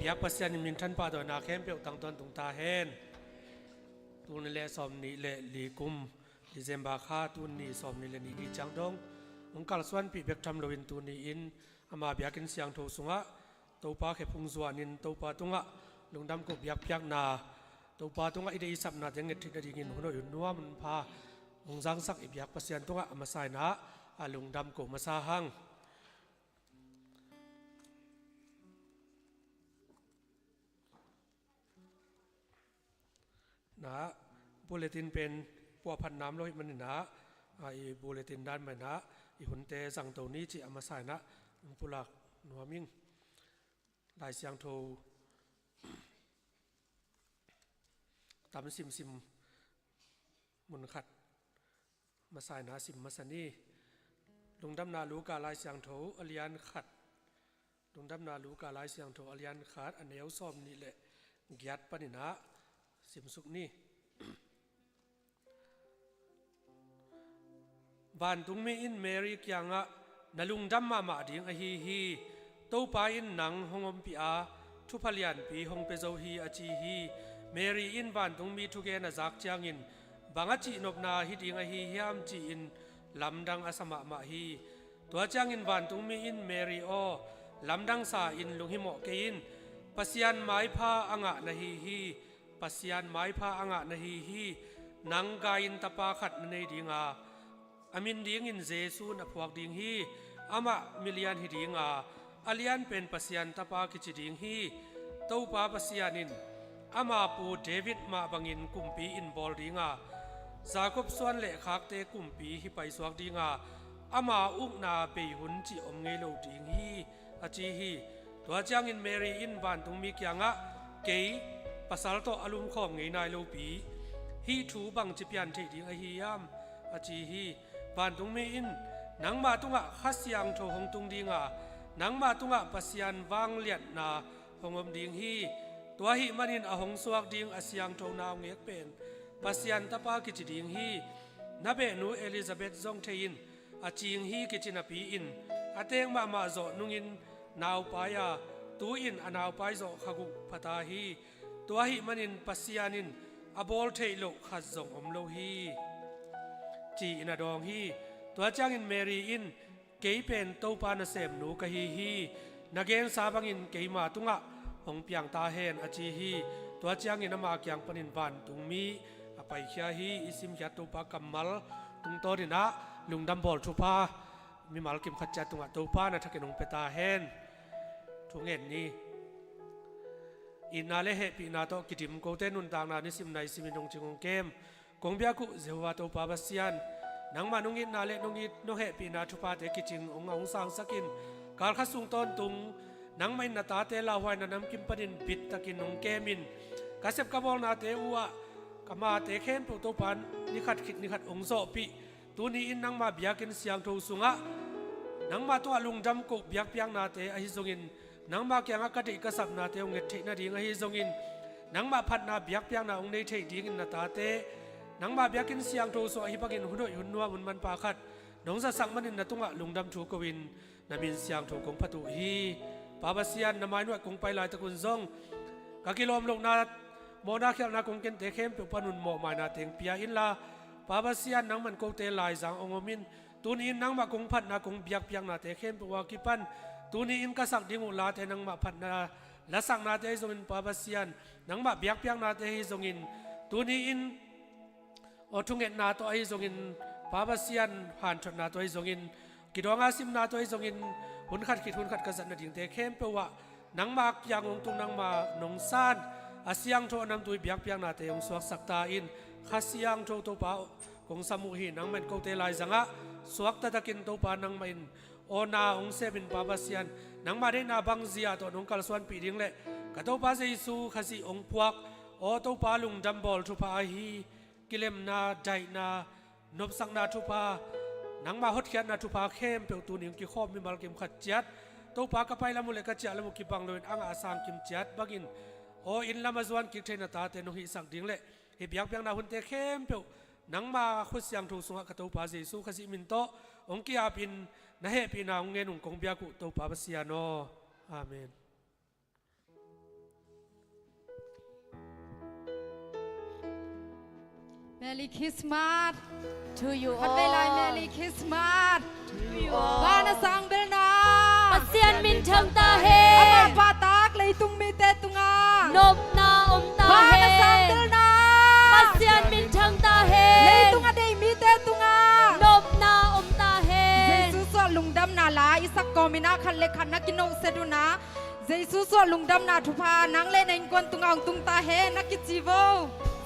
biak pasian min than pa do na khem pe tang ton tung ta hen tu ni le som ni le li kum December kha tu ni som ni le ni di chang dong ong kal swan pi bek tham loin tu ni in ama biakin siang tho sunga to pa khe phung zuanin to pa tunga lungdam ko biak piak na to pa tunga ide isap na jeng thik da dingin hono yun nuam pha ong jang sak ibiak pasian tunga ama sai na alungdam ko masa hangนะบูเลตินเป็นปัวพันน้ำโลหิตมันนะไอ้บูเลตินด้านมันนะอีหุ่นเตสังตัวนี้จีอามาใส่นะปุลักนัวมิงลายเสียงโทตามซิมมุนขัดมาใส่นะซิมมาสนีลงดำนาลูกาลายเสียงโทอเลียนขัดลงดำนาลูกาลายเสียงโทอเลียนขัดอันเนวซ้อมนี่แหละเกียรติปนินะสิมสุกนี่บ้านตุงมีอินเมริกยังะนลุงดำมาดิ่งอฮีโตปาอินหนังหงอมปีอาทุพเลียนปีหงเปโซฮีอจีฮีเมรีอินบ้านตุงมีทุกเกนจักจางอินบางจีนบนาฮิดิ่งอฮียามจีอินลำดังอสมะมาฮีตัวจางอินบ้านตุงมีอินเมรีโอลำดังสาอินลุงหิโมเกอินปัสยันไม้พาอ่างะนฮีปัสยันไม้พาอ่างะนฮีนังกายินตะปาขัดในดิ่งอามินดิ่งอินเจซูนพวกดิ่งฮีอามะมิเลียนฮิดิ่งอาเลียนเป็นปัสยันตะปากิจดิ่งฮีเต้าปาปัสยันินอามาปูเดวิดมาบังอินกุมปีอินบอลดิ่งซากบส่วนเละคักเตกุมปีฮิไปสวกดิ่งอามาอุกนาเปยหุนจิอมเงโลดิ่งฮีอาจีฮีตัวจางอินเมรีอินบ้านตุงมีกยังเกยภาษาโตอารมณ์ของไงนายโลปีฮีถูบังจิเปียนเทดิงอฮียามอาจีฮีบ้านตุงมีอินนังมาตุงขัสยังโทหงตุงดิงนังมาตุงปัสยันวางเลียดนาหงอมดิงฮีตัวฮีมันินอหงสวกดิงอาสยังโทนาวเงกเป็นปัสยันตะปากิจดิงฮีนาเบนูเอลิซาเบธซงเทยินอาจิงฮีกิจินาปีอินอาเตงมาโจนุงินนาวปายาตูอินอนาวปายโจขกุพตาฮีตัวหิมันินปัสยานินอบอลเทโลขัดส่งอมโลฮีจีอินาดองฮีตัวจางอินเมรีอินเกยเป็นโตปานาเซมนูกะฮีนักเกนซาบังอินเกยมาตุงะหงเปียงตาเฮนอจีฮีตัวจางอินนามาเกียงปนินบันตุงมีอภัยเขียฮีอิสิมยัดโตปากัมมัลตุงโตดินะลุงดัมบอลทุพามีมัลกิมขัดจัดตุงะโตปานะทักเกนงเปตาเฮนทุงเงินนี้อินนาเลเหปีนาโตกิติมโกเตนุนต่างนานิสิมในสิมินงจิงงเกมกงเบียกุเจวาโตปาบัสยันนังมานุงินาเลนุงิโนเหปีนาทุพาเตกิจิงองสังสกินการขัดสุงต้นตุงนังไม่นาตาเตลาหวยนานำกิมปดินปิดตะกินงเกมินกาเซบกบอลนาเตอัวกมาเตเข้มปุโตปันนิขัดขิดนิขัดองโซปีตัวนี้อินนังมาเบียกินเสียงโทสุงะนังมาตัวลุงดำกุเบียกเปียงนาเตอหิซงอินนังมาเกียงกติกษับนาเตองเงทนาดีงอหิซงอินนังมาพัดนาเบียกเปียงนาองในเทดีกินนาตาเตนังมาเบียกินเสียงโทสุอหิปกินหุ่นหุ่นนัวมุนมันปาขัดน้องจะสั่งมันอินนาตุงะลุงดำถูกวินนามินเสียงโทกงพัตุฮีปาบัสยันนามายนวดกงไปลายตะกุนซงกะกิโลมลงนาโมนาเขียนนากงเกนเตเข้มเปียปนุนโมมานาเตงเปียอินลาปาบัสยันนังมันโกเตลายสังองมินตุนีนังมากงพัดนากงเบียกเปียงนาเตเข้มเปียวากิปันตุนีอินกษักดิงูลาเตนังมาพัดนาละสังนาเตฮิซงอินปาบัสยันนังมาเบียกเปียงนาเตฮิซงอินตุนีอินอทุงเอ็นนาตัวฮิซงอินปาบัสยันผ่านชนนาตัวฮิซงอินกิดวงอาซิมนาตัวฮิซงอินหุ่นขัดขิดหุ่นขัดกษัตริย์นาดิงเตเข้มเปียวานังมากยังองตุงนังมานงซานอาเซียงโทนำตุยเบียกเปียงนาเตองสวกสักตาอินข้าเซียงโทตัวเปล่ากงสมุหินังมันโกเตลายสังะสวกตะตะกินตัวปานังมันโอนาองเซบินปาบัสยันนังมาได้นาบังเซียตัวนงกาลสวนปีดิงเล่กะตัวปาเซซูข้าสิองพวกโอตัวปาลุงดัมบอลทุพาฮีกิเลมนาใจนานบสังนาทุพานังมาฮดเขียนนาทุพาเข้มเปียวตัวนิงกิขอบมีมัลกิมขัดจัดตัวปากระไปละมุเลกะจัดละมุกิบังเลยอังอาสังกิมจัดบักินโออินละมาจวนกิเทนตาเตนุหิสักดิงเล่เฮียกเปียงนาหุ่นเตเข้มเปียวนังมาขุดเสียงถูกสงะกะตัวปาเซซูข้าสิมินโตองกิอาปินนะเฮปีนาองเงนุงกงเบียกุตัวปาบัสยาโนอาเมน Merry Christmas to you พัด all เวลา Merry Christmas to you all บ้านsang bel na Pasian min thang ta ama he patak lei tung mi te tunga nop na taบ้านsang he bel na Pasian min thang ta he lei tunga dei mi te tunga nop na ta he Jesus so lungdam na la isak komina khan le khan na kino seduna Jesus so lungdam na thupa nang le nang kon tunga tung ta he na ki chivo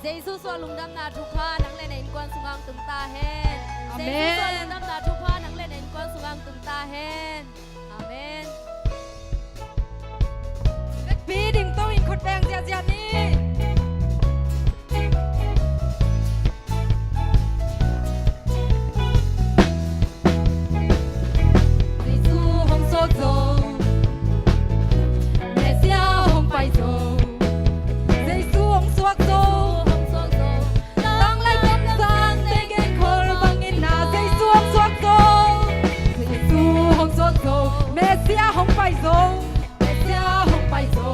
Jesus so lungdam na thupa nang le nen kwan sungang tung ta hen Amen. Jesus so lungdam na thupa nang le nen kwan sungang tung ta hen Amen pi ding to in khot beng sia sia ni Jesus hong so zo Mesia hong pai zo Jesus hong suak zo hong so zo Tang lai kom sang te gen khol bang in na Jesus hong suak zo Jesus hong so zo Mesia hong pai zo Mesia hong pai zo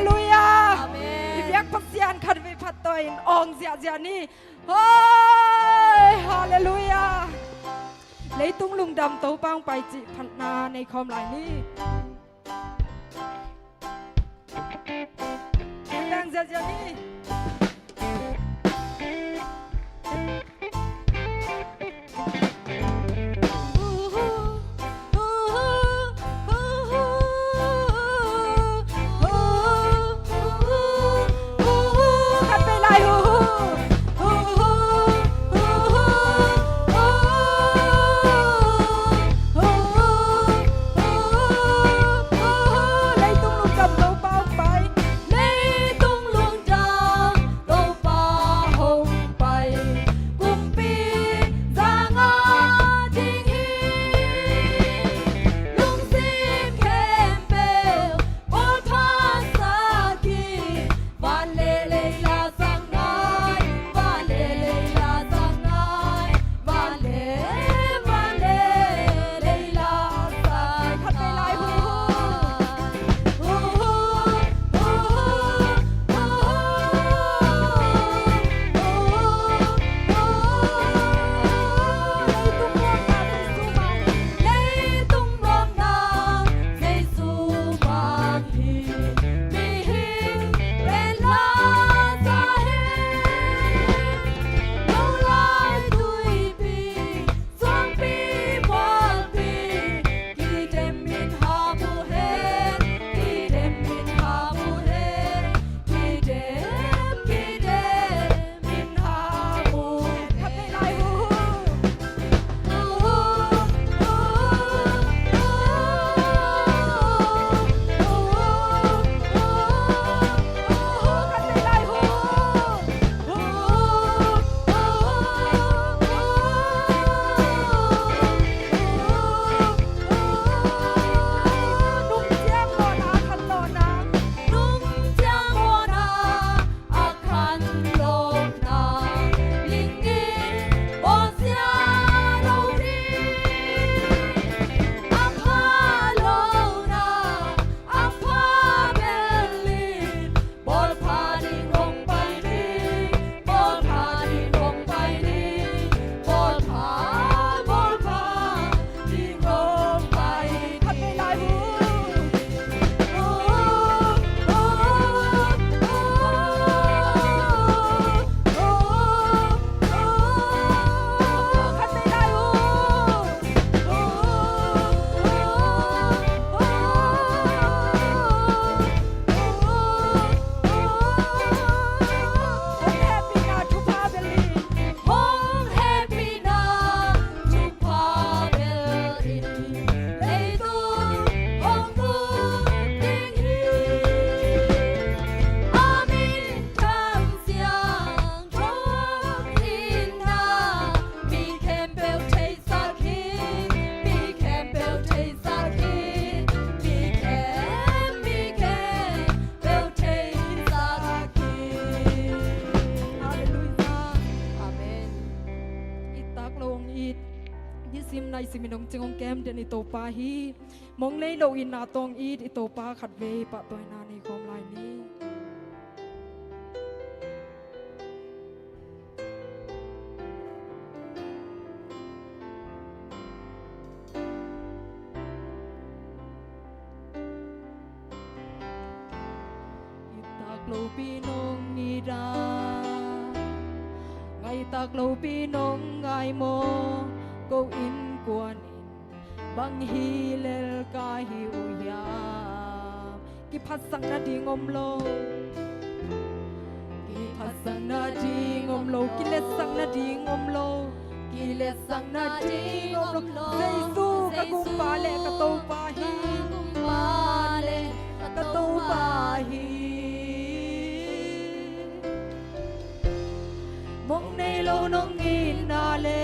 ลูยา อาเมน อิบยักพักเสียนขัดวิพัตตัวอินองเสียเสียนี่โอ้ยฮาเลลูยาเลยตุ้งลุงดำโตป้างไปจิพันนาในคอมหลายนี้ดังเสียเสียนี่สิมินงจงองแกมเดนอิโตปาฮีมองเลยโลอินนาตองอีดอิโตปาขัดเวปะตัวนาในความลายนี้อิตากโลปีนงนีดาไงตากโลปีนงไงโมgo in kuan in bang hi lel ka hi uya ki phasang na ding om lo ki phasang na ding om lo ki le sang na ding om lo ki le sang na ding om lo jesu ka kum pa le ka to pa hi pa le ka to pa hi mong nei lo nong in na le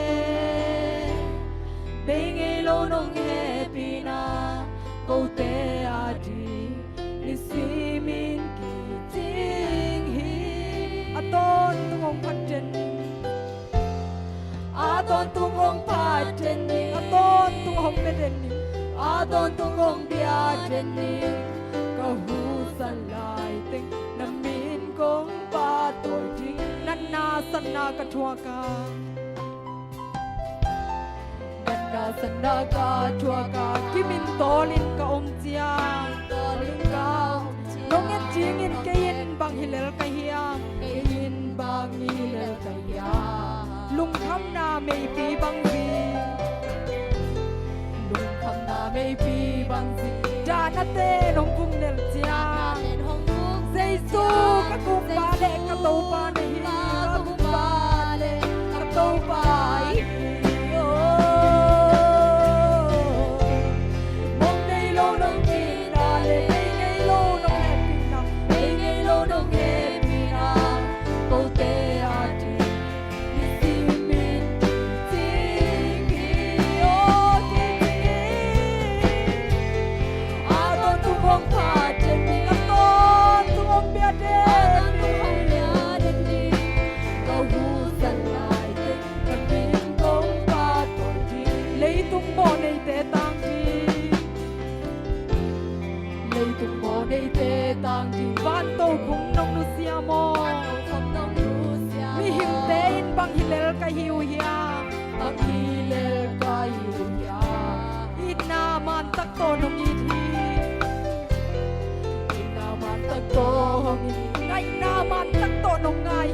Benge lo nong happy na go te adi isimin ki ting hi aton tungong paten aton tungong paten aton tungong peden aton tungong dia ten ka hu salai สันนากะทัวกานันนาสันนากาทัวกากิมินโตลินกะอมเจียงโตลินกาน้องเอ็ดจิงอินเกยินบังฮิเลลกะเฮียเกยินบังฮิเลลกะเฮียลุงคำนาไม่ปีบังซีลุงคำนาไม่ปีบังซีจานาเตน้องกุ้งเนลเจียงเซซูกะกุมบาเลกะโตปาเนฮิกะกุมบาเลกะโตปาอิโอมองในโลน้องกีนาเลในโลน้องแฮปปี้นาในโลน้องแฮปปี้นาโตเตอาดีมิซิมิจิกิโอจิกิอาโตตุมองพาเจมิกะโตตุมองเบียเดtung mo nei te tang di lei tung mo nei te tang di van to khung nong nu sia mo mi him te in bang hilel ka hiu hia bang hilel ka hiu hia in na man tak to nong i thi in na man tak to hong i ngai na man tak to nong ngai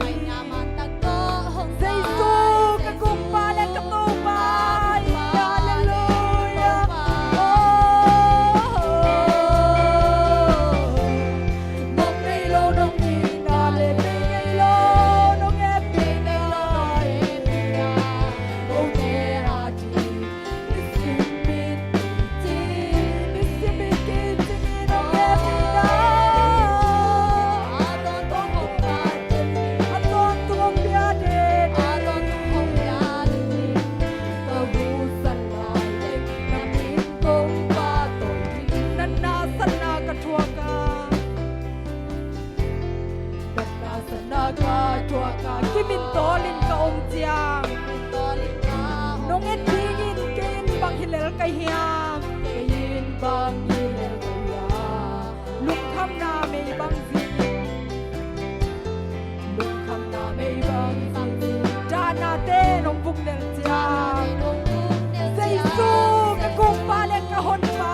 sei su ka kum pa le ka to paกิมินโตลินกะอมเจียงน้องเอ็ดยิงอินเกยินบังฮิเลลกะเฮียเกยินบังฮิเลลกะเฮียลุงคำนาไม่บังซีลุงคำนาไม่บังซีจานาเตน้องบุกเนลเจียงเซซูกะกุมปาเลกะฮอนปา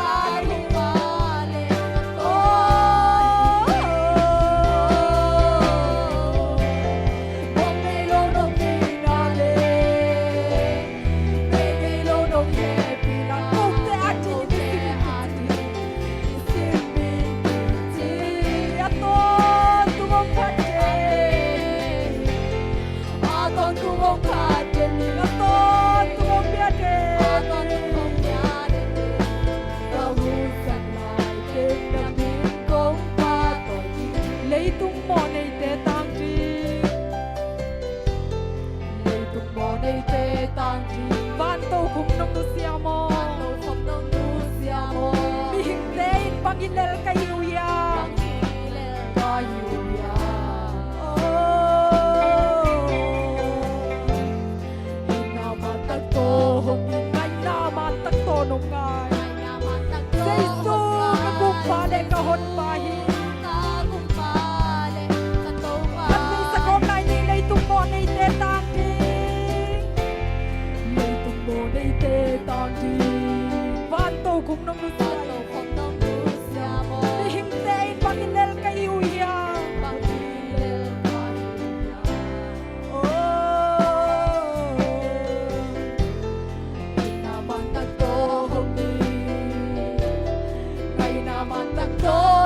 van to khung nong nu sia mo mi hing te in bang hilel ka hiu ya ina man tak to hong ngai na man tak to nong ngai sei su ka kum pa le ka hon pa hi kan mi sa ko nai ni lei tung mo nei te tang di nei te tang di van to khung nong nu sia mi hing te in bang hilel ka hiu ya Hãy subscribe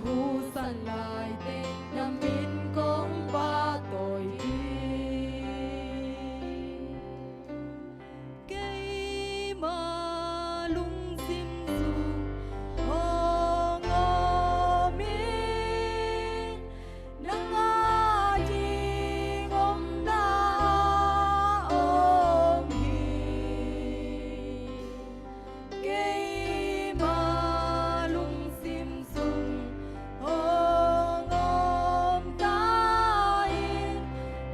hu san lai te nam min kong ba toi hi cây ma lung sim su hong o mi nang a ji om na om hi cây ma lung sim sum hong om ta in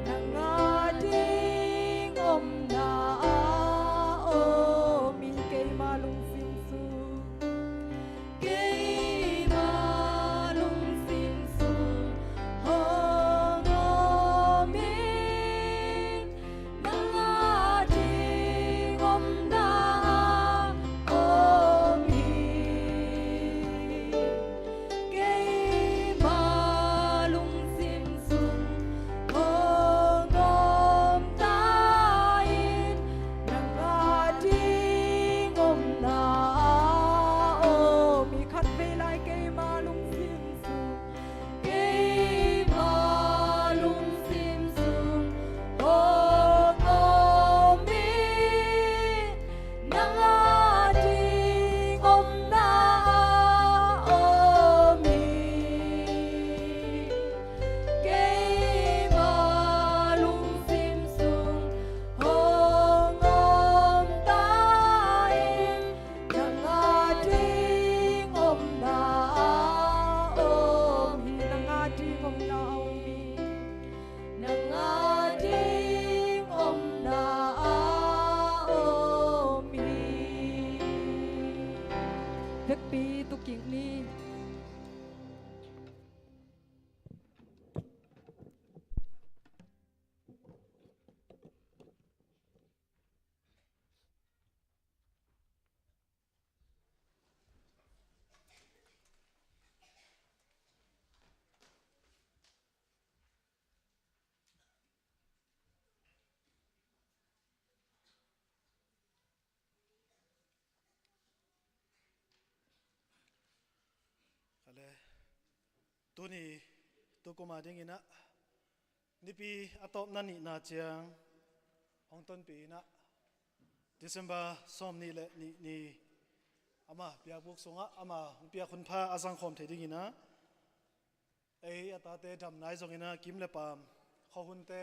nang a ding om na om in cây ma lung sim sum cây ma lung sim sum hong om in nang a ding om na om hi cây ma lung sim sum hong om ta in nang a ding om na om hi khát về lại cây ma lung sim sum cây ma lung sim sum hong om in nang a ding om na om hi cây ma lung sim sum hong om ta in nang a ding om na om hi nang a ding om na om hi nang a ding om na om hi vek pi tu king ni kale tuni tu kuma dingina nipi atop nani na chiang hong ton pi na December som ni le ni ama pia buk songa ama pia khun pha asang khom the dingina ei ata te dam nai zongina kim le pam kho hun te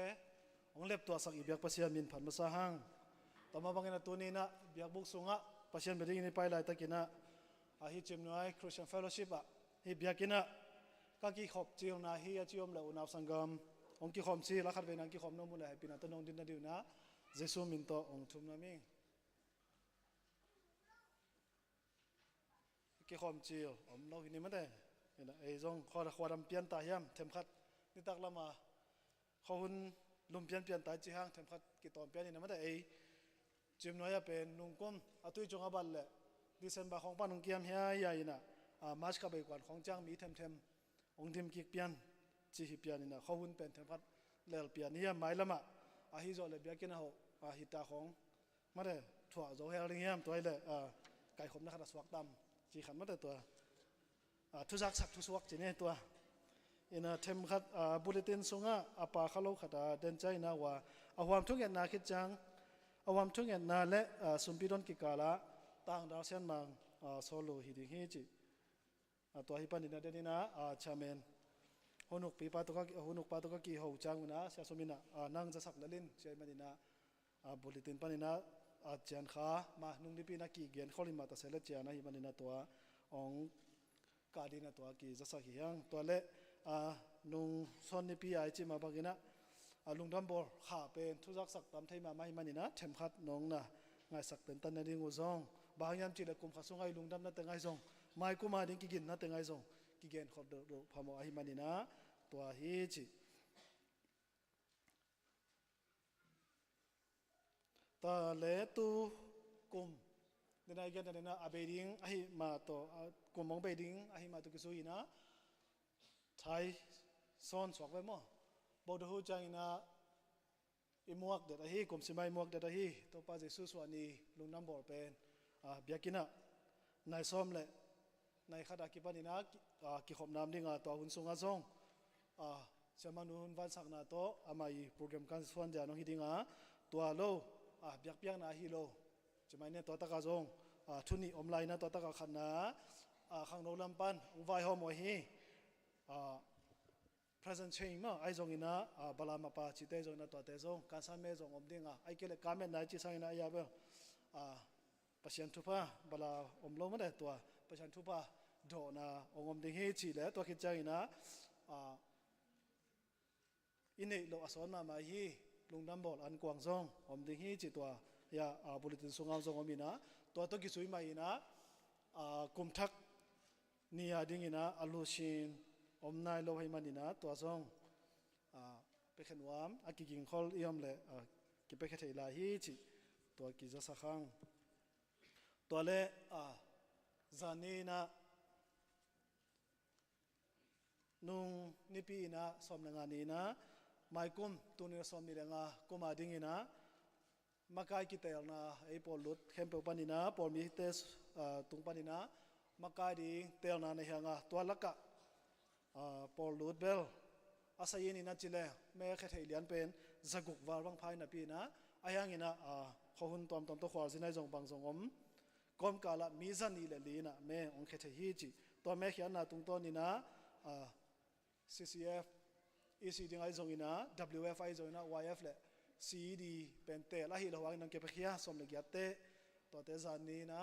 ong lep to sak ibyak pasian min phan ma sa hang tama bangena tuni na biak buk songa pasian be dingini pai lai takina a hi chim noi Christian Fellowship a hi biakina ka ki khop chiu na hi a chiom la unaw sangam ong ki khom chi la khat ve nang ki khom no mu la pina ta nong din na diu na Jesu min to ong thum na ming ki khom chiu om no hi ni ma de ina ei zong kho da khwadam pian ta hiam them khat ni tak lama khawun lum pian pian ta chi hang them khat ki tom pian ni na ma de ei chim noya pen nung kom atui chonga bal le December khong pa nung kiam hia ya ina mas ka bai kwan khong chang mi them them ong dim ki pian chi hi pian ina khawun pen them khat lel pian hiam mai lama a hi zo le bia kin ho a hi ta khong ma de thwa zo hel ring hiam toi le kai khom na khat swak tam chi khan ma de to thu jak sak thu swak chi ne to ina them khat bulletin sunga apa khalo khata den chai na wa awam thung en na khit chang awam thung en na le sumpidon ki kala tang da sen mang solo hi ding hi chi to hi pan ina denina chairman honuk pi pa to ka ki ho chang na sia somina nang ja sak lalin chairman ina bulletin pan ina chan kha ma nung ni pi na ki gen kholim ma ta sele chiana hi manina to ong ka dina to ki ja sak hi hang to le nung son ni pi ai chi ma bagina lungdam bor kha pen thu jak sak tam thai ma mai manina them khat nong na ngai sak ten tan na ding uzong bangyam chi le kum kha sungai lungdam na te ngai zong mai kuma ding ki gin na te ngai zong ki gen khot do phamo ahi manina to hi chi ta le tu kum dena gen dena abeding ahi ma to kumong beding ahi ma to ki suina thai son swak ve mo bodo hu changina imuak de hi kum simai muak de hi to pa jesu swani lungnam bor pen biakina nai som le ในขณะกี่ปนินะกี่ขบน้ำดิ่งตัวหุ่นสูงซงเชื่อมันหุ่นวันสักนาโตอามาอีโปรแกรมการส่วนเดียน้องฮิดิ่งตัวโลเบียกนาฮิโลจะไม่เนี่ยตัวตะกาซงทุนีอมไลน์นะตัวตะกาขันนะข้างโนลำปันอุบายหอมวยฮี present change มั้งไอ้จงอินะบาลามาปาจิตเตจงนะตัวเตจงการสันเมจงอมดิ่งไอ้เกล็ดการเมนนายจิสังอินะยาเบลปัจจันทุพะบาลาอมโลมันได้ตัวปัจจันทุพะโดนะองอมดิ่งฮีจีเลยตัวคิดจังอินะอินเนโลอสอนมาฮีลุงน้ำบอลอันกวางซงอมดิ่งฮีจีตัวยาบุริตินสุงเอาซงอมินะตัวกิสุยมาอินะกุมทักนี่ยดิ่งอินะอัลลูชินอมนายโลให้มันอินะตัวซงไปขันวามกิกิงคอลยอมเลยกิไปแค่เทลาฮีจีตัวกิจะสักครั้งตัวเล่จานีนะนุ่งนิปีนะสมงานนี้นะไม่กุมตัวนี้สมมีเรื่องกุมอาดิ่งนะมาไกลกิเตลนะไอ้ปอลุดเข้มเปปันนี่นะปอลมีเตสตุงปันนี่นะมาไกลดิ่งเตลนะในเฮงตัวลักกะปอลุดเบลอาศัยนี่นะจิเลแม่แค่เทียนเป็นจักุกวาร์บังพายนะปีนะไอ้ยังนี่นะเขาหุ่นตอมตัวขวาสินายจงบังจงก้มกาละมีจันนี่เลยลีนะแม่องแค่เทียจีตัวแม่เขียนนะตุงต้นนี่นะCCF ECD ไอ้จงนี่นะ WF ไอ้จงนี่นะ YF เลยCD เป็นเตะละหิละวังนังเก็บเขียสมเลกียเตะตัวเตะจานนี้นะ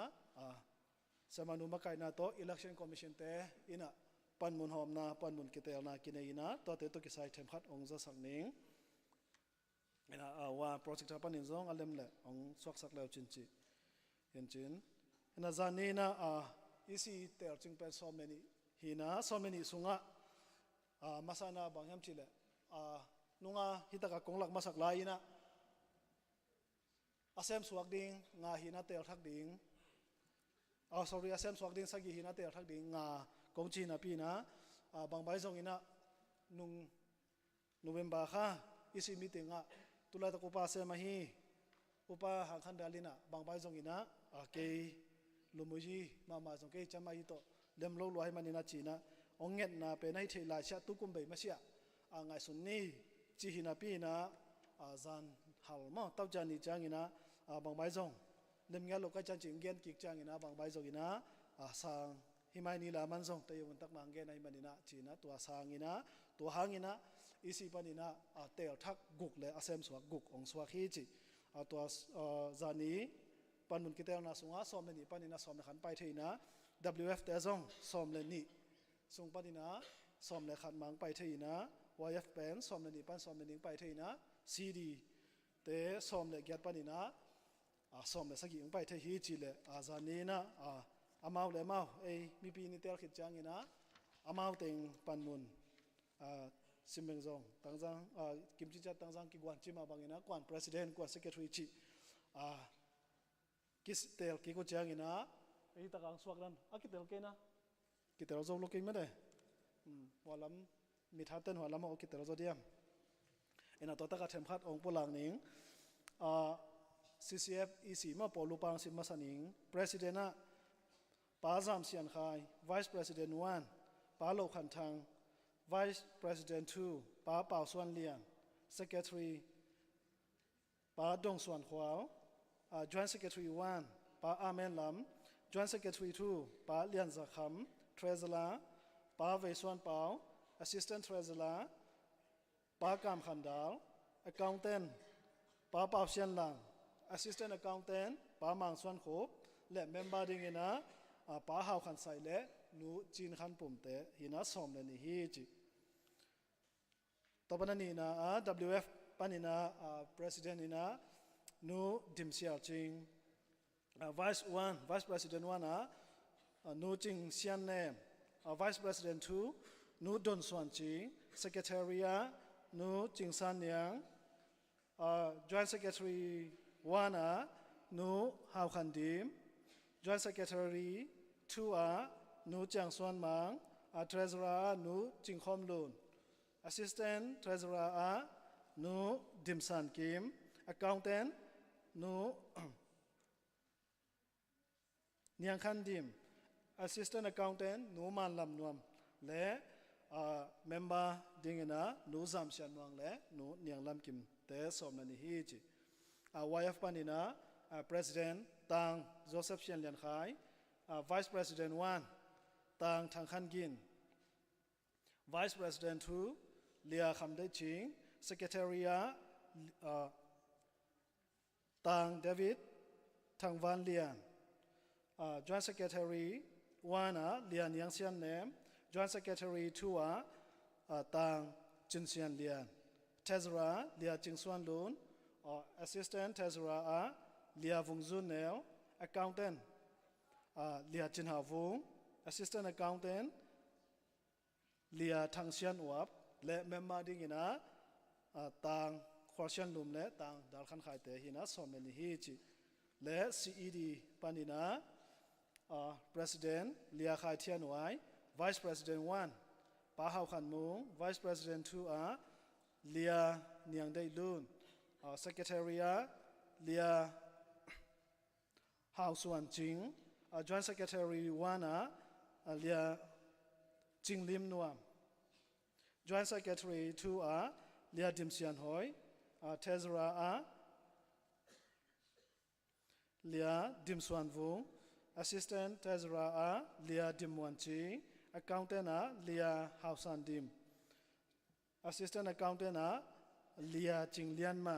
สมานุมาไกนะโต Election Commission เตะอินะปันมุนหอมนะปันมุนกิเตลนะกินเองนะตัวเตะตัวกิสายเทมพัดองจะสักนิงอินะว่าโปรเจกต์ปันนินซงอัลเลมเล่องสวักสักแล้วจินจิเห็นจินอินะจานนี้นะEC เตะจึงเป็นสมนี้หินะสมนี้สุงะมาสานาบางยามจิเลนุ่งฮิตากะกงหลักมาสักลายนะอาเซมสวกดิ่งงาหินาเตลทักดิ่งsorry อาเซมสวกดิ่งสักหินาเตลทักดิ่งงากงจีนะปีนะบางใบจงอินะนุ่งโนเวมบาค่ะอิสิมิติงตุลาตะกุปาเซมาฮีอุปาหังคันดาลินะบางใบจงอินะเกยลุมุจีมาจงเกยจามาฮิโตเล่มโลลอยมันอินะจีนะองเงินนะเป็นให้เทลายชะตุกุมเบยมาเสียไงสุนนี่จีหินาปีนะจันฮัลมาต้าจานี่จังอินะบางใบจงเล่มเงี้ยลูกก็จันจิงเงี้ยกิกจังอินะบางใบจงอินะสังฮิมายนี่ละมันจงแต่ยังตักมังเงี้ยในมันอินะจีนะตัวสังอินะตัวหางอินะอีสิปันอินะเตลทักกุกเลยอาเซมสวกกุกองสวกฮีจีตัวจานี่ปันมุนกิเตลนะสุงาสอมเลนี่ปันอินะสอมในขันไปเทีนะ WF เตจงสอมเลนี่สุงปันอินะสอมในขันมังไปเทีนะYF เป็นสมนิปันสมนิไปเทีนะ CD เตสมเลกียปันินะสมเลสกิงไปเทีจีเลอาจานีนะอามาเลมามีปีนิเตลขิดจังอินะอามาเต็งปันมุนซิมเบงจงตั้งจังกิมจิจัดตั้งจังกิกวนจิมาบังอินะกวน President กวน Secretary จีกิสเตลกิกุจังอินะตะกังสวกนั้นกิเตลเกนะกิเตลจงลูกกินไม่ได้วอลลัมมีท่าเต้นหัวลำมาโอกิเตอร์โซเดียมเอ็นตัวตะกัดเทมพัดองปุลังนิงCCF EC มาปอลูปังสิมาสันิง President นะป้าจามเสียนขาย Vice President 1ป้าโลขันทัง Vice President 2ป้าเป่าส่วนเลียน Secretary ป้าดงส่วนขวาว Joint Secretary 1ป้าอาเมนลำ Joint Secretary 2ป้าเลียนจักคำ Treasurer ป้าเวส่วนเป่าAssistant Treasurer ป้ากามขันดาล Accountant ป้าเป่าเชียนหลัง Assistant Accountant ป้ามังส่วนขบและ Member ดิ่งนะป้าหาวขันใส่และนูจีนขันปุ่มเตะหินะสมเลยนี่ฮีจิต่อไปนี้นะWF ปันนี่นะ President นี่นะนูดิมเสียจริง Vice President นะนูจริงเสียนเนมVice President 2นูดอนสวนจิง Secretariat นูจิงสันยังJoint Secretary 1นูฮาวคันดิม Joint Secretary 2นูจังสวนมังTreasurer นูจิงคอมลุน Assistant Treasurer นูดิมสันกิม Accountant นูเนียงคันดิม assistant accountant นูมันลำนวมและ member ดิ้งนะหนูจำเสียนวงและหนูเนียงลำกิมเตะสมนันฮิจิ YF ปานินะ president ตัง Joseph เชียนเลียนขาย vice president 1ตังทางขันกิน vice president 2เลียคำได้ชิง secretary ตังเดวิดทางวันเลียนjoint secretary 1เลียนยังเซียนเนม joint secretary 2ตังจินเซียนเลียน treasurer เลียจิงส่วนลุนassistant treasurer เลียวุงซุนเนล accountant เลียจินหาวุง assistant accountant เลียทางเซียนอวบและ member ดิ้งนะตังควอเชียนลุมและตังดาลขันขายเตหินะสมเป็นฮิจิและ CED ปานินะpresident เลียขายเทียนไว้ vice president 1ป้าเฮาขันมุง vice president 2เลียเนียงได้ลุนsecretary เลียเฮาส่วนจริง joint secretary 1เลียจิงลิมนัว joint secretary 2เลียดิมเซียนหอยtreasurer เลียดิมส่วนวง assistant treasurer เลียดิมวันจิง accountant เลียเฮาสันดิม assistant accountant เลียจิงเลียนมา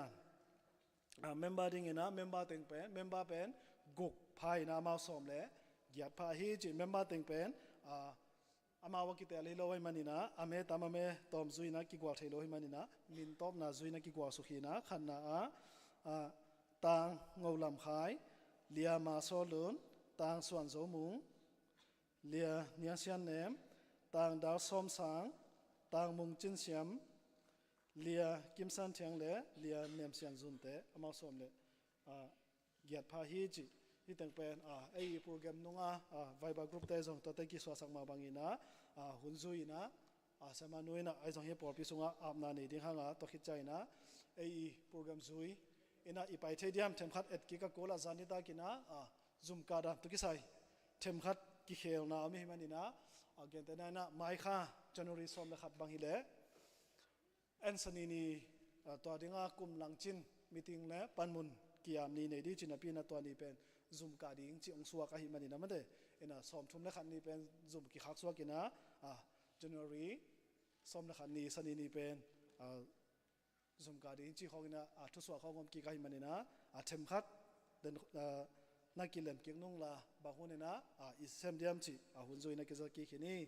member ดิ้งนะ member เต็งเป็น member เป็นกุกพายนามาสมและหยัดพาฮีจิ member เต็งเป็นอามาวกิเตลิโลไว้มันนี่นะอเมตามเมตอมซุยนะกิกว่าเทโลไว้มันนี่นะมินตอบนะซุยนะกิกว่าสุขีนะขันนะตังงูลำขายเลียมาโซลุนตังส่วนโจมุงเลียเนียเซียนเนมตังดาวส้มสังตังมุงจินเซียมเลียกิมสันเทียงเลเลียเนียมเซียนซุนเตอมาสมเลเกียรติพาฮีจิที่ตั้งเป็นไอ้โปรแกรมนุ่งไวบากรุ๊ปเตจงตัวเตกิสวาสังมาบางอินะหุ่นซุยนะสมานุยนะไอ้จงเฮปอร์พิสุงอาบนานี่ดิ้งหางตัวคิดใจนะไอ้โปรแกรมซุยอินะอีไปเทียมเทมขัดเอ็ดกิกาโกลาจานิตากินะซุ่มกาดาตุกิไซเทมขัดกิเขลนะอเมฮิมันนี่นะเกนเตน่านะไมค์ค่ะจันทรีสอมเลขับบางฮิเลแอนซานีนี่ตัวดิ้งกุมหลังจินมีติ้งและปันมุนกิยามนี่ในดิจินาปีนะตัวนี้เป็นซุ่มกาดิ้งจิองสวากะฮิมันนี่นะมันเดอินะสอมทุมเลขันนี่เป็นซุ่มกิขักสวากินะจันทรีสอมเลขันนี่สันนี่เป็นซุ่มกาดิ้งจิของนะทุสวาของผมกิกะฮิมันนี่นะเทมขัดเดินนักกิเลมเกียงนุ่งลาบางคนเนี่ยนะอิสเซมเดียมจิหุ่นซุยนักกิจกิขนี่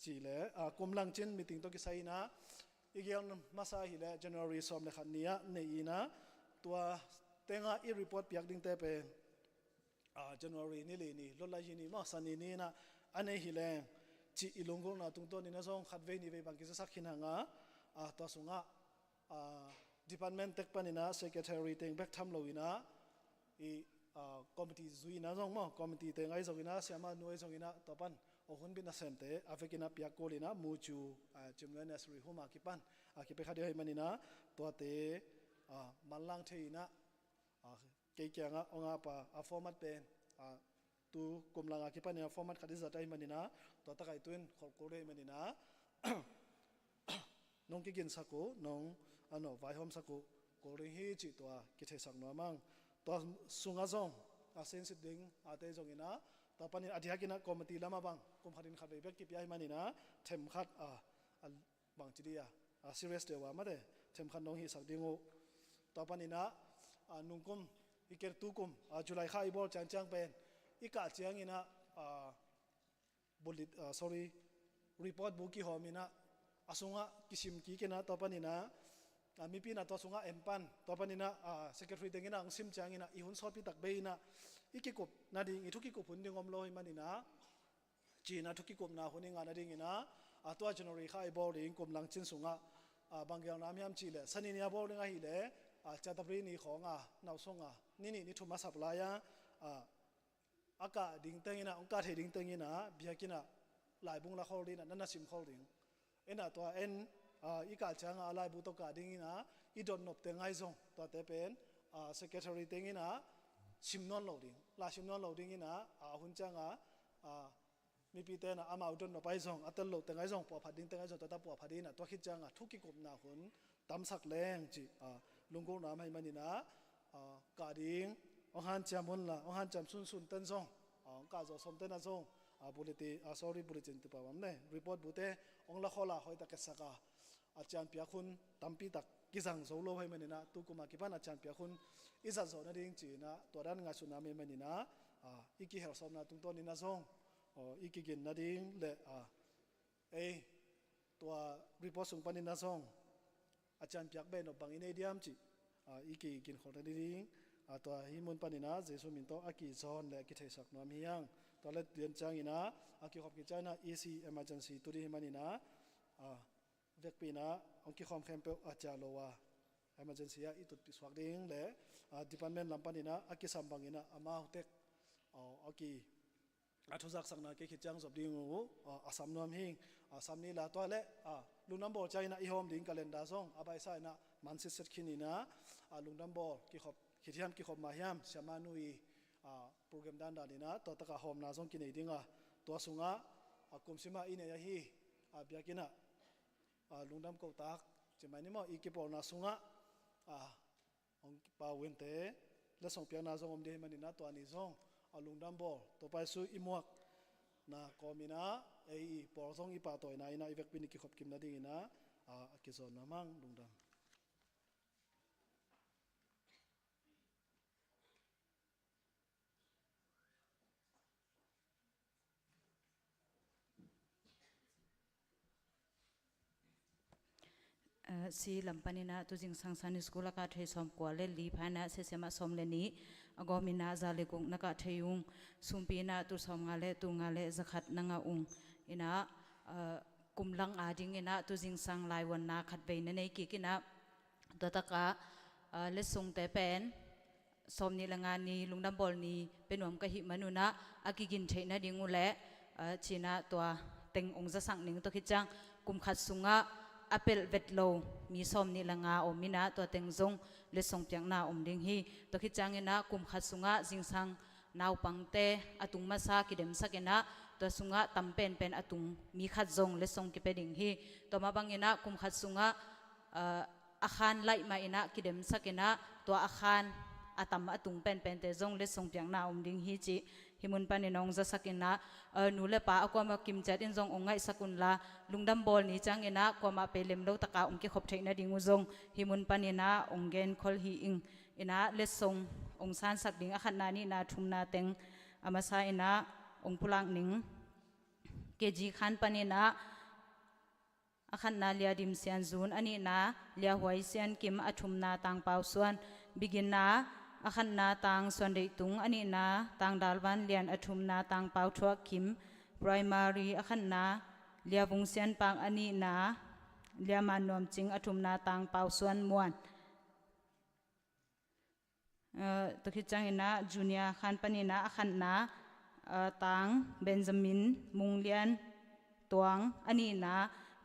จีเล่กุมหลังจินมีติ้งตัวกิไซนะอีกอย่างมาซาฮิเลจันทรีสอมเลขันนี่เนี่ยนะตัวเต็งอีรีพอร์ตเปียกดิ้งเตเป็นจันทรีนี่เลยนี่ลดลายนี่มาสันนี่นะอันนี้ฮิเลจีอิลงกุลนะตุงตัวนี่นะส่งขัดเวนี่เวบางกิจสักขินหางตัวสุงdepartment เทคปันนี่นะ secretary เต็งแบกทำเราอีนะอีcommittee ซุยนะส่งมั้ง committee เต็งไอ้ส่งอีนะเสียมาหน่วยส่งอีนะต่อปันโอ้คนเป็นนักเซนเตอเฟกินะเปียกโกลีนะมูจูจิมเลนเนสรีหัวมาคิปันคิดไปขัดเดียวให้มันนี่นะตัวเตมันลังเทีนะเกี่ยงองอาปะฟอร์มัตเป็นตัวกลุ่มลังคิปันเนี่ยฟอร์มัตขัดที่จะได้มันนี่นะตัวตะไคร้ตัวนี้ขอโกเลยมันนี่นะน้องกินสักกูน้องไวโฮมสักกูโกเลยฮีจิตัวกิเทสักหน่อยมั่งตัวสุงอาซงเซนซิดิ้งเตจงอินะต่อไปนี้อธิฮากินะคอมมิตี้ละมาบังกุมขัดดินขัดไปเบกกิบยาให้มันนี่นะเทมขัดบางจีดีซีเรียสเดียวว่ามาเดเทมขัดน้องฮีสักดิ้งต่อไปนี้นะนุ่งกุมอีเกตตุกุมจุลัยข้าอีบอลจางเป็นอีกาเจียงอินะบุลิsorry report บุกี้หอมินะสุงะกิสิมกีกันนะต่อไปนี้นะมีปีนะตัวสุงะเอ็มปันต่อไปนี้นะsecretary เต็งอินะซิมจางอินะอีหุ่นสอบปีตักเบยนะอีกิกบนาดิ่งอีทุกิกบหุ่นดิ่งอมลอยมันนี่นะจีนะทุกิกบนาหุ่นดิ่งนาดิ่งอินะตัวจันทรีข้าอีบอลดิ่งกลมหลังจินสุงะบางอย่างน้ำยำจีเลยสันนิยาบอลดิ่งไอ้ฮิเลจัตบรีนี่ของนาวสงนี่ทุมาสับลายอากาศดิ่งเต็งอินะองค์การเหดิ่งเต็งอินะเบียกินะหลายบุงละข้อดิ่งนั่นน่ะซิมข้อดิ่งตัวอีกาจังอะไรบุตรกาดิ่งอินะอีดอนนบเต็งไงซงตัวเตเป็น secretary เต็งอินะชิมนอนโหลดิ้งลาชิมนอนโหลดิ้งอินะหุ่นจัง มีปีเตนะอามาอุดนไปส่งอัตโลแต่ไงส่งปัวผัดดินแต่ไงส่งตัวปัวผัดดินนะตัวคิดจังทุกกิกุมนาหุ่นตำสักแรงจีลุงกูน้ำให้มันนี่นะกาดิงองหันจำมุนละองหันจำสุนเต้นส่งกาจะสมเต้นส่งบุริตีsorry บุริจินติปาวมเนี่ยรีพอร์ตบุเตองละข้อละหอยตะเกษกาอาจารย์เปียคุณตำปีตักกิสังโซโลให้มันนี่นะตุกุมากิปันอาจารย์เปียคุณอิสันโซนั่นเองจีนะตัวด้านงานสุนามีมันนี่นะอีกกี่เหตุสมนะตุงต้นนี่นะส่งอีกกี่กินนั่นเองเลยตัวรีพอร์ตส่งปันนี่นะส่งอาจารย์เปียกเบนอบังอินเดียมจีอีกกี่กินของนั่นเองตัวฮิมุนปันนี่นะเจสุมินโตอากิซอนและกิเทศักนวมเฮียงตัวเล็ดเดือนจังอินะอากิขอบกิจนะ EC emergency ตัวนี้มันนี่นะเวกปีนะองค์กิขอมแคมเปลอาจารย์โลวา emergency อีตุติสวักดิ้งและdepartment ลำปันนี่นะอากิสัมบังอินะอามาฮุเทกอากิอาทุจักสังนาเกขิจังสบดิ้งหูอาสามนวมหิงสามนี้ละตัวเละลุงน้ำบอลใจนะอีโฮมดิ้งกาเลนดาซ่งอาบายไซนะมันสิเสร็จขินีนะลุงน้ำบอลกิขอบขิที่ยามกิขอบมาเฮียมเชมานุยโปรแกรมด้านด้านนี้นะตัวตะกาโฮมนาซ่งกินเอดิ้งตัวสุงะกุมสิมาอินเนียฮีเบียกินะลุงน้ำเกาตักจะหมายนี่มั้งอีกิปอลนาสุงะองปาเวนเตและส่งเปียนาซ่งอมเดมันนี่นะตัวนี้ซ่งลุงน้ำบอลตัวไปสู้อิมวกนะก็มีนะปอซ่งอีปาตัวไหนนะอีเวกปินิกิขอบกิมนาดิ้งนะกิโซนนะมั่งลุงดำสีลำปานินะตุจิงสังสานิสกุลกาเทยสมกว่าเลลีพานะเสเสมาสมเลนี้ก็มีนาซาเลกุงนักเทยุงสุมปีนะตุสมงาเลตุงาเลสขัดนังอุงอินะกุมลังอาดิงอินะตุจิงสังลายวันนาขัดเบนในกิกินะตัวตะกะเลสงเตเป็นสมนิลงานนี้ลุงดำบอลนี้เป็นหวมกะหิมนุนะอากิกินเทนะดิงูและชีนะตัวเต็งองจะสั่งหนึ่งตัวคิดจังกุมขัดสุงะอเปลเวทโลมีสมนิลงาอมินะตัวเต็งจงเลสงเปียงนาดิงฮีตัวคิดจังนะกุมขัดสุงะจิงสังนาวปังเตอตุงมาซากิเดมสักนะตัวสุงะตำเป็นอตุงมีขัดจงเลสงกิเปดิงฮีตัวมาบังนะกุมขัดสุงะอาคารไล่มาอินะกิเดมสักนะตัวอาคารอาตมอตุงเป็นเตจงเลสงเปียงนาดิงฮีจีฮิมุนปานินองจะสักินะนูเลปะก็มากิมจัดอินจงองไงสักุนลาลุงดำบอลนี้จังอินะก็มาเปเลมโลตะกาองกิขบเทนะดิงูจงฮิมุนปานินะองเกนคอลฮีอิงอินะเลสงองซานสักดิงอาขันนานีนาทุมนาเต็งอามาซาอินะองพุลังนิงเกจีขันปานินะอาขันนาเลียดิมเซียนซูนอันนี้นะเลียหวยเซียนกิมอาทุมนาตังเปาส่วนบิกินนะอาขันนาตังส่วนเดตุงอันนี้นะตังดาลวันเลียนอาทุมนาตังเปาทัวคิม primary อาขันนาเลียวงเซียนปังอันนี้นะเลียมานวมจิงอาทุมนาตังเปาส่วนมวนตัวคิดจังนะจูเนียขันปนินะอาขันนาตังเบนจามินมุงเลียนตวงอันนี้นะ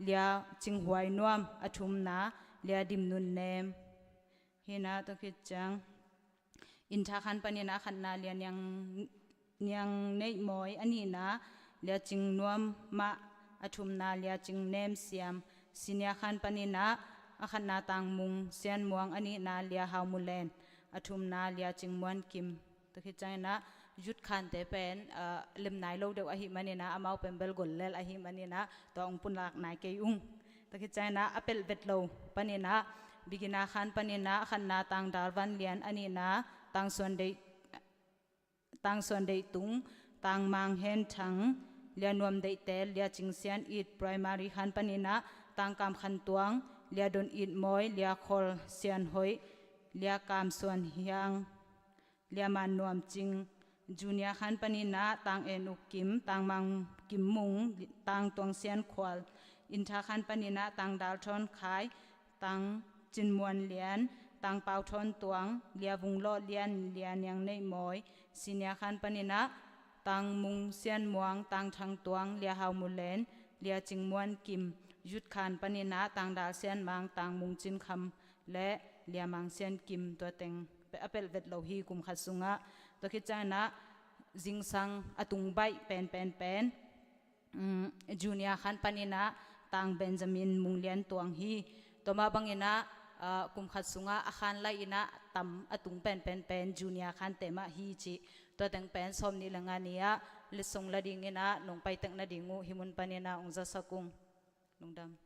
เลียจิงหวยนวมอาทุมนาเลียดิมนุนเนมเฮนะตัวคิดจังอินทาขันปนินะขันนาเลียนยังในมอยอันนี้นะเลียจิงนวมมาอาทุมนาเลียจิงเนมเสียมสิเนียขันปนินะอาขันนาตังมุงเซียนมวงอันนี้นะเลียฮาวมุเลนอาทุมนาเลียจิงมวนกิมตัวคิดจังนะยุดขันเตเป็นเล่มไหนโลเดียวอหิมันนี่นะอามาเป็นเบลกลเลลอหิมันนี่นะตัวองปุนลักนายเกยุงตัวคิดจังนะอเปลเวทโลปนินะบิกินาขันปนินะขันนาตังดาร์วันเลียนอันนี้นะตังส่วนใดตุงตังมังเห็นทังเลียนวมใดเตลเลียจิงเซียนอีด primary ขันปนินะตังกำขันตวงเลียดนอีดมอยเลียคอลเซียนหอยเลียกำส่วนเฮียงเลียมันนวมจิงจูเนียขันปนินะตังเอนุกิมตังมังกิมมุงตังตวงเซียนควอลอินทาขันปนินะตังดาลทอนขายตังจินมวนเลียนตังเปาทอนตวงเลียวุงโลเลียนยังในมอยสิเนียขันปนินะตังมุงเซียนมวงตังทางตวงเลียฮาวมุเลนเลียจิงมวนกิมยุดขันปนินะตังดาลเซียนมังตังมุงจินคำและเลียมังเซียนกิมตัวเต็งเปอเปลเวทโลฮีกุมขัดสุงะตัวคิดใจนะจิงสังอตุงใบเป็น junior khan panina tang Benjamin munglian tuang hi toma bangina kum khat sunga akhan la ina tam atung pen junior khan tema hi chi to teng pen som ni langania lisong la dingina nong pai tak na dingu himun panina ongza sakung lungdam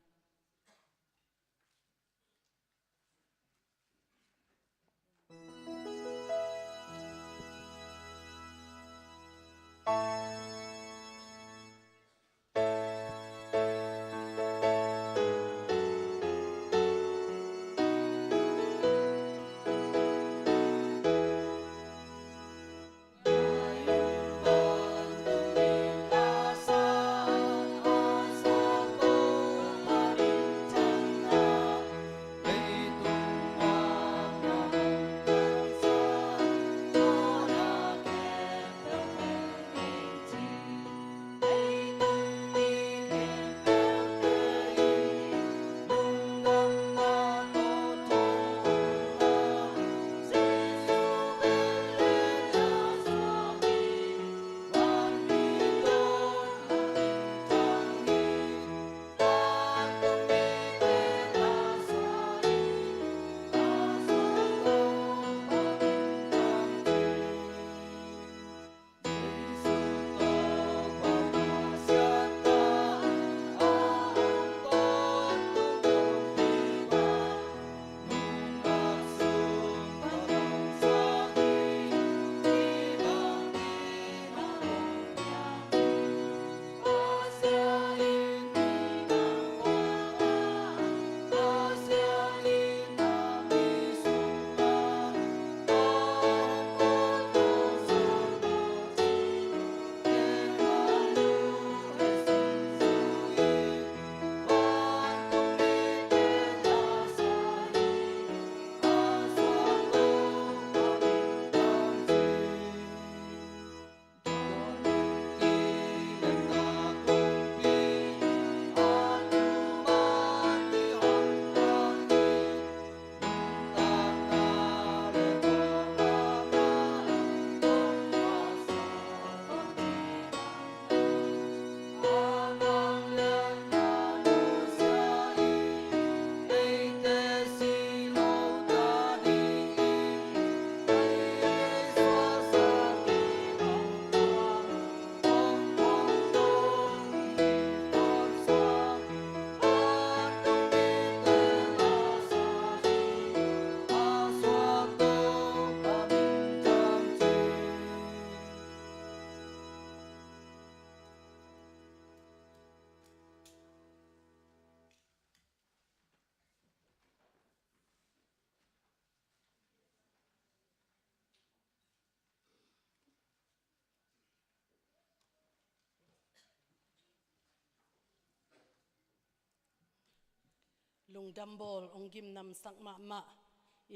lungdam bol ong gim nam sak ma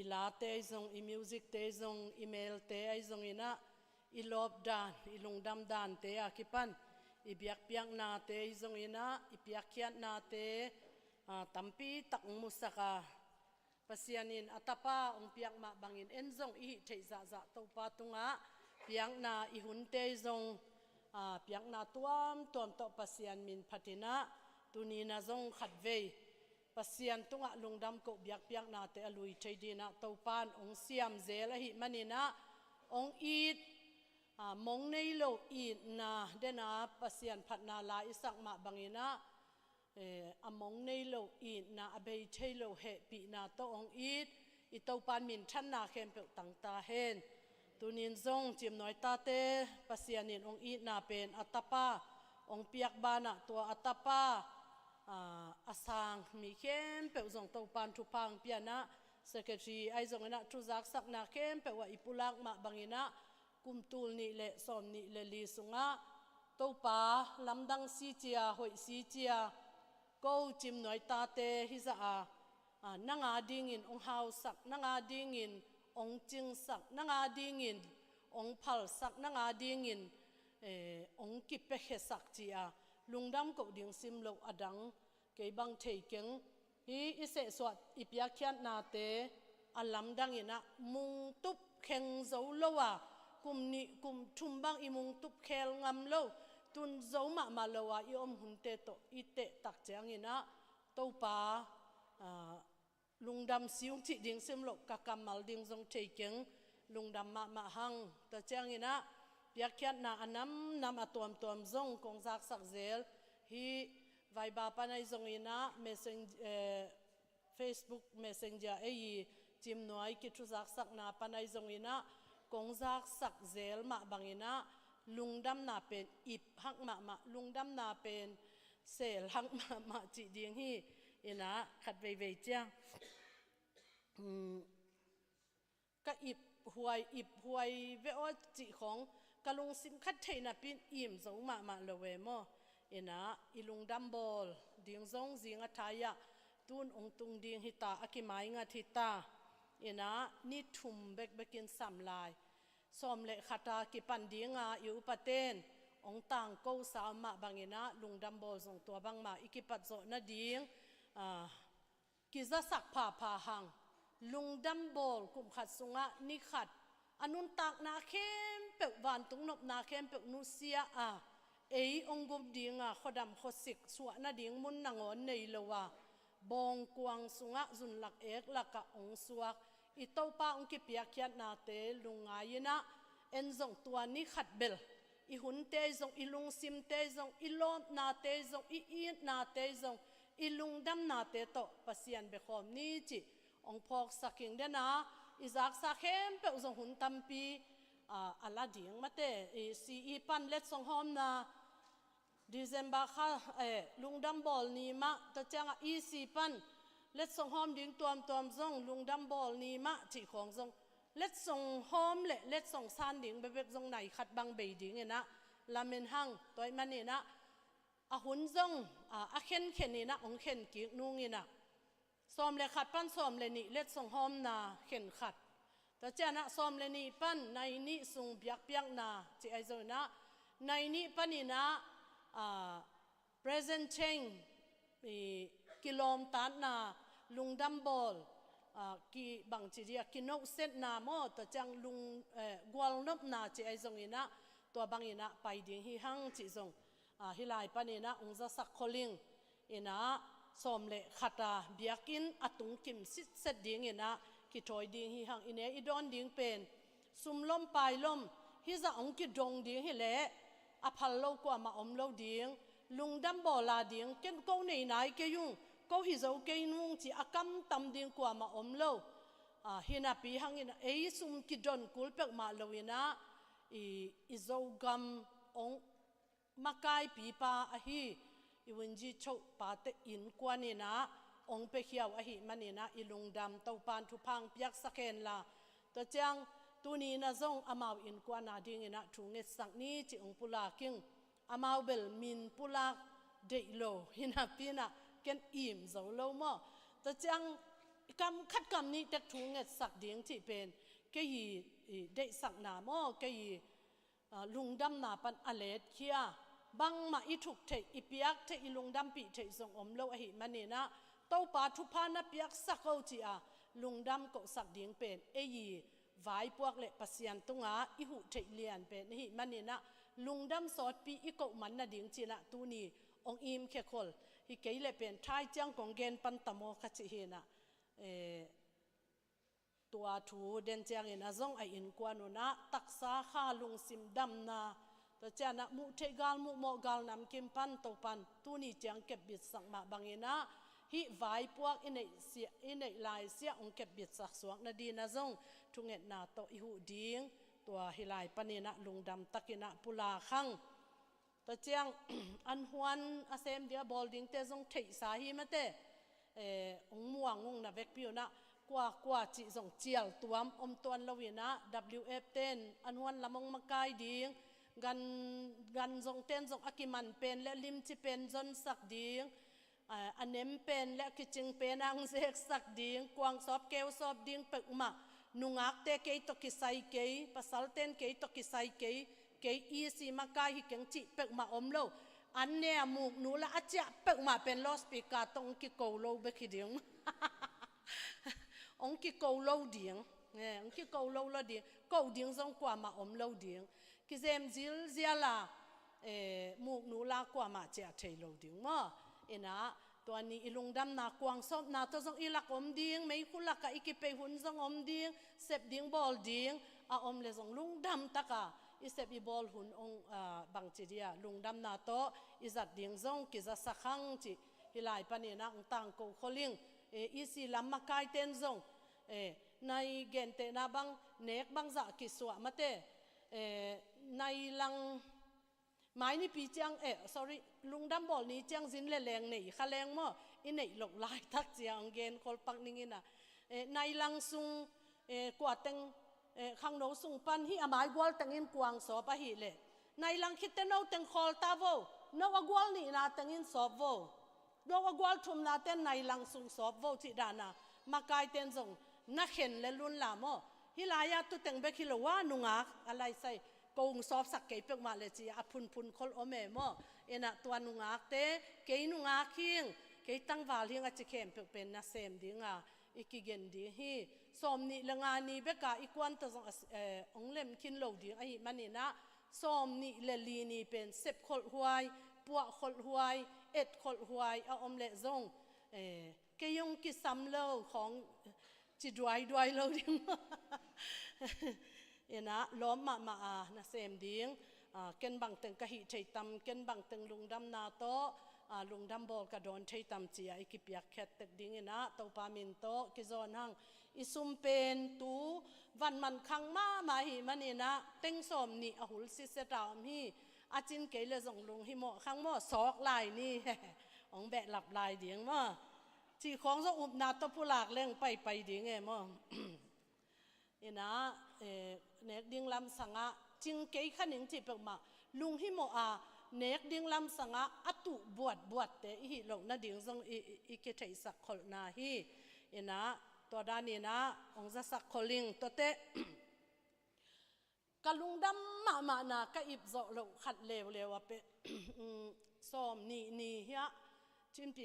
ila te zong i music te zong email te ai zong ina i lob dan i lungdam dan te akipan i biak piak na te i zong ina i piak kiat na te tampi tak musaka pasianin atapa ong piak ma bangin en zong i thei za to pa tunga piak na i hun te zong piak na tuam to pasian min phatina tunina zong khatvei pasian tunga lungdam ko biak piak na te alui theidina topan ong siam zel hi manina ong eat mong nei lo eat na dena pasian phatna la isak ma bangina among nei lo eat na abei thailo he pi na to ong eat i topan min than na khem pe tangta hen tunin zong chim noi ta te pasianin ong eat na pen atapa ong piak bana to atapa asang mi kem pe zong to pan thu pang piana secretary ai zong na thu zak sak na kem pe wa ipulak ma bangina kumtul ni le som ni le li sunga to pa lamdang si chia hoi si chia ko chim noi ta te hi za nanga ding in ong hau sak nanga ding in ong ching sak nanga ding in ong phal sak nanga ding in ong ki pe he sak chia lungdam ko ding sim lo adang ke bang thei keng hi ise swat ipia khian na te alam dang ina mung tup kheng zo lowa kum ni kum thum bang imung tup khel ngam lo ตุนโจมาเลวะอีอมหุ่นเตโตอีเตตักเจียงอินะเต้าป่าลุงดำซิวจิดิ่งซิมโลกกำมัลดิ่งทรงเทกิงลุงดำมาหังแต่เจียงอินะเปียกแค่นาอันนำตัวมทรงกงซักสักเซลฮีไวบาปันไอทรงอินะFacebook Messenger ไอจิมหน่วยกิจุซักสักนาปันไอทรงอินะกงซักสักเซลมาบังอินะลุงดำนาเป็นอิบหักมาลุงดำนาเป็นเซลหักมาจิดิ่งฮีอินะขัดเวเจียงก็อิบหวยเวอจิของกะลุงซิมคัดเทน่ะเป็นอิ่มสงมาเลเวมออินะอีลุงดัมบอลดิ่งซงจิงอัทายะตุนองตุงดิ่งฮิตาอากิไมงะทิตาอินะนิทุมเบกินสัมลายสมเลขัตากิปันดิ่งอาอยู่ปะเตนองต่างกูสาวมาบางอินะลุงดัมบอลส่งตัวบางมาอิกิปัดโซนะดิ่งกิจะสักผ่าหังลุงดัมบอลกุมขัดสุงะนิขัดอนุนตักนาเข้มเปกวันตุงนบนาเข้มเปกนุเซียองกุมดิ่งขดำขสิกสวนะดิ่งมุนนางอนในเลวะบองกวางสุงะจุนหลักเอกหลักองสวกอิโตป้าองกิเปียกยันนาเตลุงไงนะเอ็นส่งตัวนิขัดเบลอีหุ่นเตส่งอีลุงซิมเตส่งอีลอมนาเตส่งอีนาเตส่งอีลุงดำนาเตโตปัสยันเบคอมนี่จิองพอกสักิงเดนะอิจากสักเข้มเปส่งหุ่นตัมปีอัลลาดิ่งมาเตซีปันเล็ดส่งหอมนาDecember ค่ะลุงดำบอลนี่มาแต่จังซีปันเล็ดส่งหอมดิ่งตัวส่งลุงดำบอลนี่มาจิของส่งเล็ดส่งหอมเล็ดส่งซานดิ่งเบบส่งไหนขัดบังเบยดิ่งนะลาเมนหังตัวมันนี่นะหุ่นส่งเข็นนี่นะองเข็นกิกนุ่งนี่นะซ้อมเลยขัดปั้นซ้อมเลยนี่เล็ดส่งหอมนาเข็นขัดแต่เจ้านะซ้อมเลยนี่ปั้นในนี่ส่งเปียกนาจีไอโซนะในนี่ปั้นนี่นะpresent change กิโลมตัดนาลุงดัมบอลกีบางจีเรียกินกเซตนาโมแต่จังลุงกวลนบนาจีไอโซนี่นะตัวบางนี่นะไปดิ่งฮิฮังจีซงฮิลายปั้นนี่นะองจะสักคลิงอินะสมเลขัดเบียกินอตุงกิมสิเสดดิ่งอินะกิถอยดิ่งฮิฮังอินเออีดอนดิ่งเป็นซุมลมปลายลมฮิจะองกิดงดิ่งฮิเล่อภัลโลกว่ามาอมโลดิ่งลุงดำบอลาดิ่งเก็นกูในไหนเกยุงกูฮิจะเกยนุ่งจีอากำตำดิ่งกว่ามาอมโลฮินาปีฮังอินะเอซุมกิดอนกุลเป็กมาโลอินะอิโจกัมองมาไกปีปาอหีอีวันจีโชปาเตอินกว่านี่นะองเปเขียวอหิมันนี่นะอีลุงดำเต้าปานทุพังเปียกสักเคนละตัวจังตัวนี้นะจงอามาวอินกว่านาดิ่งนะถุงเงสักนี้จีองปุลาคิงอามาวเบลมินปุลาเดโลหินาปีนะเกนอิ่มเจ้าโลมอตัวจังคำคัดคำนี้แต่ถุงเงสักดิ่งที่เป็นเกยีเดสักนามอเกยีลุงดำนาปันอเลดเคียบังมาอีทุกเทอีเปียกเทอีลุงดำปีเทส่งอมโลอหิมันนี่นะเต้าปาทุพานะเปียกสักเอาจีลุงดำก็สักดิ่งเป็นยีไว้พวกเล็ปัสยันตุงอีหูเทเลียนเป็นหิมันนี่นะลุงดำสอดปีอีกมันนะดิ่งจีนะตูนี่องอิมเคคอลฮิเกยเลเป็นทายจังของเกนปันตโมขจิเฮนะตัวทูเดนเจียงอินะจงไออินกวนนะตักษาข้าลุงซิมดำนาตัวเจ้านะมุเทกาลมุโมกาลนำกิมปันตัวปันตัวนี้เจียงเก็บบิดสักมาบางอินะฮิไว้พวกอินเนลายเสียองเก็บบิดสักสวงนาดีนะจงทุงเงนาโตอิหูดิ่งตัวฮิลายปนินะลุงดำตักินะปุลาขังตัวเจียงอันฮวนอาเซมเดียบอลดิ่งเตจงเทสาฮีมาเตองม่วงงนะเวกพิวนะกว่าจิจงเจียลตัวอมตัวลวินะ WF10 อันฮวนละมงมากายดิ่งกันจงเต้นจงอากิมันเป็นและลิมจิเป็นจนสักดิ่งอันเนมเป็นและกิจิงเป็นอังเซกสักดิ่งกวางสอบเกลสอบดิ่งเปิกมานุงอักเตเกยตกิไซเกยภาษาเต้นเกยตกิไซเกยอีซีมากายฮิเกงจิเปิกมาอมโลอันเนียมูกนูละอาจจะเปิกมาเป็นลอสปีกาตองกิโกโลเบคิดิ่งองกิโกโลดิ่งองกิโกโลละดิ่งโกดิ่งจงกว่ามาอมโลดิ่งกิเซมจิลเซียลา มูกนูลากว่ามาเจ้าเทโลดิ้งมั้งนะตัวนี้อีลุงดำนักกวางซอบนาตัวจงอีลักอมดิ้งไม่คุลักกะอีกิไปหุ่นจงอมดิ้งเสพดิ้งบอลดิ้งอมเลจงลุงดำตะกะอีเสพอีบอลหุ่นองบางจีเดียลุงดำนาโตอีจัดดิ้งจงกิจะสักครั้งจีฮิลายปนีนักต่างกูขลิงอีสิลำมาไกเต้นจงในเกณฑ์เตนาบังเนกบังจะกิสวะมาเตในลังไม้นี่ปีจังsorry ลุงดำบอลนี่จังจินแรงนี่ข้าแรงมั้งอินนี่หลกลายทักเจียงเกณฑ์คนปักนิ่งนะในลังซุงกวาดตังข้างโน้ซุงปันฮีอามายกวาลตังอินกวางสอบะฮีเล่ในลังคิดเตนเอาตังคอลตาโวน้าวกวาลนี่นาตังอินสอบโวน้าวกวาลทุ่มนาเต้นในลังซุงสอบโวที่ดานามาไกเต้นจงนักเห็นและลุนลามอฮิลายาตุเต็งเบคิโลว่านุงักอะไรใส่กงสอบสักเกยเปกมาเลจีอพุนพุนคอลอเมมอตัวนุงักเตเกยนุงักคิงเกยตั้งวาลฮิงอาจิเข้มเปกเป็นนาเซมดิ้งอีกิเกนดีฮีสมนี่ละงานีเบกาอีกวันตัวองเล่มคินโลดิ้งไอมันนี่นะสมนี่เลลีนีเป็นเซบคอลหวยปัวคอลหวยคอลหวยอมเลจงเกยงกิซัมโลของจีดวยเราดิ้งนะล้อมมานะเซมดิ้งเกินบังตึงกะหิเทยตำเกินบังตึงลุงดำนาโตลุงดำบอลกระโดนเทยตำจีไอกิเปียกแคตตึกดิ้งนะเต้าปามินโตกิจอนหังอิสุมเป็นตูวันมันคังมาหิมันนี่นะเต็งสมนี่อหุลซิเสตามฮีอาจินเกยเลส่งลุงหิโมคังโมซอกลายนี่องแบะหลับลายดิ้งมั้งจีของจะอุบนาตผู้หลากเล่งไปดิ้งไงมั้งนะเนกดิ้งลำสังะจิงเกยขันหนิงจีเปกมาลุงฮิโมเนกดิ้งลำสังะอตุบวชเตอีหิหลงนาดิ้งจงอีเกทัยสักคนนาฮีนะตัวด้านนี้นะองจะสักคนลิงตัวเตกลุงดำมานาก็อิบโจลงขัดเลวว่าเปซ้อมนี่เฮียจิมปี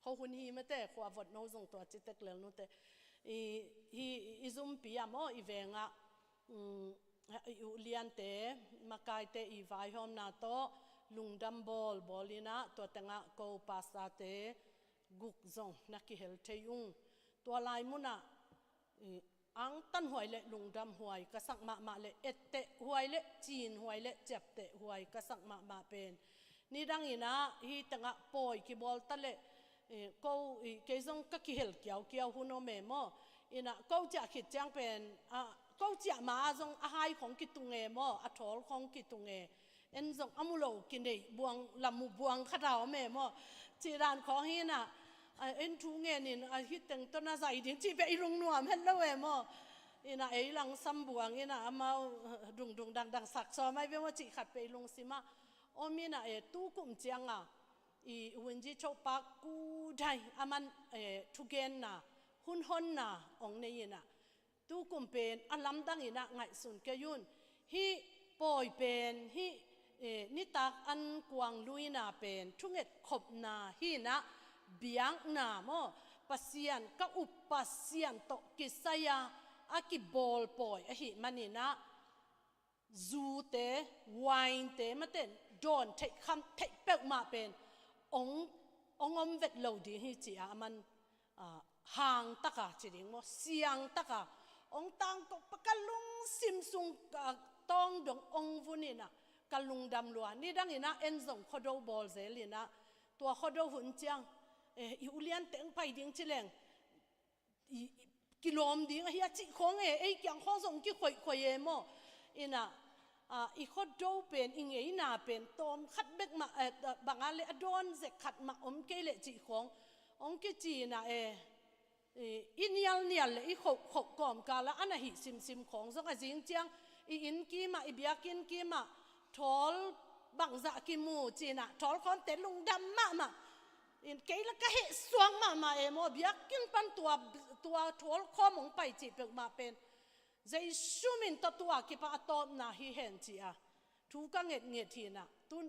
เขาหุ่นฮีมาแต่ขวาวดโนส่งตัวจิตเตกเลวนู่นแต่อีซุมปีอะมออีเวงอะอยู่เลียนเตมาไกเตอีไวหอมนาโตลุงดัมบอลลีนะตัวแต่งะโกปาสาเตกุกซงนักกิเฮลเทยุงตัวลายมุนะอังตันหวยเละลุงดำหวยกษักมาเละเตหวยเละจีนหวยเละเจ็บเตหวยกษักมาเป็นนี่ดังอีนะฮีแต่งะปอยกิบอลตะเละก็เกยซงก็กิเฮลเกี่ยวหุ่นโอเมมออีนะก็จะคิดจังเป็นก็จะมาซงอาหายของกิตุงเอมออัทอลของกิตุงเอเอ็นซงอามุโลกินเดบวงลำมูบวงขดาวเมมอจีรานของฮีน่ะเอ็นทูเงินนี่ฮิตแต่งต้นน่าใจดิ้งจีไปลุงหนัวเห็นแล้วเอมออีนะหลังซ้ำบวงอีนะอามาดุงดังสักซอไม่เป็นว่าจีขัดไปลุงสิมาโอมีนะตู้กุ่มเจียงอีวันจีโชปักกูได้อามันทุเกนนะหุ่นนะองนี้นะตู้กุ่มเป็นอันลำดังอีนะไงสุนเกยุนฮีปอยเป็นฮีนิตักอันกวางลุยนาเป็นทุกเอ็ดขบนาฮีนะเบียงนาโมปัสยันก็อุปปัสยันโตกิสยาอากิบอลปอยฮีมันนี่นะจูเตไวน์เตมาเต้นโดนเทคำเทเปกมาเป็นองอมเวทโลดีฮีจีอามันห่างตะกะจีดิงโมเสียงตะกะองตังก็ปะกะลุงซิมซุงตองดงองวุนินะกะลุงดำลัวนี่ดังอีนะเอ็นซงขดบอลเซลีนะตัวขดหุ่นเจียงอีอุเลียนเต็งไปดิ้งชิเลงกิโลมดิ้งเฮียจิของยังข้อส่งกี่ข่อยโมอีนะอีกคนดูเป็นอิงเอน่าเป็นตอมขัดเบกมาบางอะไรโดนเสกขัดมาอมเกลจีขององกิจีน่ะอินยัลเนี่ยเลยอีขบกอมกาละอันนั้นหิซิมของสงฆ์จริงจังอินกีมาอีเบียกินกีมาทอลบังจะกิมูจีน่ะทอลคอนเตลุงดำมาอินเกลก็เหสวงมาโมเบียกินปันตัวทอลข้อมงไปจีเปกมาเป็นใจชุ่มินตัวกิปะตอมนาฮิเห็นจีทุกเงียทีน่ะตุน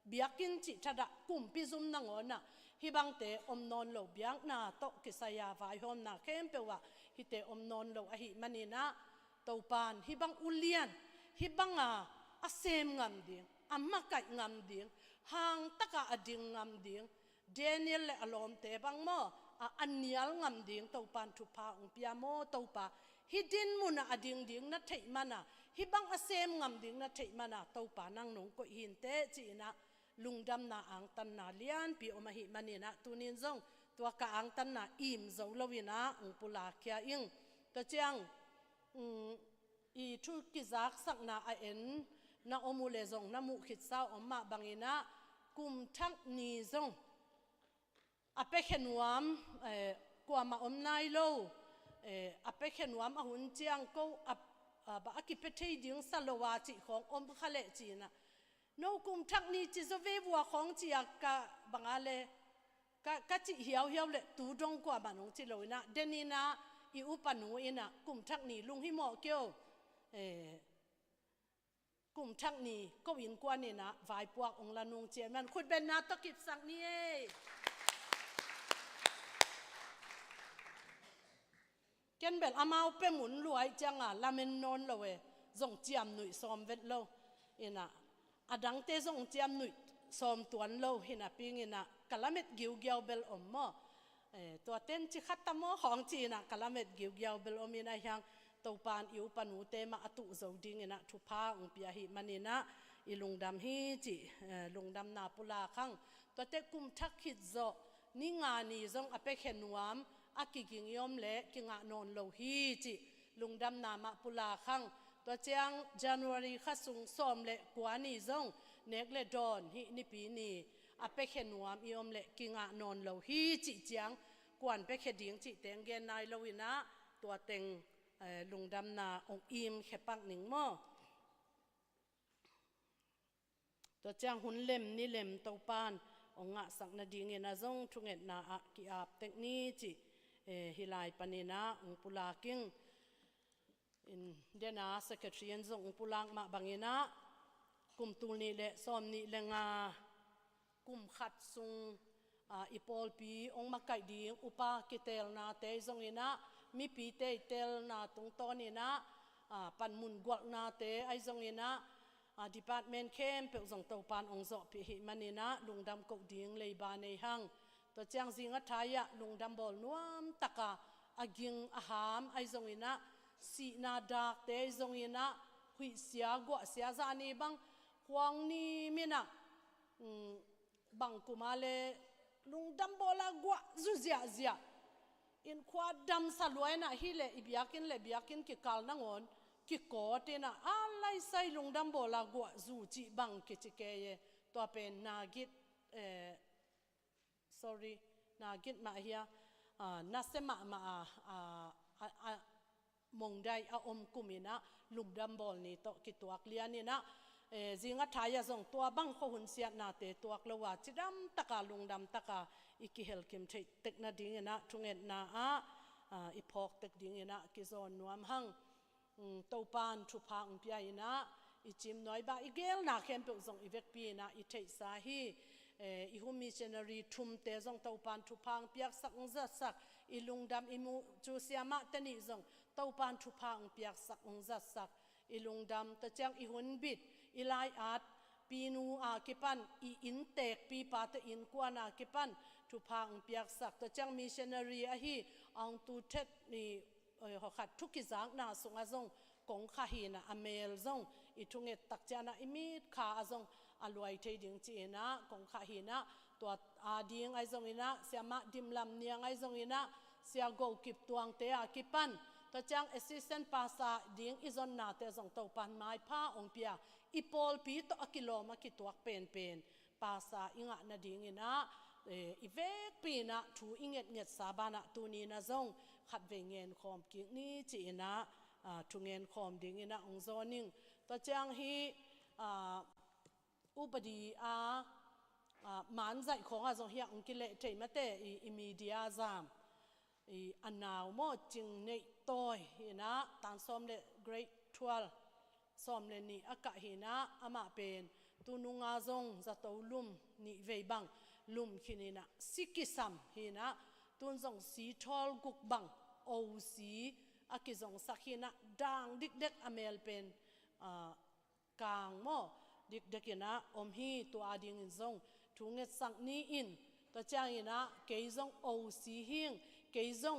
เบียกินจีทัดกุมพิซุมนังอนะฮิบังเตอมนอนโลเบียงนาโตกิสยาไฟหอมนาเข้มเปว่า hi te om non lo a hi manina to pan hi bang ulian hi banga asem ngam ding amma kai ngam ding hang taka ading ngam ding Daniel le alom te bang mo a anial ngam ding to pan thu pa ong pia mo to pa hidin muna ading ding na thei mana hi bang asem ngam ding na thei mana to pa nang nong ko hin te chi na lungdam na ang tan na lian pi oma hi manina tunin zong tua ka ang tan na im zo lowina ong pula kya ing to chiang i thu ki zak sak na a en na omule zong na mu khit sao omma bangina kum thak ni zong apekhenuam kwama omnai lo apekhenuam a hun chiang ko ba akipethei ding salowa chi khong om khale chi na no kum thak ni chi zo ve bua khong chi ka bangale ka chi hiao hiao le tu dong kwa ma nong chi loina denina i upanu ina kum thak ni lung hi mo kyo kum thak ni ko in kwa ni na vai puak ong la nung chen man khut ben na to kip sak ni e ken bel amau pe mun luai changa lamen non lo we zong chiam nui som vet lo ina adang te zong chiam nui som tuan lo hina ping ina kalamet giu giau bel om mo to ten chi khatta mo hong chi na kalamet giu giau bel om ina hyang to pan iu panu te ma atu zo ding ina thu pa ong pia hi manina ilungdam hi chi lungdam na pula khang to te kum thak khit zo ni nga ni zong apekhenuam akiging yom le kinga non lo hi chi lungdam na ma pula khang to chiang January khasung som le kwani zong nek le don hi ni pi ni apekhenuam yom le kinga non lo hi chi chiang kwan pekheding chi teng gen nai lo ina to teng lungdam na ong im khepak ning mo to chiang hun lem ni lem to pan onga sakna ding ina zong thunget na a ki ap tek ni chi hilai panina ong pula king in dena secretary en zong ong pulang ma bangina kum tul ni le som ni lenga kum khat sung ipol pi ong makai ding upa kitel na te zong ina mi pi te tel na tung ton ina pan mun gwal na te ai zong ina department kem pe zong to pan ong zo pi hi manina lungdam ko ding lei ba nei hang to chiang zinga thaya lungdam bol nuam taka aging aham ai zong ina si na dak te zong ina hui sia gwa sia za ni bang huang ni mina bang kumale lungdam bola gwa zu zia zia in khwa dam saloi na hi le biakin ki kal na ngon ki ko te na alai sai lungdam bola gwa zu chi bang ki chi ke ye to pen na git sorry na git ma hia na sema ma mongdai a om kumina lungdam bol ni to ki tuak lian ni na zinga thaya zong tua bang kho hun sia na te tuak lowa chidam taka lungdam taka iki helkim thei tekna ding na thunget na ipok tek ding na ki zon nuam hang to pan thu pa ong pia ina ichim noi ba igel na khem pe zong ivek pi na I thei sa hi I hu missionary thum te zong to pan thu phang piak sak za sak I lungdam imu chu siama tani zong to pan thu phang piak sak za sak I lungdam ta chang I hun bit ilai at pinu kipan I in tek pi pa te in kwana kipan thu phang piak sak ta chang missionary a hi ang tu thet ni ho khat thuki zang na sunga zong kong kha hi na amel zong I thunget tak chana imit kha azong alwai thei ding chi na kong kha hi na to ding ai zong ina siama dimlam niang ai zong ina sia go kip tuang te kipan to chang assistant pasa ding izon na te zong to pan mai pha ong pia ipol pi to akiloma ki tuak pen pasa inga na ding ina ivek pi na thu inget nget sabana tu ni na zong khat ve ngen khom ki ni chi ina thu ngen khom ding ina ong zoning to chang hi upadi man zai khong azong hiang ong ki le thei mate I media zam I anaw mo ching nei toy hina tan som le grade 12 som le ni aka hina ama pen tununga zong za to lum ni vei bang lum khinina sikisam hina tun zong si thol guk bang โอสีอากิจงสักหินะดังดิกเด็กอเมลเป็นกลางโมดิกเด็กนะอมฮีตัวอาดิงอินซงทุงเงสักนี้อินตัวเจ้าอินะเกยซงโอสีหิงเกยซง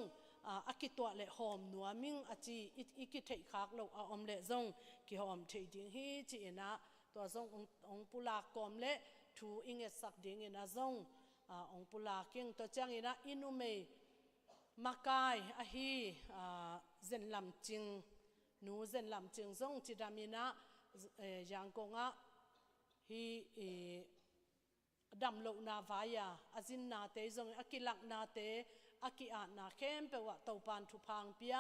อากิตัวเละหอมนัวมิงอาจีอิกิเทขากเราอมเละซงกิหอมเทดิงฮีจีนะตัวซงองปุลากอมเละทูอิงเงสักดิงอินะซงองปุลากิงตัวเจ้าอินะอินุเมมากายอฮีเซนลำจิงนูเซนลำจิงซงจิดามินะยังกงะฮีดำโลนาฟายาอาจินนาเตซงอากิลักนาเตอากิอานาเข้มเปวะเตาปานทุพังเปีย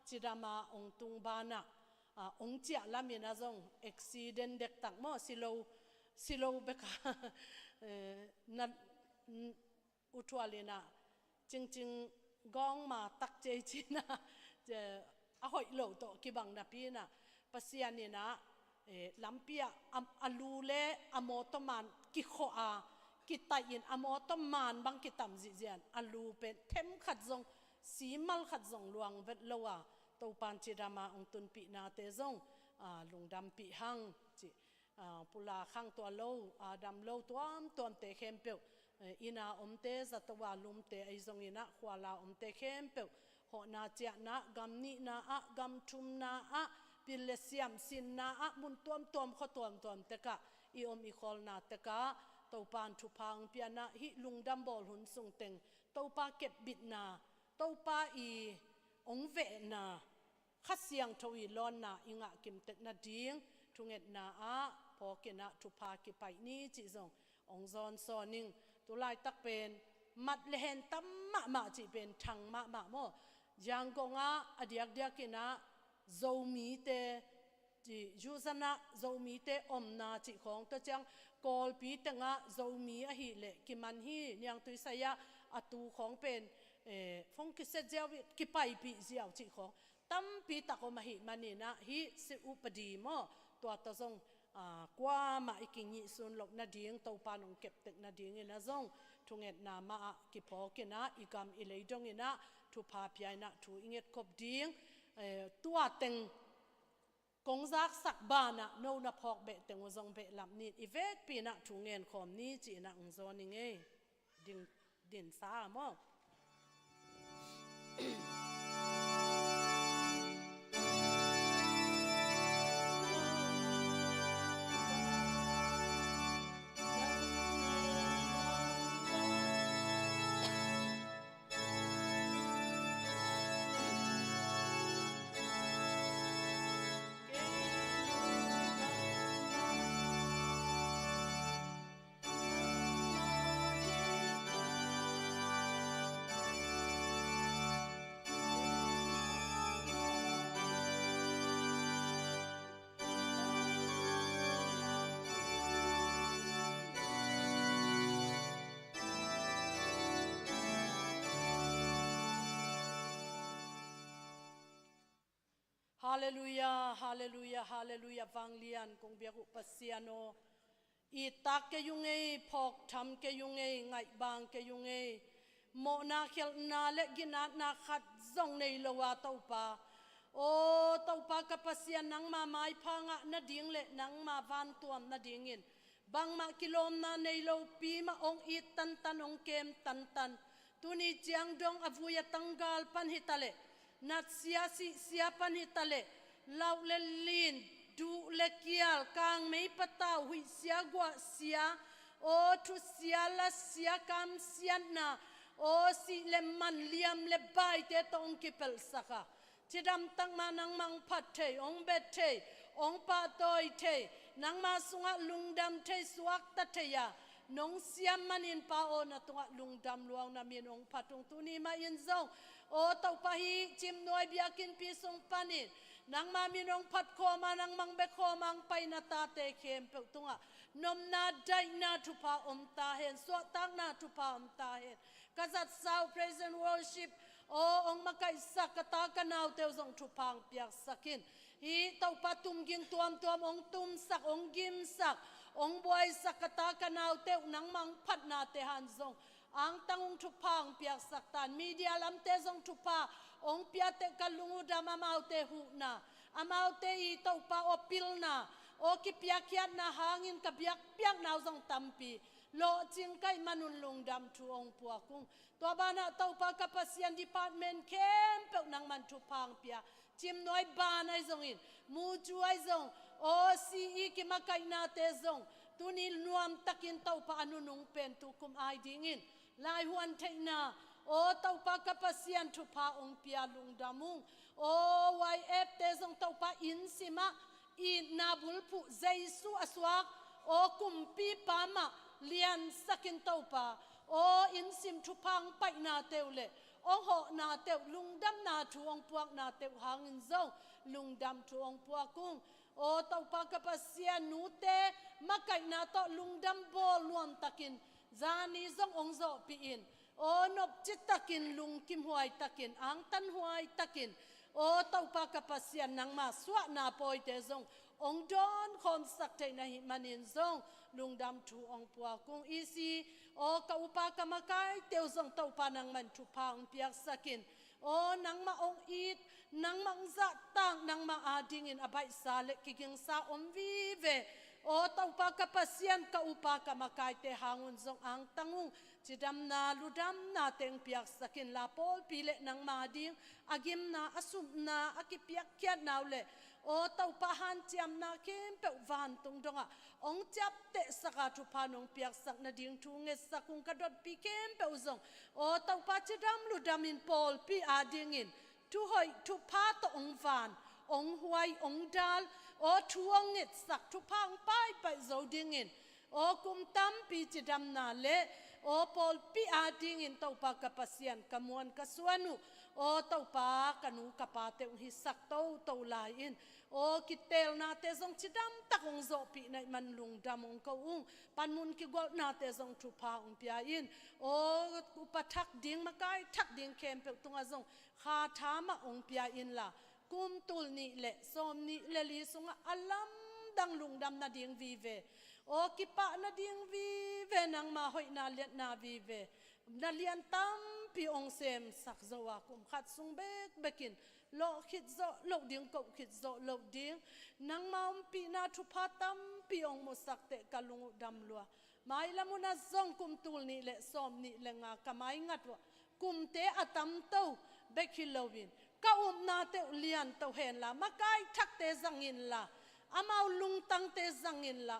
จิดามาองตุงบานะองเจียลามินะซงเอ็กซิเดนเด็กตักโมสิโลเบกานัดอุทวาเลนะจริงกองมาตักเจจินะจะอาหอยโลโตกิบังนาพีนะปัสยานีนะลำเปียอลูเลอโมตมันกิโคอากิตายินอโมตมันบังกิตามจิเจียนอลูเป็นเทมขัดซงสีมัลขัดซงลวงเวทโลวาตัวปันจิรามาองตุนปีนาเตซงลุงดำปีหังจิปุลาขังตัวโลดำโลตัวเตเข้มเปียวอินาอมเตสัตวาลุมเตไอซงอินะขวาลาอมเตเข้มเปียวหอนาเจนะกัมนีนาอะกัมชุมนาอะปิเลเซียมสินนาอะมุนตัวข้อตัวเตกะอีอมอีคอลนาเตกะตัวปานทุพังเปียนะฮิลุงดัมบอลหุนสุงเต็งตัวปาเก็บบิดนาตัวปาอีองเวนาขัดเสียงทวีลอนนาอิงะกิมเตกนาดิ้งทุงเอ็ดนาอะพอเกนะทุพากิไปนี้จิซงองซอนซอนิงตัวลายตักเป็นมัดเลนตั้มมะจิเป็นทังมะโมยังกงะอเดียกกินะโซมีเตจิยูซนะโซมีเตอมนาจิของตัวจังกอลปีตงะโซมีอหิเลกิมันฮียังตุยสยะอตูของเป็นฟงกิเซเจวิกิไปปีเจียวจิของตั้มปีตะกมาหิมันนี่นะฮิสิอุปดีโมตัวตะซงกว่ามาอีกิงิสุนหลกนาดิ้งตัวปานองเก็บตึกนาดิ้งอินะซงทุงเอ็ดนามากิพอกินะอีกามอิเลยดงอินะทุพาพยายนะทุอิงเอ็ดคบดิ้งตัวเต็งกงซักสักบานะโนนับพอกเบะเต็งวงเบะลำนี้อีเวกปีนะทุงเงินคอมนี้จีนะอุซอนิงเอดินซาโม ฮาเลลูยาฮาเลลูยาฮาเลลูยาฟังเลียนคงเบียกุปัสเซียโนอีตักเกยุงเอพอกทำเกยุงเอไงบางเกยุงเอโมนาเขลนาเลกินานาขัดซงในโลวาเต้าปาโอ้เต้าปากับปัสเซียนนังมาไม้พังะนาดิ่งเละนังมาวันตัวนาดิ่งอินบางมากิโลมนาในโลปีมาองอีตันองเกมตันตุนีเจียงดงอวุยตังกาลปันฮิตาเลนัดเสียปันฮิตาเลลาวเลลินดูเลกิยลกางไม่ปะตาหุยเสียกว่าเสียโอ้ทุเสียละเสียกามเสียนาโอ้สิเลมันเลียมเลบายเตตองกิเปลสักะที่ดำตั้งมานังมังพัดเทองเบเทองปาตอยเทนังมาสุงะลุงดำเทสวักตะเทยานงเสียมันอินปาโอนะตุงะลุงดำลวงนามีนองพัดตรงตุนีมาอินซงโอ้เต้าปะฮีจิมนวยเบียกินปีสงปานินนังมามีนองพัดโคมานังมังเบโคมังไปนาตาเตเข้มเปตุงะนมนาได้นาทุพาอมตาเห็นสวตังนาทุพาอมตาเห็นกษัตริย์สาว praise and worship โอ้องมาไกสักตากนาวเตวทรงทุพังเปียกสักินฮีเต้าปะตุมกิงตัวองตุมสักองกิมสักองบวยสักตากนาวเตวนังมังพัดนาเตหันทรงอังตังทุพังเปียกสักตันมีเดียลำเตทรงทุพา ong pia te kalungu dama mau te hu na amau te I tau pa o pil na o ki pia kiat na hangin ka biak piak na zong tampi lo ching kai manun lungdam tu ong pua kung to bana tau pa kapasian department kem pe nang man tu pang pia chim noi ban ai zong in mu chu ai zong o si I ki makai na te zong tu ni nuam takin tau pa anunung pen tu kum ai dingin lai huan te na o tau pa kapasian tu pa ong pia lungdamung o YF te zong tau pa in sima I nabul pu Jesu aswak o kumpi pama lian sakin tau pa o in sim tu pang pai na teule ong ho na teu lungdam na tu ong puak na teu hangin zong lungdam tu ong puak kung o tau pa kapasian nu te makai na to lungdam bol luam takin zani zong ong zo pi in o nop chit takin lung kim huai takin ang tan huai takin o tau pa kapasian nang ma swa na poi te zong ong don khom sak te na hi manin zong lungdam tu ong pua kung isi o ka upa ka makai teu zong tau pa nang man tu pang piak sakin o nang ma ong it nang mang za tang nang ma ading in abai sale kiking sa om vive o tau pa kapasian ka upa ka makai te hangun zong ang tangung chidam na ludam na teng piak sakin la pol pile nang ma ding agim na asum na akipiak kiat naule o tau pa han chiam na kem pe van tung donga ong chap te saka tu panong piak sak na ding tu nge sakung kadot pi kem pe uzong o tau pa chidam ludam in pol pi ading in tu hoi tu pa to ong van ong huai ong dal o tuong it sak tu pang pai pai zo ding in o kum tam pi chidam na le o pol pi ading in tau pa kapasian kamuan kasuanu o tau pa kanu kapate ung hisak tau tau lai in o kitel na te zong chidam takong zo pi na man lungdam ong ko ung panmun ki gol na te zong tu pa ung pia in o upathak ding makai thak ding kem pe tunga zong kha thama ong pia in la kum tul ni le som ni le li sunga alam dang lungdam na ding vive o kipa na ding vive nang ma hoi na let na vive na lian tam pi ong sem sak zo wa kum khat sung bek bekin lo khit zo lo ding ko khit zo lo ding nang maum pi na thu pha tam pi ong mo sak te kalung dam lua mai lamuna zong kum tul ni le som ni le nga kamai ngat wa kum te atam to bekilowin ka na te lian to hen la makai thak te zangin la amau lung tang te zangin la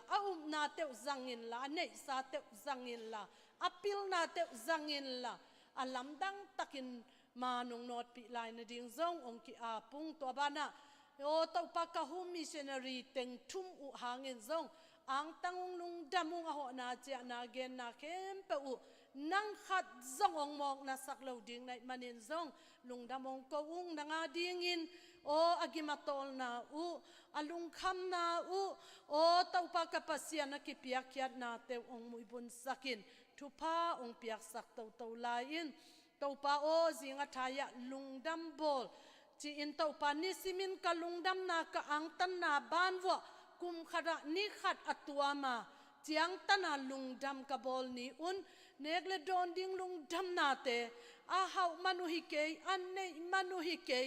na te zangin la nei sa te zangin la apil na te zangin la alam dang takin manung not pi lai na ding zong ong ki apung to bana o tau pa ka hum missionary teng thum u hangin zong ang tangung lung damung a ho na cha na gen na kem pe u nang khat zong ong mok na sak lo ding nai manin zong lung damong ko ung nanga ding in o agimatol na u alung kham na u o tau pa kapasian na ki piak kiat na te ong muibun sakin thu pa ong piak sak tau tau lai in tau pa o zinga thaya lungdam bol chi in tau pa ni simin ka lungdam na ka ang tan na ban wo kum khara ni khat atuama chiang tana lungdam ka bol ni un negle don ding lungdam na te a hau manu hi ke an nei manu hi ke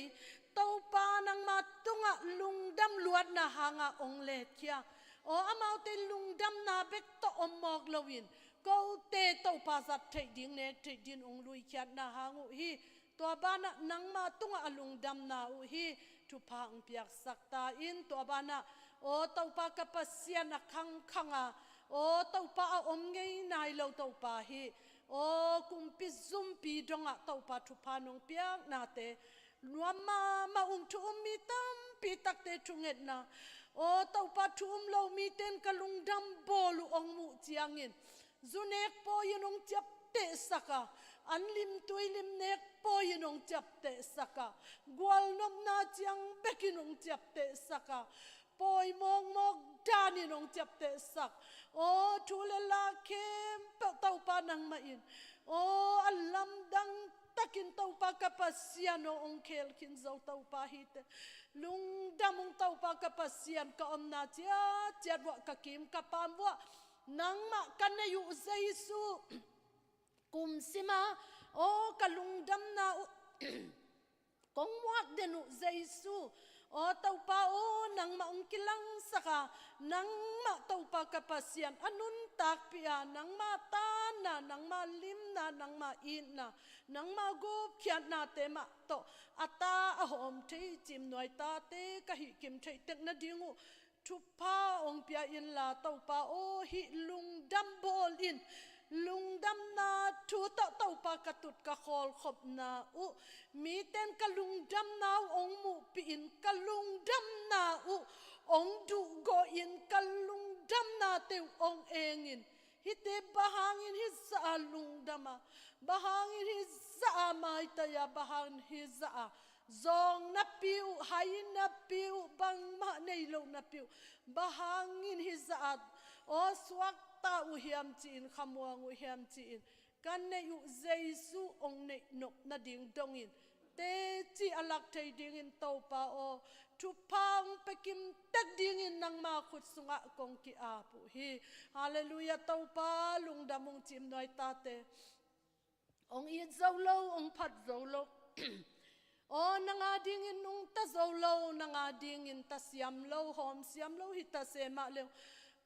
tau pa nang ma tunga lungdam luat na hanga ong le kya o amau te lungdam na bek to omok lowin ko te tau pa zat thei ding ne thei din ong lui khat na hangu hi to bana nang ma tunga lungdam na u hi thu pa ong piak sakta in to bana o tau pa kapasian na khang khanga o tau pa a om ngei nai lo tau pa hi o kumpi zumpi donga tau pa thu pa nong piak na te nuama ma thu mi tam pi tak te thunget na o tau pa thu lo mi ten kalungdam bolu ong mu chiangin zunek po yunong chap te saka anlim tuilim nek po yunong chap te saka gwal nom na chiang bekinong chap te saka poi mong mok dani nong chap te sak o thule la kem tau pa nang ma in o alam dang takin tau pa kapasian ong khel kin zo tau pa hite lung damong tau pa kapasian ka om na chia chat wa ka kim ka pam wa nang ma kan yu Jesu kum sima o kalung dam na kong muak denu Jesu o tau pa o nang maong kilang saka nang ma tau pa kapasian anun tak pia nang ma tana nang ma limna nang ma ina nang ma gup kiat na te ma to ata ahom thei chim noi ta te ka hi kim thei tek na dingu thu pa ong pia in la tau pa o hi lung dam bol in lung dam na thu ta tau pa katut ka khol khop na u mi ten ka lung dam na ong mu pi in ka lung dam na u ong du go in ka lung dam na te ong engin hite bahangin hi sa lung dama bahangin hi sa mai ta ya bahang hi za zong na piu hai na piu bang ma nei lo na piu bahangin hi za o swak ta u hiam chin khamwang u hiam chin kan nei u Jesu ong nei nok na ding dongin te chi alak thei ding in to pa o thu pang pekim tak ding in nang ma khut sunga kong ki a pu hi hallelujah to pa lung damung chim noi ta te ong i zo lo ong phat zo lo o nanga ding in nung ta zo lo nanga ding in ta siam lo hom siam lo hi ta se ma le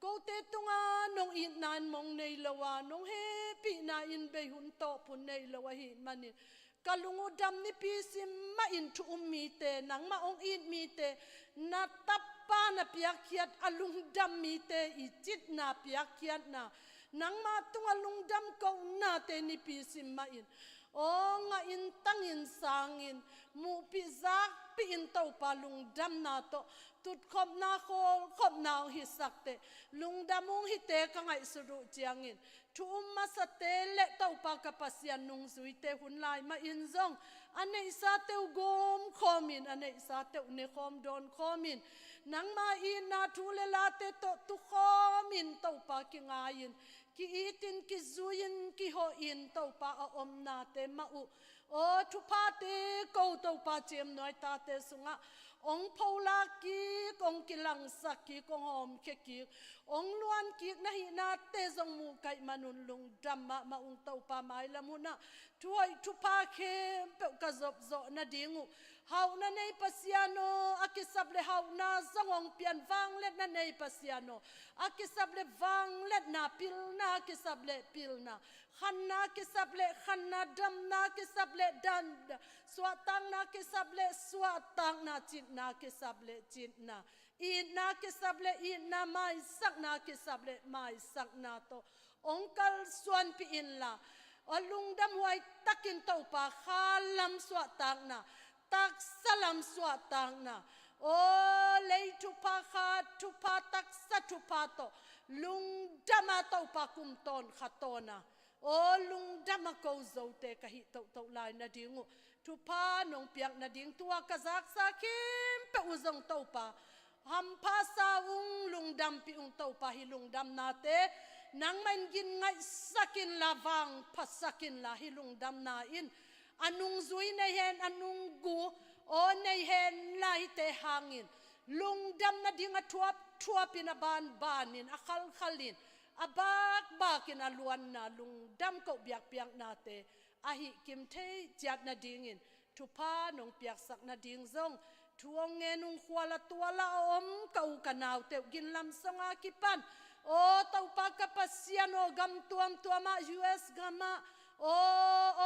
ko te tunga nong in nan mong nei lawa nong he pi na in be hun to pun nei lawa hi manin kalungu dam ni pi sim ma in thu mi te nang ma ong in mi te na tappa na piak khiat alung dam mi te i chit na piak khiat na nang ma tung alung dam ko na te ni pi sim ma in o nga in tang in sang in mu pi zak pi in to pa lung dam na to tut khop na khol khop na hi sakte lung damung hi te ka ngai suru chiangin thu ma sa te le to pa ka pasian nung zui te hun lai ma in zong ane sa te gom khomin ane sa te ne khom don khomin nang ma in na thu le la te to tu khomin to pa ki ngain ki itin ki zuin ki ho in to pa a om na te ma u o thu pa te ko to pa chem noi ta te sunga ong phola ki kong kilang sakki kong hom ke ki ong luan ki na hi na te zong mu kai manun lung drama ma ung to pa mai lamuna thuai thu pa khe pe ka zop zo na dingu hau na nei pasiano akisable hau na zongong pian wang let na nei pasiano akisable wang let na pil na akisable pil na khanna kisable khanna dam na kisable dan swatang na kisable swatang na chin na kisable chin na in na kisable in na mai sak na kisable mai sak na to ongkal swan pi in la alung dam huai takin to pa khalam swatang na tak salam swatang na o lei tu pa kha tu pa tak sa tu pa to lung dama to pa kum ton khatona o lung dama ko zo te ka hi to to lai na dingu tu pa nong piak na ding tua ka zak sa kim pe uzong to pa ham pa sa ung lung dam pi ung to pa hi lung dam na te nang man gin ngai sakin lawang pasakin la hi lung dam na in anung zui na hen anung gu o nei hen lai te hangin lung dam na dinga thuap in a banin akal khalin abak bakin aluan na lung dam ko biak piak na te ahi kim the chat na dingin thupa nong piak sak na ding zong thuong nge nung khwala tuala om kau kanau te gin lam songa kipan o tau pa kapasiano gam tuama US gama o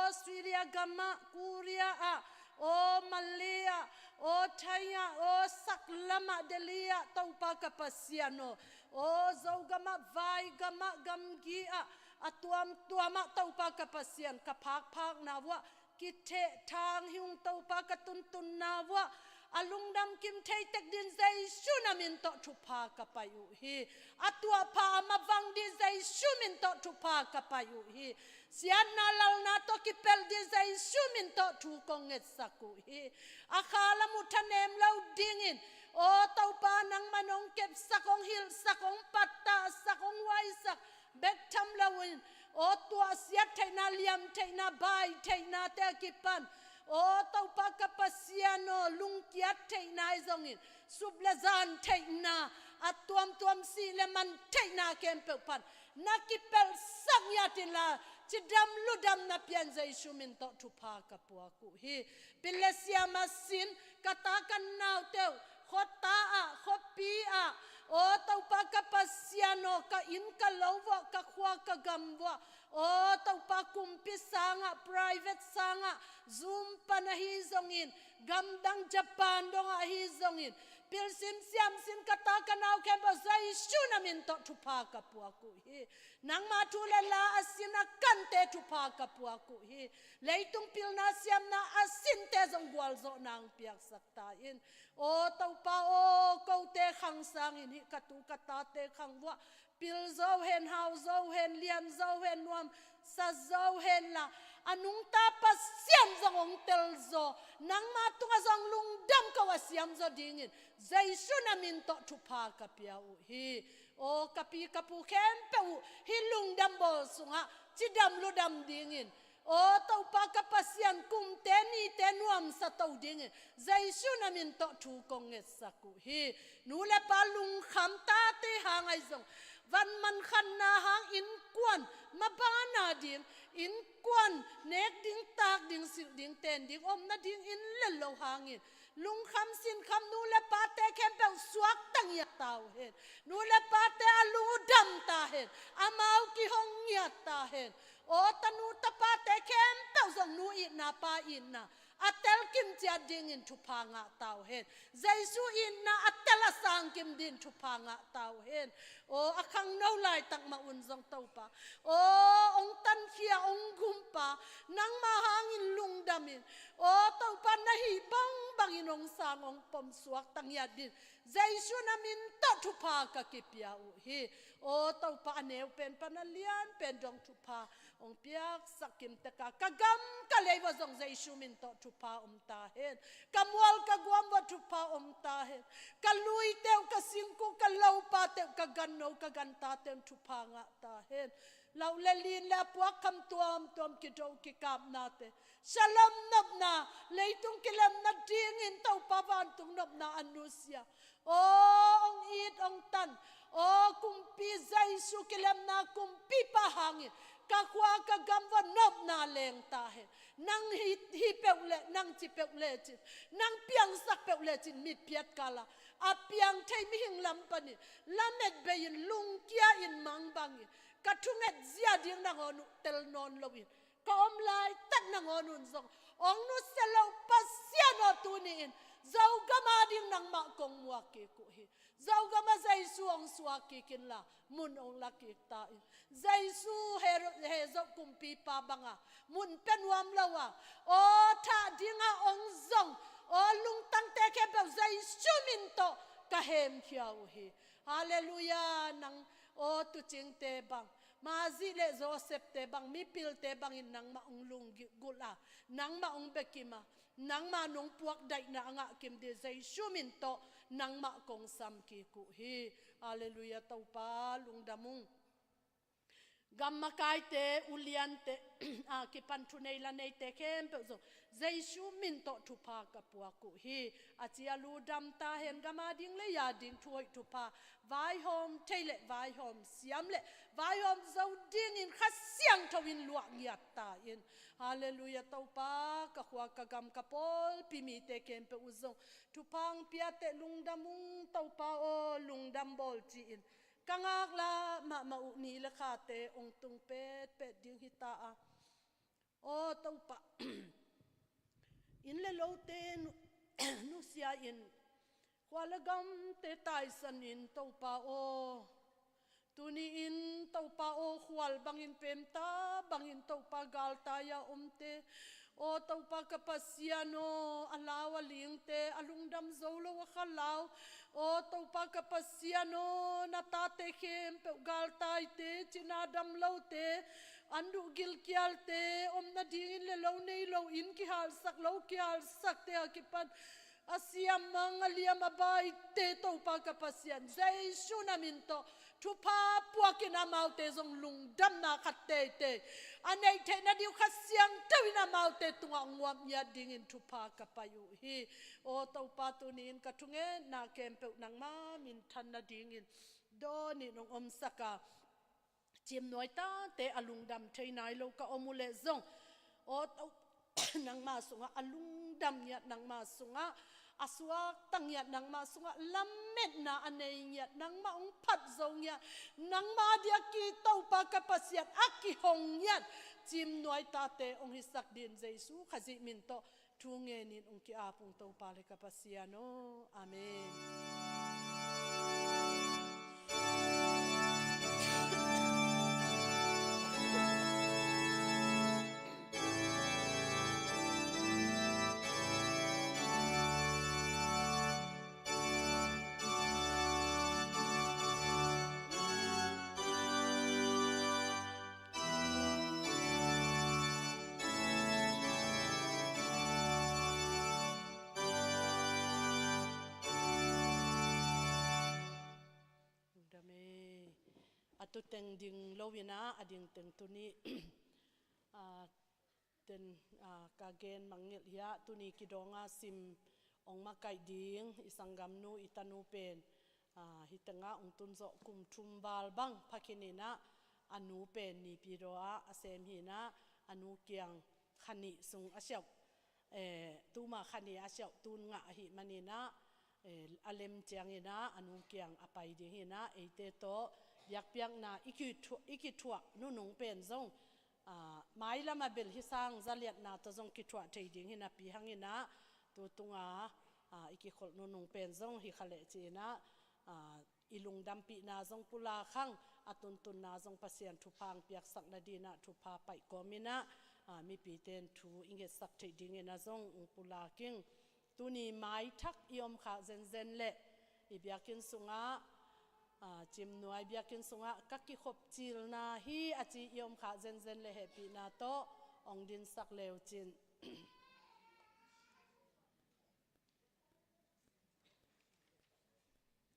Australia gama Korea a o Malaysia o Thailand o saklama delia tau pa kapasiano o zau gama vai gama gamgi a atuam tuama tau pa kapasian kapak na wa kithe thang hiung tau pa katuntun na wa alungdam kim thei tek din zai shunamin to thupa kapayu hi atua pa mawang di zai shumin to thupa kapayu hi sian na lal na to kipel di zai shumin to thu konget saku hi akhala muthanem lau dingin o tau pa nang manong kep sakong hil sakong patta sakong waisak bek tham lawin o tua siat theina liam theina bai theina te kipan o tau pa kapasiano lungkiat theina zongin sublazan theina atuam si leman theina kempe pan nakipel sangyatin la chidam ludam na pian zai shumin to thupa kapua ku hi Pilesia masin katakan nau teu khota a khopi a o tau pa kapasiano ka in ka lowa ka khwa ka gamwa o tau pa kumpi sanga private sanga zoom panahizongin gamdang Japan donga hizongin pilsim siam sin katakan nau kemba zai shunamin to tupa kapuaku hi nang matule la asina kante tupa kapuaku hi leitung pilna siam na asinte zong gwal zo nang piak saktain o tau pa o kau te khang sang in hi katu kata te khang wa pil zo hen hau zo hen lian zo hen nuam sa zo hen la anung ta pa siam zong ong tel zo nang matunga zong lung dam ka wa siam zo dingin zai shunamin to tupa kapiau hi o kapi kapu kempeu hi lung dam bol sunga chidam ludam dingin o tau pa kapasian kum teni tenuam sa tau dingin zai shunamin to tu kong saku hi nule pa lung kham ta te hangai zong van man khan na hang in kwan mabana ding in kwan nek ding tak ding sil ding ten ding om na ding in lelo hangin lung kham sin kham nule pa te kempeu suak tang ya tau hen nule pa te alu dam ta hen amau ki hong ya ta hen o tanu ta pa te kempeu zong nu i na pa in na atel kim chia ding in thupa nga tau hen jaisu in na atel asang kim din thupa nga tau hen o akhang no lai tak ma un zong tau pa o ong tan khia ong gumpa nang ma hangin lung damin o tau pa na hi bang bang inong sang ong pom suak tang ya din jaisu na min to thupa ka kipia u hi o tau pa aneu pen panalian pen dong thupa ong piak sakim te ka kagam ka leiwa zong jaisu min to thupa ta hen kamwal ka guam wa thupa ta hen ka lui teu ka singku ka lau pa teu ka gan no ka gan ta teu thupa nga ta hen lau le lin la puak kam tuam ki do ki kap na te shalom nop na leitung kilam na ding in tau pa van tung nop na anusia o ong it ong tan o kumpi jaisu kilam na kumpi pa hangin kakwa ka gamwa nop na leng ta he nang hi peule nang chi peule chi nang piang sak peule chi mit piat kala a piang thei mi hing lam pani lamet be in lung kia in mang bangi kathunget zia ding na ngonu tel non lowin ka om lai tak na ngonun zong ong nu selo pasiano tuni in zau gama ding nang ma kong muak ke ku hi zau gama jaisu ong suak ki kin la mun ong la ki ta in jaisu he zo kumpi pa banga mun penwam lawa o tha dinga ong zong o lung tang te ke ba jaisu min to ka hem khiau hi hallelujah nang o tu ching te bang mazi le Joseph te bang mi pil te bang in nang ma ong lung gula nang ma ong bekima nang ma nong puak dai na anga kim de jaisu min to nang ma kong sam ki ku hi hallelujah tau pa lung damung gamma kai te ulian te a ki pantu nei la nei te kem pe zo jaisu min to thu pa ka puak ku hi a chia lu dam ta hen gama ding le ya ding thuai thu pa vai hom theile vai hom siam le vai hom zo ding in khasiang thawin luak ngiat ta in hallelujah tau pa ka khwa ka gam ka pol pi mi te kem pe uzong thu pang pia te lungdamung tau pa o lungdam bol chi in kangak la ma u ni la kha te ong tung pet ding hita a o tau pa in le lo te nu sia in kwala gam te tai san in tau pa o tuni in tau pa o khwal bangin pemta bangin tau pa gal ta ya omte o tau pa kapasiano alawa lingte alungdam zolo wa khalaw o tau pa kapasiano natate khem pe gal tai te chinadam lote andu gil kial te om na ding le lo nei lo in ki hal sak lo ki hal sak te akipan asiam mangaliam abai te tau pa kapasian jaisu naminto thu pa puakin amau te zong lung dam na khatte te anei the na diu khasiang tawina mau te tunga ngwam ya ding in thu pa kapayu hi o tau pa tu nin ka thunge na kempe nang ma min than na ding in do ni nong om saka chim noi ta te alung dam thei nai lo ka omule zong o tau nang ma sunga alung dam ya nang ma sunga aswak tang ya nang ma sunga lamet na anei ya nang ma ong phat zong ya nang ma dia ki tau pa kapasiat aki hong ya chim noi ta te ong hisak din jesu khazi min to thu nge nin ong ki apung tau pa le kapasiano amen. Atu teng ding lowina ading teng tuni ten kagen mangil ya tuni kidonga sim ong makai ding isanggam nu itanu pen hitenga ong tunzo kum tumbal bang pakinina anu pen ni piroa asem hina anu kiang khani sung asyau tuma khani asyau tun nga hi manina alem chiangina anu kiang apai ding hina eite to yak piang na iki thua nu nung pen zong mai lama bel hi sang zaliat na to zong ki thua thei ding hina pi hangina tu tunga iki khol nu nung pen zong hi khale china ilung dampi na zong pula khang atun tun na zong pasian thu phang piak sak na dina thu pha pai komina mi pi ten thu inge sak thei ding ina zong pula king tuni mai thak iom kha zen zen le ibiakin sunga chim nuai biakin sunga kaki khop chil na hi achi yom kha zen zen le happy na to ong din sak leo chin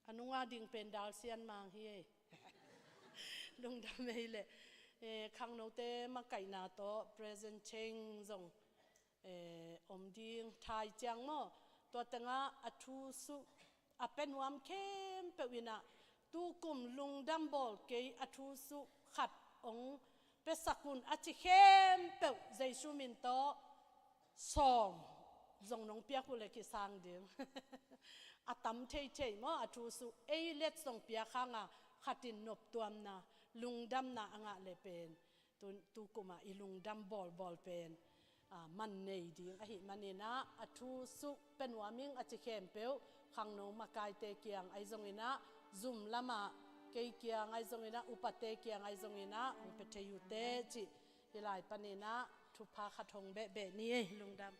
anunga ding pendal sian mang hi lung da mei le khang no te ma kai na to present cheng zong om ding thai chang mo to tanga athu su apen wam kem pe wina tu kum lung dam bol ke athu su khat ong pesakun achi khem pe jaisu min to som zong nong pia ku le ki sang ding atam thei thei mo athu su ei let song pia khanga khatin nop tuam na lung dam na anga le pen tu kuma i lung dam bol pen man nei ding a hi manina athu su pen waming achi khem pe khang no makai te kiang ai zong ina zoom lama ke kiang ai zong ina upate kiang ai zong ina ong pethe yu te chi ilai panina thu pha khathong be ni lungdam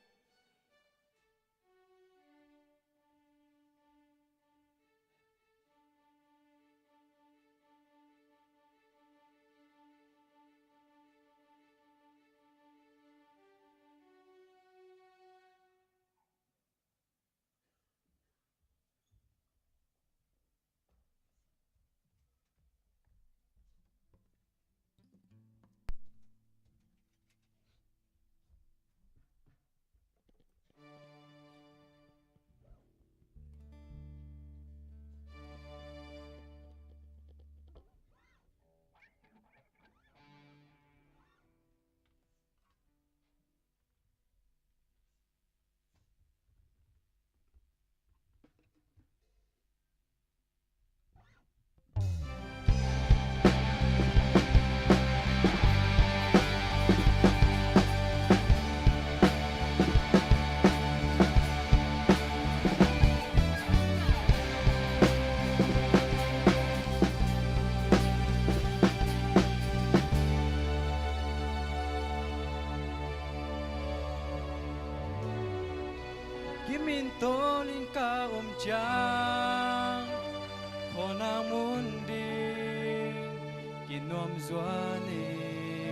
Tolin ka chang khona mundi kinom zuaning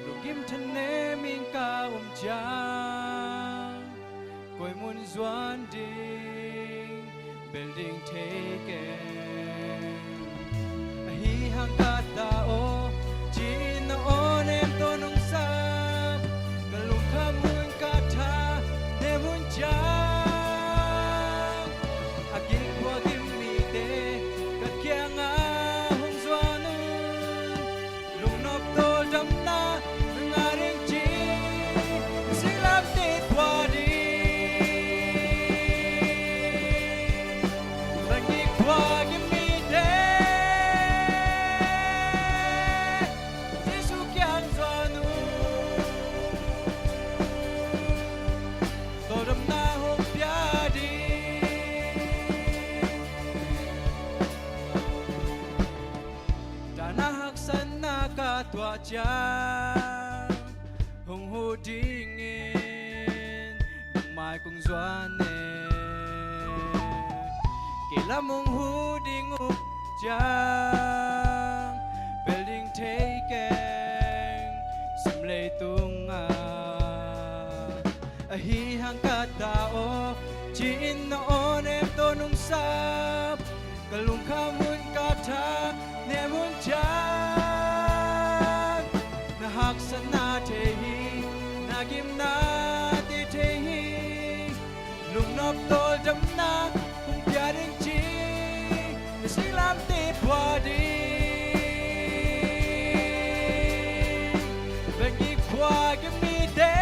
lugim thane min ka chang koi mun zuan ding building taken hi hang ka ta o chin on em to nong sa kalung khamun ka tha mun chang akin kwa kim mi te kat kya nga hong zuanun lung nop to dam na nga ring chi cha hồng hồ đi nghiên đừng mai cùng doan nè kể là mong hu đi ngục cha building thế keng sim lệ tung hi hang kata o chin no em to nung sap kalung kamun kata ne mun cha na hak sana te hi na gim na te te hi lung nop tol jam na kung pya ding chi na silam te pwa di bengi pwa give me day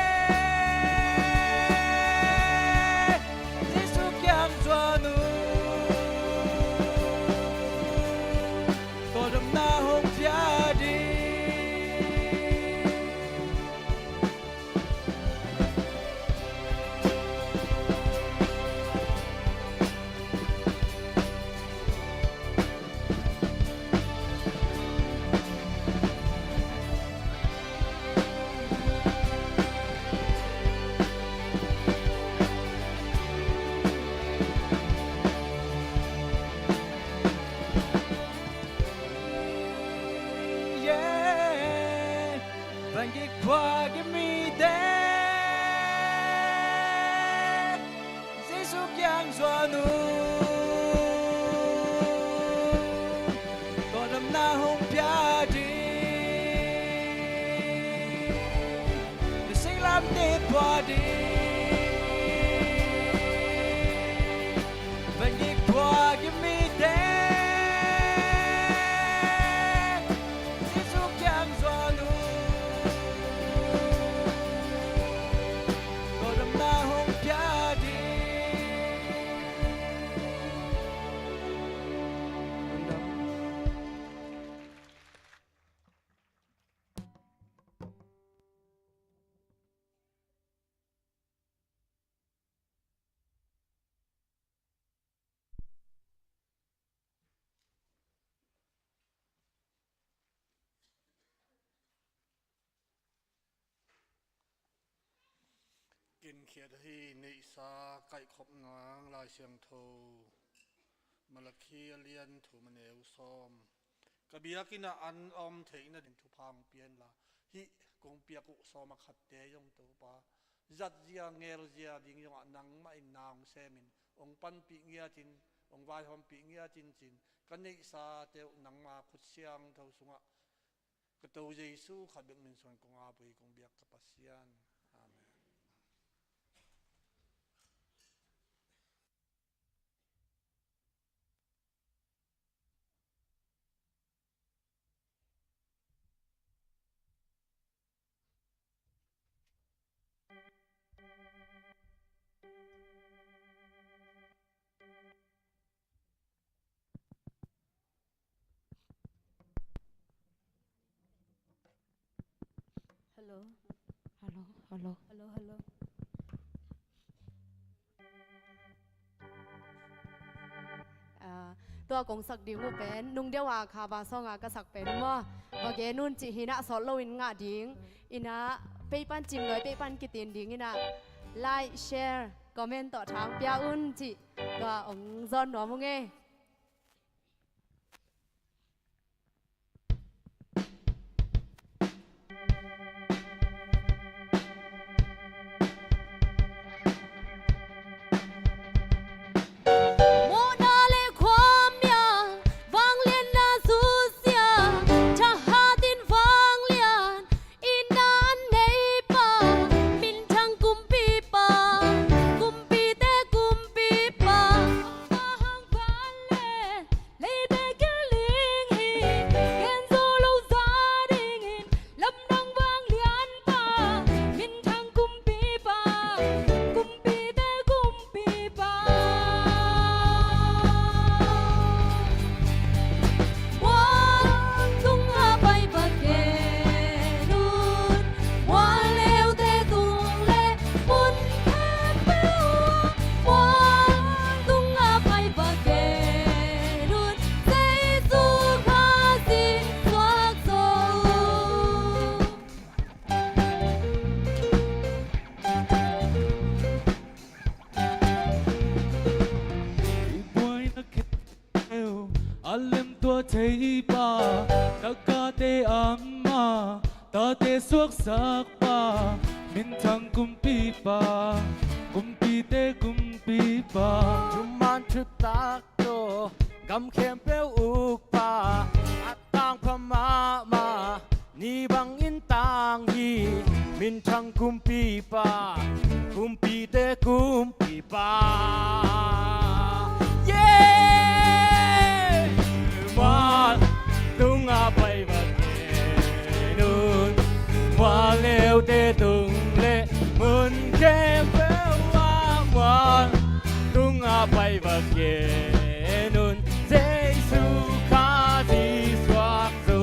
Qua give me there Giêsu giang doa nu còn đâm na hông pia đi để sinh làm để qua đi và nhịp qua give me there Giêsu giang doa nuกินเขียดที่นิสาไก่ขบงางลายเสียงโทมาละคีเลียนถูมันเอวซ้อมกระเบียกินอันอมเถงนั่นทุพังเปลี่ยนละฮิกงเปียกุซ้อมมาขัดเตยงตัวปะจัดเจียเงรเจียดิ่งยงนังไม่นางเซมินองปันปีเงียจินองวายหอมปีเงียจินจินกันนิสาเตวนังมาขุดเสียงเท่าสุงะกระตัวเยซูขัดเบียงมินส่วนกงอาบุยกงเบียกกับปัสยานHello. Hello, hello. Hello, hello. Tua kong sak ding mo pen nung dewa kha ba songa ka sak pen mo bage nun chi hina so lo in nga ding ina pe pan chim loi pe pan ki tin ding ina like share comment to thang pya un chi tua ong zon no mo nge alim tua thấy ba ta ca te amma ta te suak sak pa min thang kumpi pa kumpi te kumpi pa Juman chutak to gam khem pe uk pa at tang phama ma ni bang in tang hi min thang kumpi pa kumpi te kumpi pa yeah ma tung a pai va ke nun ma leo te tung le mun khem pe wa tung a pai va ke nun Giêsu ca di soak zo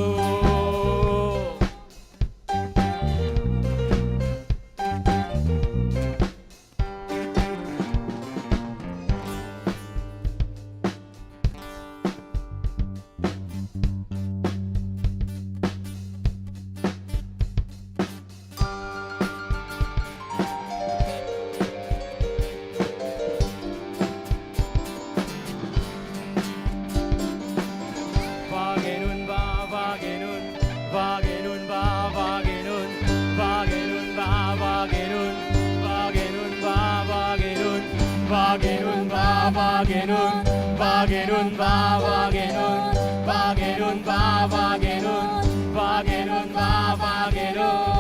Vagenun va vagenun vagenun va vagenun vagenun va vagenun vagenun va vagenun vagenun va vagenun vagenun va vagenun vagenun va vagenun vagenun va vagenun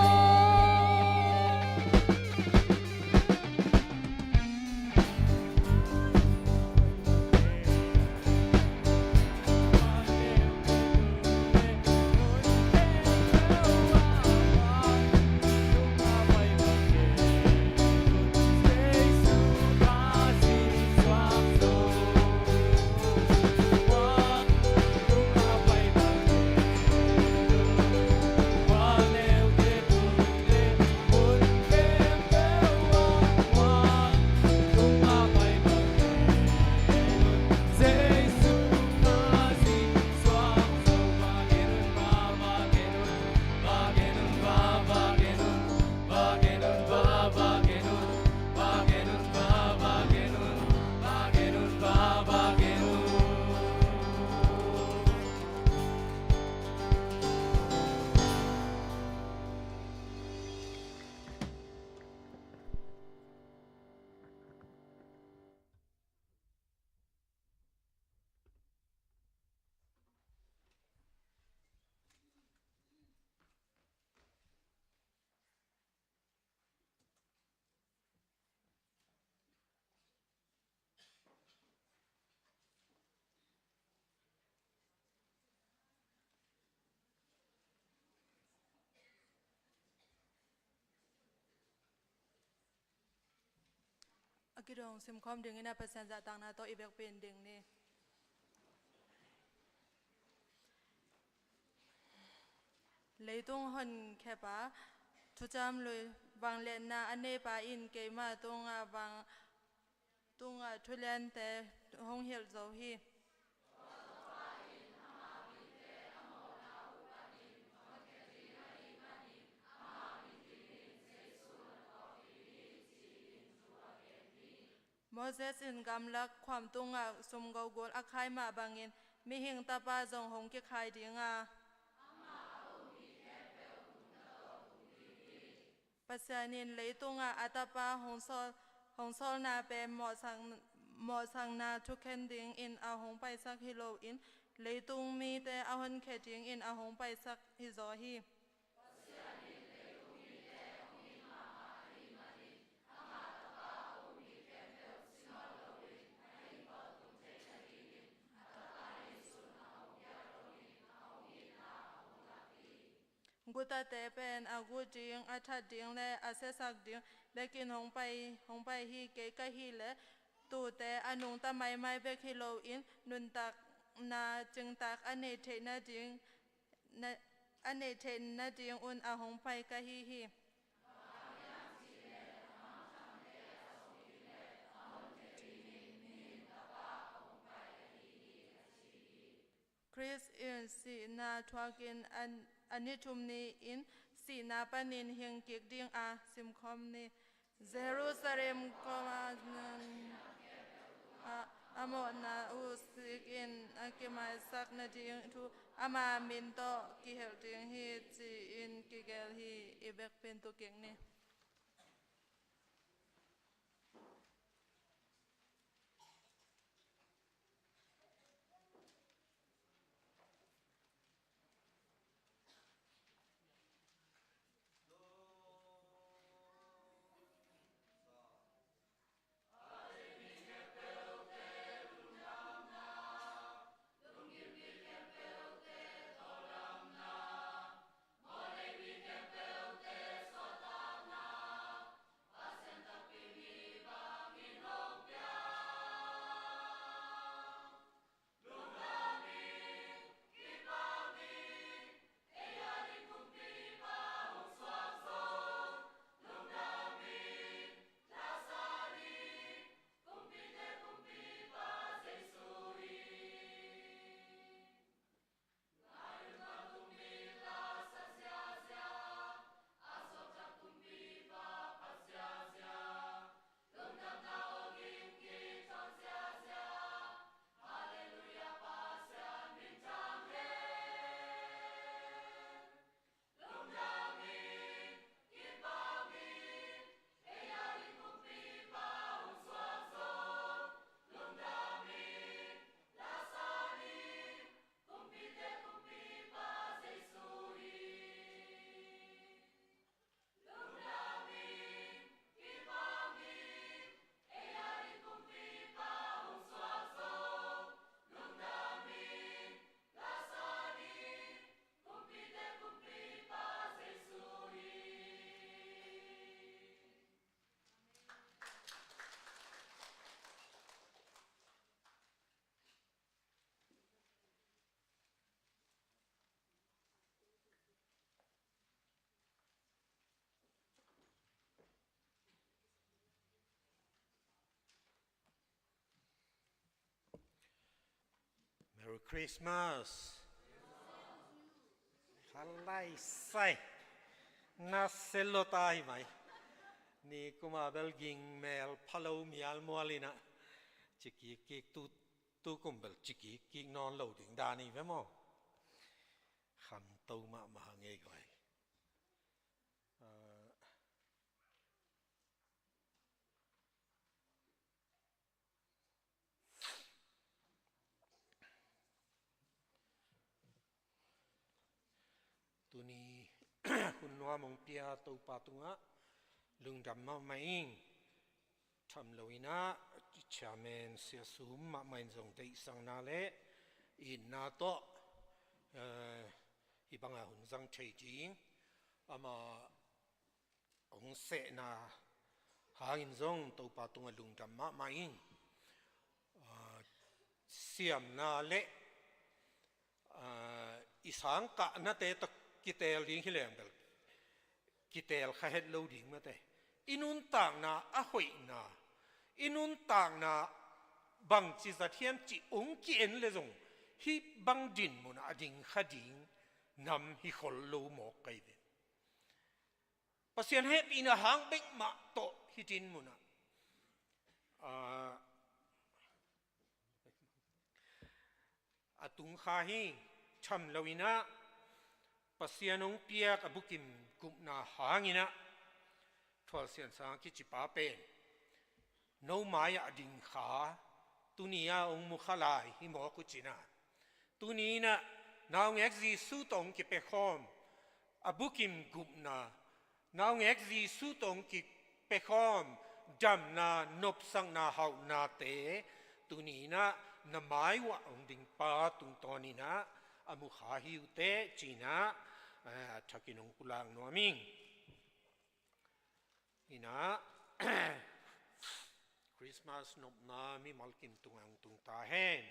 Akirong simkom ding ina pasan za tang na to ibek pen ding ni leitung hon khepa thucham lui wang le na ane pa in ke ma tunga wang tunga thulen te hong hel zo hi Moses in gamlak kwam tunga sum go gol akhai ma bangin mi hing tapa zong hong ki khai dinga pasanin leitunga atapa hong sol na pe mo sang na thuken ding in a hong pai sak hilo in leitung mi te a hon kheting in a hong pai sak hi zo hi guta te pen agu ding atha ding le asesak ding lekin hong pai hi ke ka hi le tu te anung ta mai bek hi lo in nun tak na ching tak ane the na ding na ane the na ding un a hong pai ka hi Chris in si na twakin anitumni in si na panin hing kik ding a simkom ni Jerusalem amona usik in akimai sak na ding tu ama min to ki hel ding hi chi in ki gel hi ibek pen tu keng ni Merry Christmas ฮัลไลไซน่าเซลโลตายไหมนี่กูมาเบลกิงเมลพะโลมีอัลมัวลีนะจิกกิกตูกุมเบลจิกกิกนอนโหลดถึงดานี่เว้ยมั้งขันตูมาเงยก่อยตัวนี้ คุณนัวมงเปียตัวปาตุงะลุงดำมาไม่อิงทำเลยนะชาเมนเสียสูมมาไม่ส่งได้สังนาเลอินนาโตอีบังอาหุ่นสังเฉยจริงอามาองเสนาหาอินส่งตัวปาตุงะลุงดำมาไม่อิงเสียมนาเลอีสังกะนาเตตกิเตลดิ้งฮิเลมเบลกิเตลข้าเฮ็ดโลดิ้งมาเตอินุนต่างนาอะหวยนาอินุนต่างนาบังจิตเทียมจิองกิเอ็นเลยจงฮิบังดินมุนอดิ้งข้าดิ้งนำฮิขลโลหมอกไกเดปัสยันเฮ็ดอินาหางเบกมาโตฮิดินมุนอะตุงข้าฮิชำลวินะปัสยานงเปียกอบุกิมกุมนาหางินะทวลเสียนสังกิจิปาเป็นโนมายอดิงขาตุนียองมุขลายหิมอกุจินะตุนีนะนาวเอกซีสุตงกิเปคอมอบุกิมกุมนานาวเอกซีสุตงกิเปคอมดัมนานบสังนาหาวนาเตตุนีนะนามายวะองดิงปาตุงตอนีนะอามุขาฮิวเตจีน่าทักินงกุลังนัวมิงนี่นะคริสต์มาสนบนามีมัลกินตุงอังตุงตาเฮน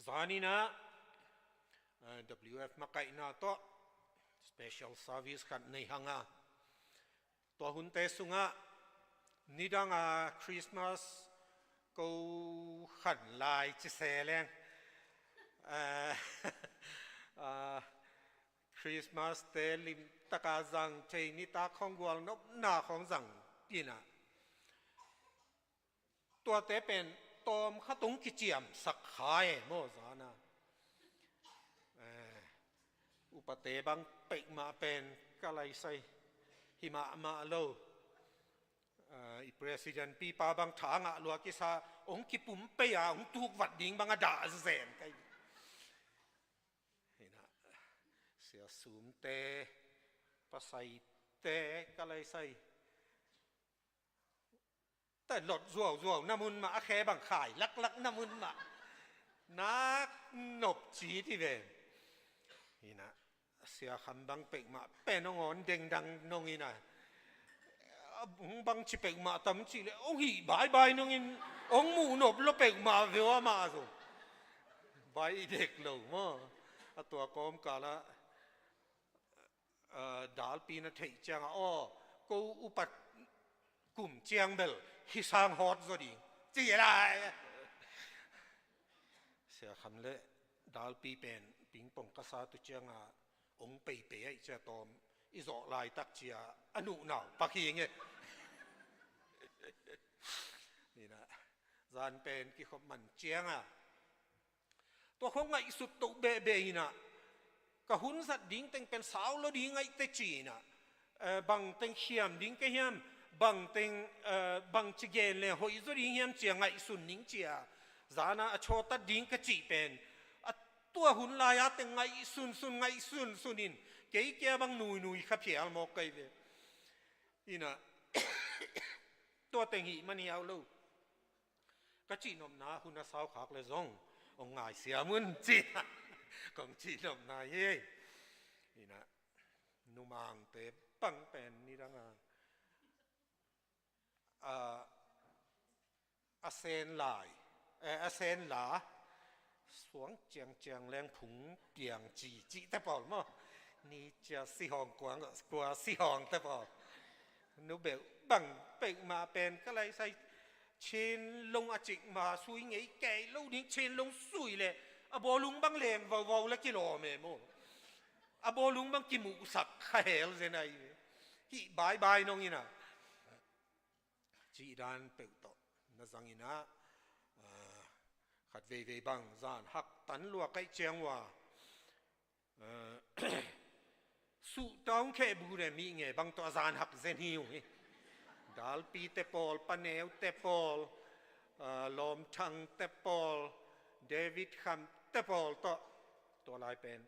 จานีนะ WF มาไกน่าโต special service ขัดในหังอ่ะตัวหุ่นเตสุงอ่ะนี่ดังอ่ะคริสต์มาสกูขันลายจิเซเลงคริสต์มาสเตลิมตะกาจังเทนิตาของกวลนบหน้าของจังปีน่ะตัวเตเป็น ตอมข้าตงกิเจียมสักขายโมซานะอุปเตบังเปกมาเป็นกะไรใส่หิมะมาโลอีประธานปีปาบังถางะลัวกิซาองกิปุ่มเปียองทุกวัดดิ่งบังอดาเซนไกเห็นนะเสียสูมเตปะใส่เตกะไรใส่แต่หลดรัวน้ำมันมาแค่บังขายลักน้ำมันมานักหนบจีที่เวนนี่นะเสียคำบังเปกมาเป็นน้องอ่อนเด้งดังน้องอีน่ะบังชิเปกมาทำจีเลยโอ้ยบายน้องอินองหมูหนบแล้วเปกมาเวว่ามาสิบายเด็กเหล่ามาตัวกอมกาละดาลปีนัทเฮจังอ้อกูอุปัตกลุ่มเจียงเบลฮิสางฮอตซะดีจีอะไรเสียคำเละดาลปีเป็นปิงปองกษาตุเจียงองเปย์ไอ้เจ้าตอมอิโซลายตักเจียอนุหนาวปักเงี้ยนี่นะจานเป็นกี่ขมันเจียงตัวของไงสุดตุเบเบนะก็หุ่นสัตว์ดิ้งเต็งเป็นสาวแล้วดิ้งไงเตจีนะบังเต็งเขียมดิ้งก็เขียมบังเต็งบังจิเกนเลยหอยสุดดิ้งเขียมเจียงไงสุนดิ้งเจียจานะโชตัดดิ้งก็จีเป็นตัวหุ่นลายเต็งไงสุนไงสุนินเกี่ยเกี่ยบังนุยขับเพียลมอกไกเวนี่นะตัวเต็งหีมันยาวลูกก็จีนมนาหุ่นสาวขากเลยซงองง่ายเสียมุนจีของจีนมนาเย่นี่นะนุมังเตปังเป็นนี่ดังอาเซนลายอาเซนหลาสวงเจียงแรงผงเปียงจีแต่ปอลมั้งนี่จะสี่ห้องกว่าสี่ห้องแต่ปอลนุเบลบังเปกมาเป็นก็เลยใส่เชนลงอาจิกมาสุยไงแก่ลูกนี้เชนลงสุยเลยอบอลุงบังแรงวาวแล้วกิโลเมโมอบอลุงบังกิมูสักแขลเซนไอฮีบายน้องอินะจีดานเปกโตนั่นสังอินะขัดเวบังจานหักตันลัวไกเจียงว่าสุดท้องแค่บูเรมีไงบางตัวจานหักเซนฮิวดาลปีเตปอลปาเนลเตปอลลอมชังเตปอลเดวิดคัมเตปอลตัวลายเป็น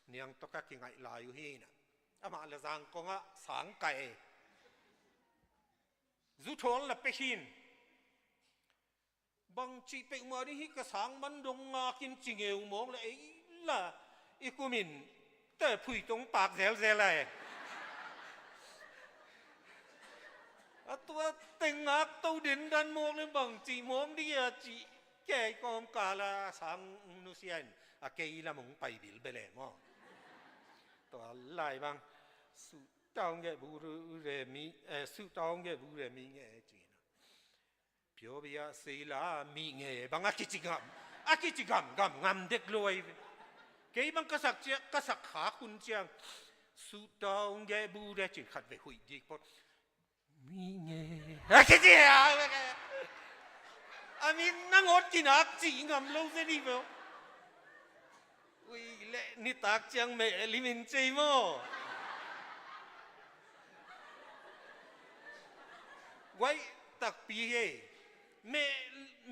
เนียงตกกิงไงลายอยู่ฮีนะอามาเลซังกงะสังไก่จุดทอนละเปชินบางจีเปกมาดิฮิกระสังมันดงงากินจิงเอวมองเลยล่ะอีกุมินแต่ผู้ตรงปากแซวเลยตัวเต็งงักตัวเด่นดันมองเลยบางจีมองดิจีแก่กอมกาลาสังนุเซียนอาเกยละมงไปบิลเบลมั้งตัวลายบางสุดตองแกบูเรมีสุดตองแกบูเรมีไงจีเพียวเบียสีลามีไงบางอากิจิกรรมงามเด็กรวยเกยบังกษักขาคุณเจียงสุดตองแกบูเรจิขัดไปหุยดีพอมีไงคิดยังอามีนั่งอดกินอักจีงามลูกเสียดีเปล่าอุ้ยเล่นี่ตักจังไม่ลิมินใจมั้งไว้ตักปีเฮ่ไ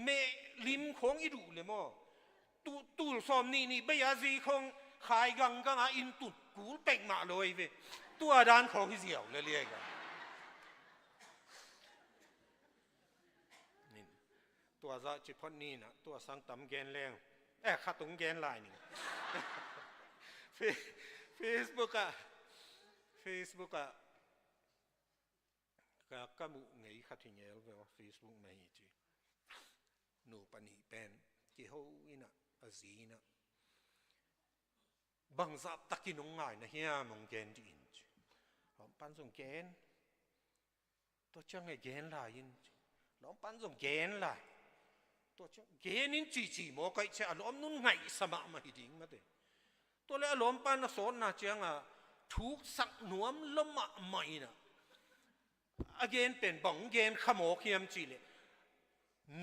ม่ลิมของอีดูเลยมั้งตูสอมนี่ไม่ยาซีของขายกังอินตุดกูเป็กมาเลยเว้ยตัวด้านของที่เสียวเลยเรียกกันตัวจะจิพนี่นะตัวสังตำแกนแรงขัดตรงแกนลายนี่เฟซบุ๊กก็มุไงขัดที่เงี้ยว่าเฟซบุ๊กไม่จีหนูปนีเป็นกี่เขาอินะจีนะบางสับตะกินงง่ายนะเฮียมงแกนจีนหลอมปันส่งแกนตัวจังไงแกนลายอินหลอมปันส่งแกนลายตัวเจ้าเกนินจีโมก็ใช่อารมณ์นุ่นไงสมามาหิดิ้งมาเดตัวเล่อารมณ์ปานสอนน่ะเจียงทุกสักหนวมละมาไม่น่ะอเกนเป็นบังเกนขโมกเขียมจีเลย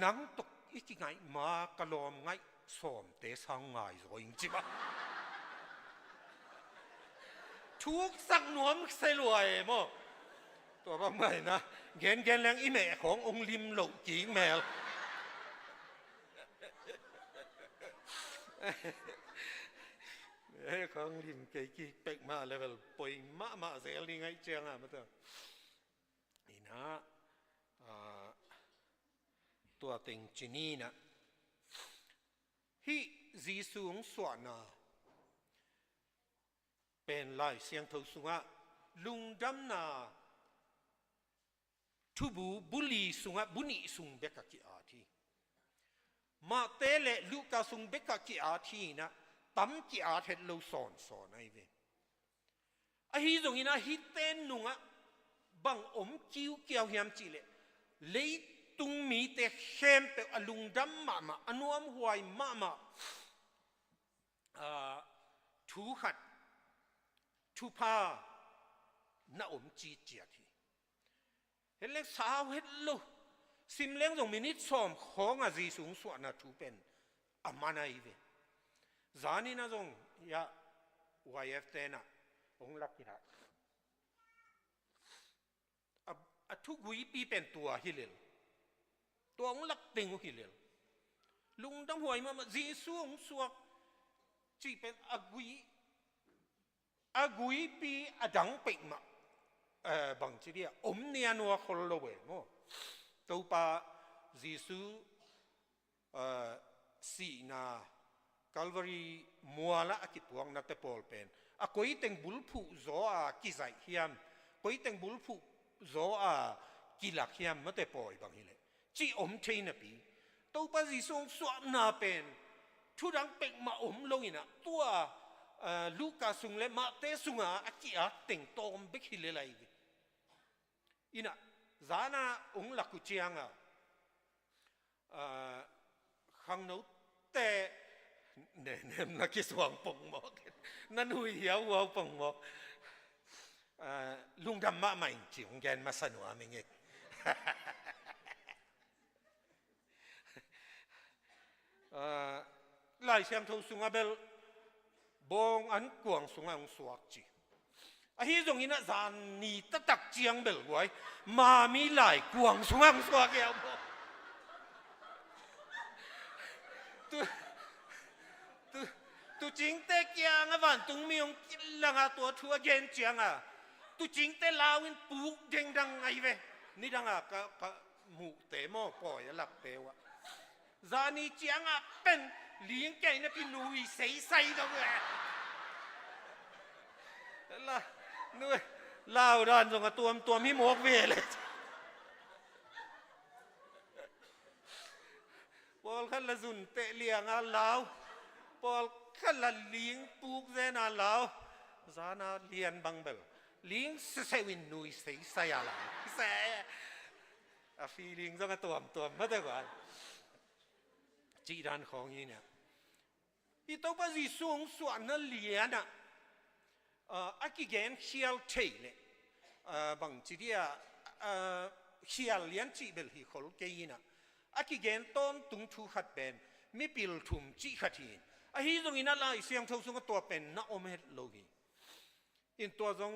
นังตก อีกไงมากระลอมไงสอมเตะสังไงสวยจริงปะทุกสักหนวมเสลวยมั้งตัวบ้าไม่นะเกณฑ์แรงอีแม่ขององค์ลิมหลงจีงแมวของลิมเกย์เป็กมาเลเวลปอยมาเซลนี่ไงเจียงอ่ะมาเถอะนี่นะตัวเต็งจีนี่นะฮิจีสุงสวนาเป็นลายเสียงทุสุงะลุงดำนาทุบูบุลีสุงะบุนีสุงเบกกิอาทีมาเตเลลูกาสุงเบกกิอาทีนะตั้มกิอาเทลูสอนไอเวอฮีตรงนี้นะฮิเตนนุงะบังอมคิวเกี่ยวเฮียมจีเลเลยตุงมีเตเข้มเปอลุงดำมาอนุมหวยมาทูขัดทุพาณอมจีเจียทีเห็นเล็กสาวเห็นลูซิมเลี้ยงตรงมินิสอมของอาจีสูงส่วนน่ะทูเป็นอามานาอีเวจานี่นะตรงยาวายเอฟเตน่ะองลักกิระทุกวีปีเป็นตัวฮิเลลตัวองลักเต็งฮิเลลลุงต้องหวยมาจีสูงสวกจีเป็นอากุยปีอดังเปิกมาบางทีเดียอมเนียนัวคนละเวงตัวป้าจิสูสีนาคัลวารีมัวละกิปวงนัตเตปอลเป็นกุยเต็งบุลผู้โซอากิไซเฮียมกุยเต็งบุลผู้โซอากิลักเฮียมมัตเตปอยบางทีเลยจีอมเทนปีตัวป้าจิสูงสวมนาเป็นทุดังเปิกมาอมลงอินะตัวลูกาสุงเลมาเตสุงอากิอาเต็งโตมเบกิเลไลอินะจานาองลักกุเจียงขังนู้แต่เนี่ยนักกิสวงปงหมอกนั่นหุยเหี่ยววัวปงหมอกลุงดำมาใหม่จิ๋วแกนมาสนุกมั้งเองหลายเสียงทูสุงอาเบลบงอันกวางสุงอังสวกจีฮีตรงนี้นะจานนี่ตักเจียงเบลไว้มามีหลายกวางสุงอังสวกเอวตัวจริงแต่เกียงอ่ะวันตรงมีองกินลังอ่ะตัวทัวเย็นเจียงอ่ะตัวจริงแต่ลาวินปูกเด้งดังไงเว้นี่ดังอ่ะก็หมูเตะหม้อปล่อยหลับเตะวะจานี่เจียงอ่ะเป็นเลี้ยงไก่นะพี่นุ้ยใส่ตัวเว้ยล่ะนุ้ยเล่าด้านตรงกับตัวมีหมวกเวเลยพอขั้นละสุนเตะเลี้ยงอ่ะลาวพอขั้นละเลี้ยงปูกเจน่ะลาวจาน่ะเลี้ยงบังเบลเลี้ยงใส่วินนุ้ยใส่อะไรใส่ฟีลิงตรงกับตัวไม่ได้กว่าจีดันของนี้เนี่ยอีตัวปัจจุบันส่วนนั้นเลียนะอากิเกนเชียลเทเลยบางทีเดียเชียลเลียนจีเบลฮิคอลเกยินะอากิเกนต้นตุงทูขัดเป็นไม่ปิลทุมจีขัดหินฮีตรงนี้นั่นละเสียงทุกส่วนตัวเป็นนักอมเฮตโลกีอินตัวตรง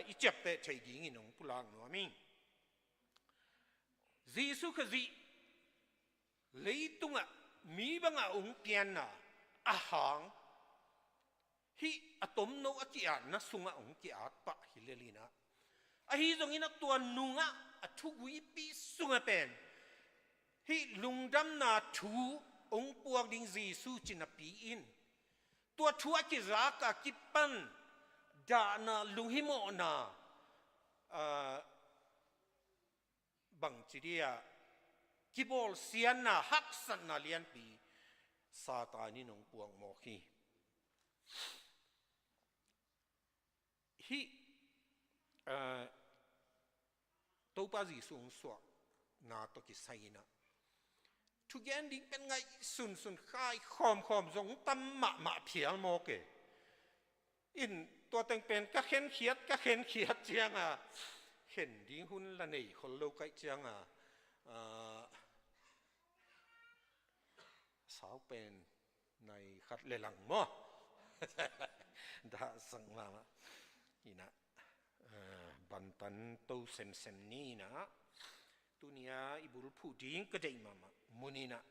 อีเจ็บแต่ใช้ยิงอินองพุลางนัวมิงจีสุขจีเลยตุงอ่ะมีบางองค์เปียนน่ะอาหารฮิอะตอมโนอากิอานะสุงะองค์กิอาปะฮิเลลีนะฮีตรงนี้นะตัวนุงะทุกวิปีสุงะเป็นฮิลุงดำนาทูองค์ปวกดิงจีสูจินปีอินตัวทัวกิรักกิปันดานาลุงฮิโมนาบังจีเดียกิบอลเซียนนาฮักสันนาเลียนปีซาตานินงปวงโมกีฮิตัวป้าจีสูงสวกนาตกิไซนะทุกอย่างดิ้งเป็นไงสุนคายคอมจงตั้มมาเพียงโมเกอินตัวแต่งเป็นก็เข็นเขียดเจียงเห็นดิ้งหุ่นละนี่คนโลกไกเจียง าวเป็นในขัดเลหลังมั้งดาสังมาอีนะบันตันตู้เซนนี่นะตัวเนี้ยอิบุรุษผู้ดิ้งก็ได้มามุนีนะ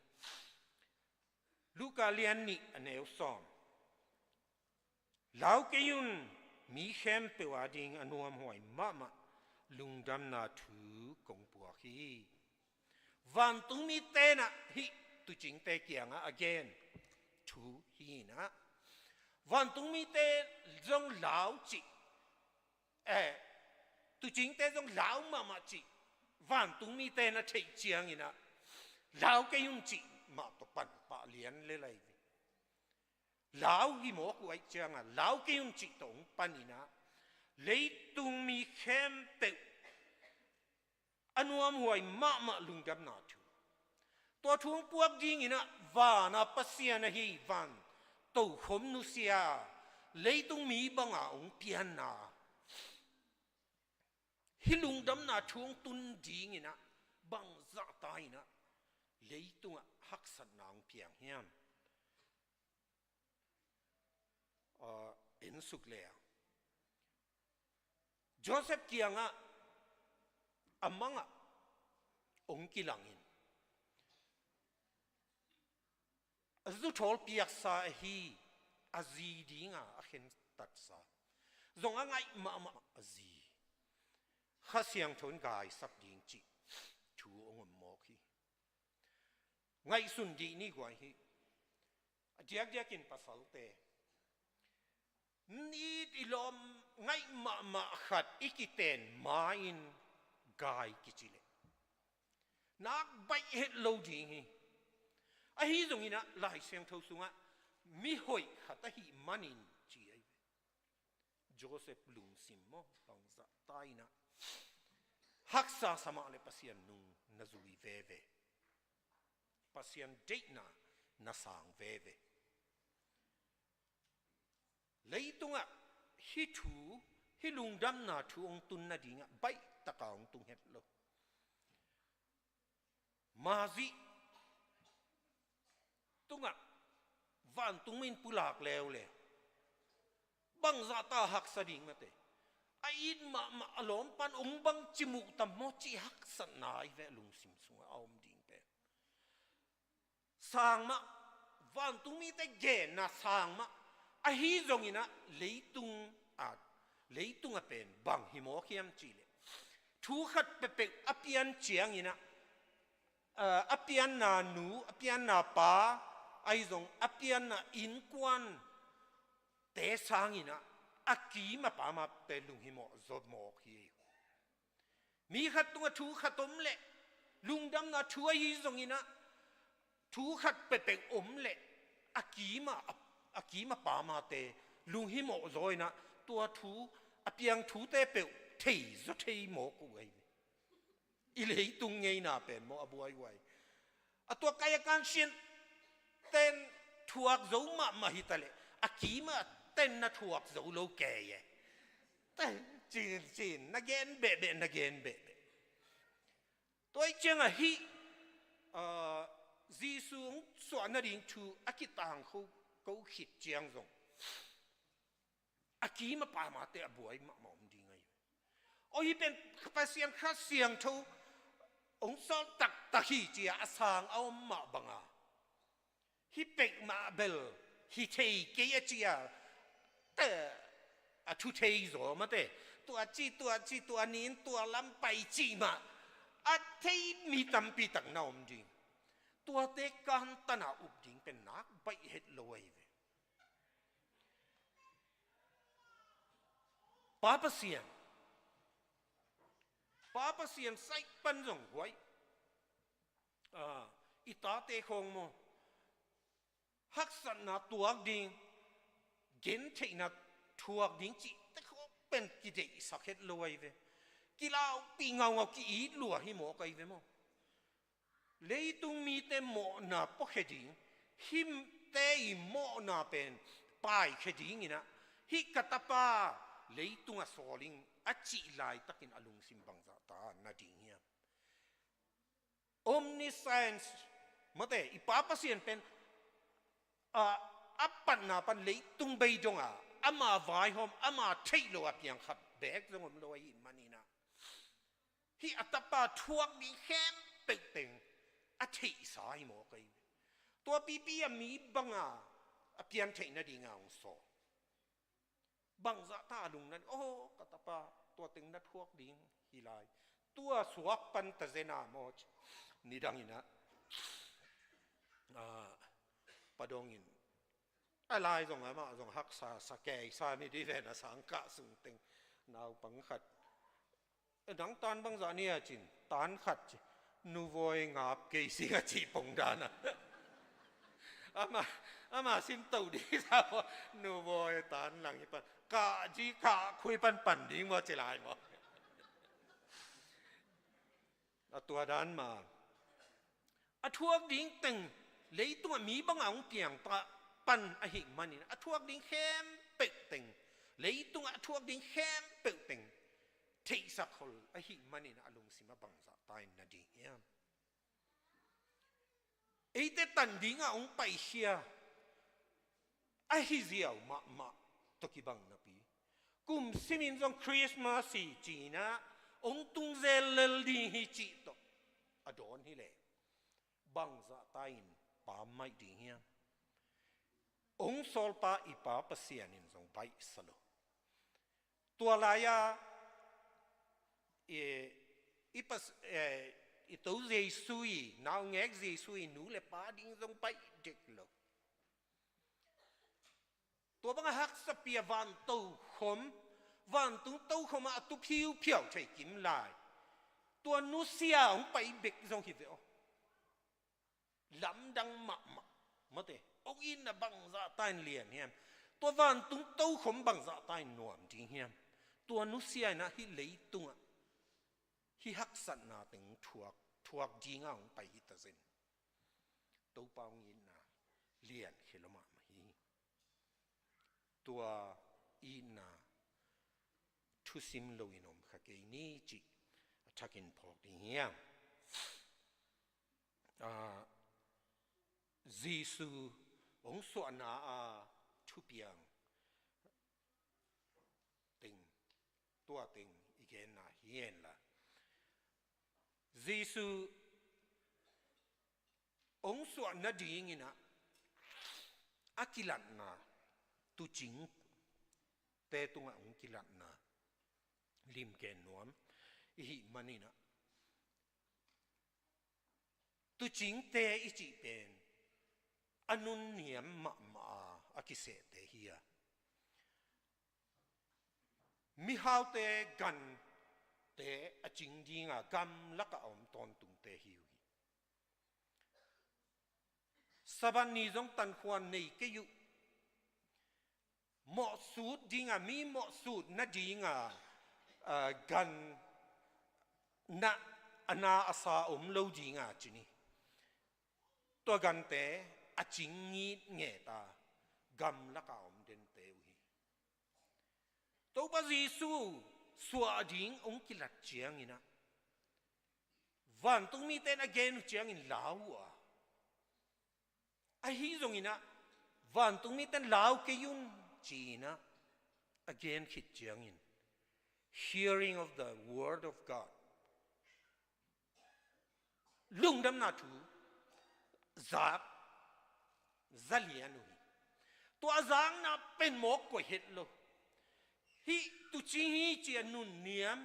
ลูกาเลียนนี่อันเอวซอมลาวเกยุนมีเข้มเปวาดิ้งอนุมหวยมาลุงดำนาถือกงปัวฮีวันตุมีเตนะฮิตุจิงเตเกียงอะ again ถูฮีนะวันตุมีเตจงลาวจิตุจิงเตจงลาวมาจิวันตุมีเตนะเทเจียงอีนะลาวเกยุนจิมาตปันปะเลียนเลยเลยลาวฮิโมกุไอเจียงอะลาวเกยุนจิตงปันอีนะเลยตุมีเข้มเปอนุมหวยมาลุงดำนาถูตัวทุ่งพวกดิ้งอีนะวานาปัสยานะฮีวันตัวขมนุเสียเลยตุมีบังอาองเปียนนาฮิลุงดำนาทุ่งตุนดิ้งอีนะบังจะตายนะเลยตุหักสันนางเปียงเฮียมเอ็นสุกเลยโจเซฟเกียงอะอามังอะองกิลังอินจุดทอลปียกซาฮีอาซีดิงะอาเข็นตัดซาจงอ่างไงมาอาซีข้าเสียงทนกายสักดิงจิชูองค์มอกฮีไงสุนดีนี่กว่าฮีเดียกกินภาษาเตนี่ดิลมไงมาขัดอีกิเตนมาอินกายกิจิเลนักใบเห็ดโลดิงฮีไอ้ฮีตรงนี้นะลายเสียงทศงะมิหอยขัดฮีมันอินจีไอโจเซฟลุงซิมโมบังซะตายนะฮักษาสมาเลปัสยันนุงนาจุยเวเวปัสยันเดนะนาสังเวเวเลยตรงอ่ะฮิทูฮิลุงดำนาทูองตุนนาดิงอ่ะใบตะกางตุงเห็ดโลมาซิตรงอ่ะวันตุงมินปุลากแล้วเลยบังซาตาหักสดิ่งมาเตไอ้อินมาอารมณ์ปันองบังจิมุตามโมจิหักสนายเวลุงซิมซุงเอาอมดิ่งเป็นสางมาวันตุงมีแต่เกณฑ์นะสางมาไอ้ฮีจงอินะเลยตุงอ่ะเป็นบังหิโมเขียมจีเลทุกขัดเป๊ะอภิยันเจียงอินะอภิยันนาหนูอภิยันนาป้าไอ้จงอภิยันนาอินควันเตสางอินะอากีมาป้ามาเป็นลุงหิโมจดโมขีมีขัดตัวทุกขัดอมเละลุงดำนาช่วยฮีจงอินะทุกขัดเป๊ะอมเละอากีมาป้ามาเตลุงหิโมจอยนะตัวทูอภิยังทูเตเปเทจเทโมกุไออิเลตุงไงน่าเป็นโมอบวยไว้ตัวกายการเชียนเต้นทวกโจมาฮิตาเลอากีมาเต้นน่ะทวกโจโลแกยแต่จีนนักเกนเบะนักเกนเบะตัวเจ้าฮีจีซุงส่วนนั่นเองทูอากิตังเขาขิดเจียงจงอากีมาป่ามาเตะบวยมาอมดีไงโอ้ยเป็นภาษาข้าเสียงทูองศาตักตะฮีเจียสางเอามาบังอาฮิเป็กมาเบลฮิเทเกียเจียแต่ทุเทยโซมาเตตัวนี้ตัวลำไปจีมาเทมีตำปีตังนาอมดีตัวเด็กกันตนาอุบดิงเป็นนักใบเห็ดลอยป้าเสียนใส่ปันจงไว้อิตาเตคงโมฮักษณะตัวดิ่งเกินเทนะทัวดิ่งจีแต่เขาเป็นกิเลสสักเห็ดลอยเวกีฬาปีเงากีอีดลัวหิโมกัยเวโมเลยตุงมีแต่โมนาปกเขดิ่งหิมแต่โมนาเป็นปลายเขดิ่งนี่นะฮิกตาปาเลยตุงอสอลิงอจิไลตักินอลุงซิมบังซาตานาดิ่งเฮีย omniscience มาแต่อีป้าเปอร์เซียนเป็น ปันนาปันเลยตุงใบจงอามาไว้หอมอามาเที่ยวเพียงขับแบกจงผมลอยมันนี่นะที่อัตปาทวกมีแค่เป็ดเต็งอาทิสายหมอกเลยตัวปีมีบังเพียงเทนดีงามสอบังจะตาลุงนั้นโอ้กัตปาตัวเต็งนัดทวกดิ้งฮิไลตัวสวกปันตะเจนาโมจนี่ดังนี้นะปะดงอินอะไรตรงนั้นมาตรงฮักษาสแกยซาไม่ดีเลยนะสังกะสุงเต็งนาวปังขัดดังตอนบังจะเนี่ยจินตอนขัดนูโวยงาบเกยสิกจีปงดานะอามาสินตูดีสาวนูโวยตอนหลังยี่ปันกะจีกะคุยปันดีมั้งจะลายมั้งตัวด้านมาทวกดิ้งตึงเลยตัวมีบังเอาเปียงปะปันอหิมันนี่นะทวกดิ้งเข้มเป็ดตึงเลยตัวทวกดิ้งเข้มเป็ดตึงที่สักคนอหิมันนี่นะลุงสิมาบังจะตายนาดีเนี่ยไอ้แต่ตันดิ้งองไปเชียไอ้ฮิเซียวมาตะกี้บังนะปีกุมสิมินจงคริสต์มาสจีนะองตุงเซลลดีฮิจิโตอดอนฮิเลบังจะตายปาไม่ดีเฮียองโซลปาอีปาปเสียนินจงไปสโลตัวลายอีปัสอีตัวเจสุยนาวเงกเจสุยนูเลปาดิ้งจงไปเด็กโลตัวบังฮักสเปียวันโตขมวันตุ้งโตขมาตุพิวเพียวใช้กิมลายตัวนุเซียองไปเบกจงคิดเอาลำดังมาเตะองอินนะบังจะตายเลียนเฮียมตัววันตุ้งโตขมบังจะตายหนวมจริงเฮียมตัวนุเซียนะฮิเลยตุงฮิฮักสันนาถึงทวกจีงองไปฮิตาเซนตัวปองอินนะเลียนเขลมาฮีตัวอินนะทุสิมโลอินอมขะเกนี่จิทักินพอกดีเฮียจีซูองสวนาทุเปียงติงตัวติงอีกนะเฮียนละจีซูองสวนาดีงินะอากิลันนาตุจิงเตตุงองกิลันนาลิมเกนนวมอีมันนี่นะตุจิงเตอิจิเป็นอนุนเนียมมาอากิเสเตเฮียมิฮาวเตกันเตอจิงดีงากำลักอมตอนตุงเตฮิวสบันนี้จงตันควรในเกยุเหมาะสูดดีงามีเหมาะสูดนะดีงากันนะอนาอาสาโลดีงาจีนี่ตัวกันเตอจิงงีเงตากำลักอมเดนเตวีตัวบาจีสูสวาดิงองกิลัดเจียงอินะวันตุงมีเตนอเกนเจียงอินลาวไอฮิซงอินะวันตุงมีเตนลาวเกยุนจีนะ again คิดเจียงอินhearing of the word of God ลุงดำนาทูซาเลียนุตัวจางน่ะเป็นหมอกกว่าเห็ดโลฮิตุจิฮิเจียนุนเนียม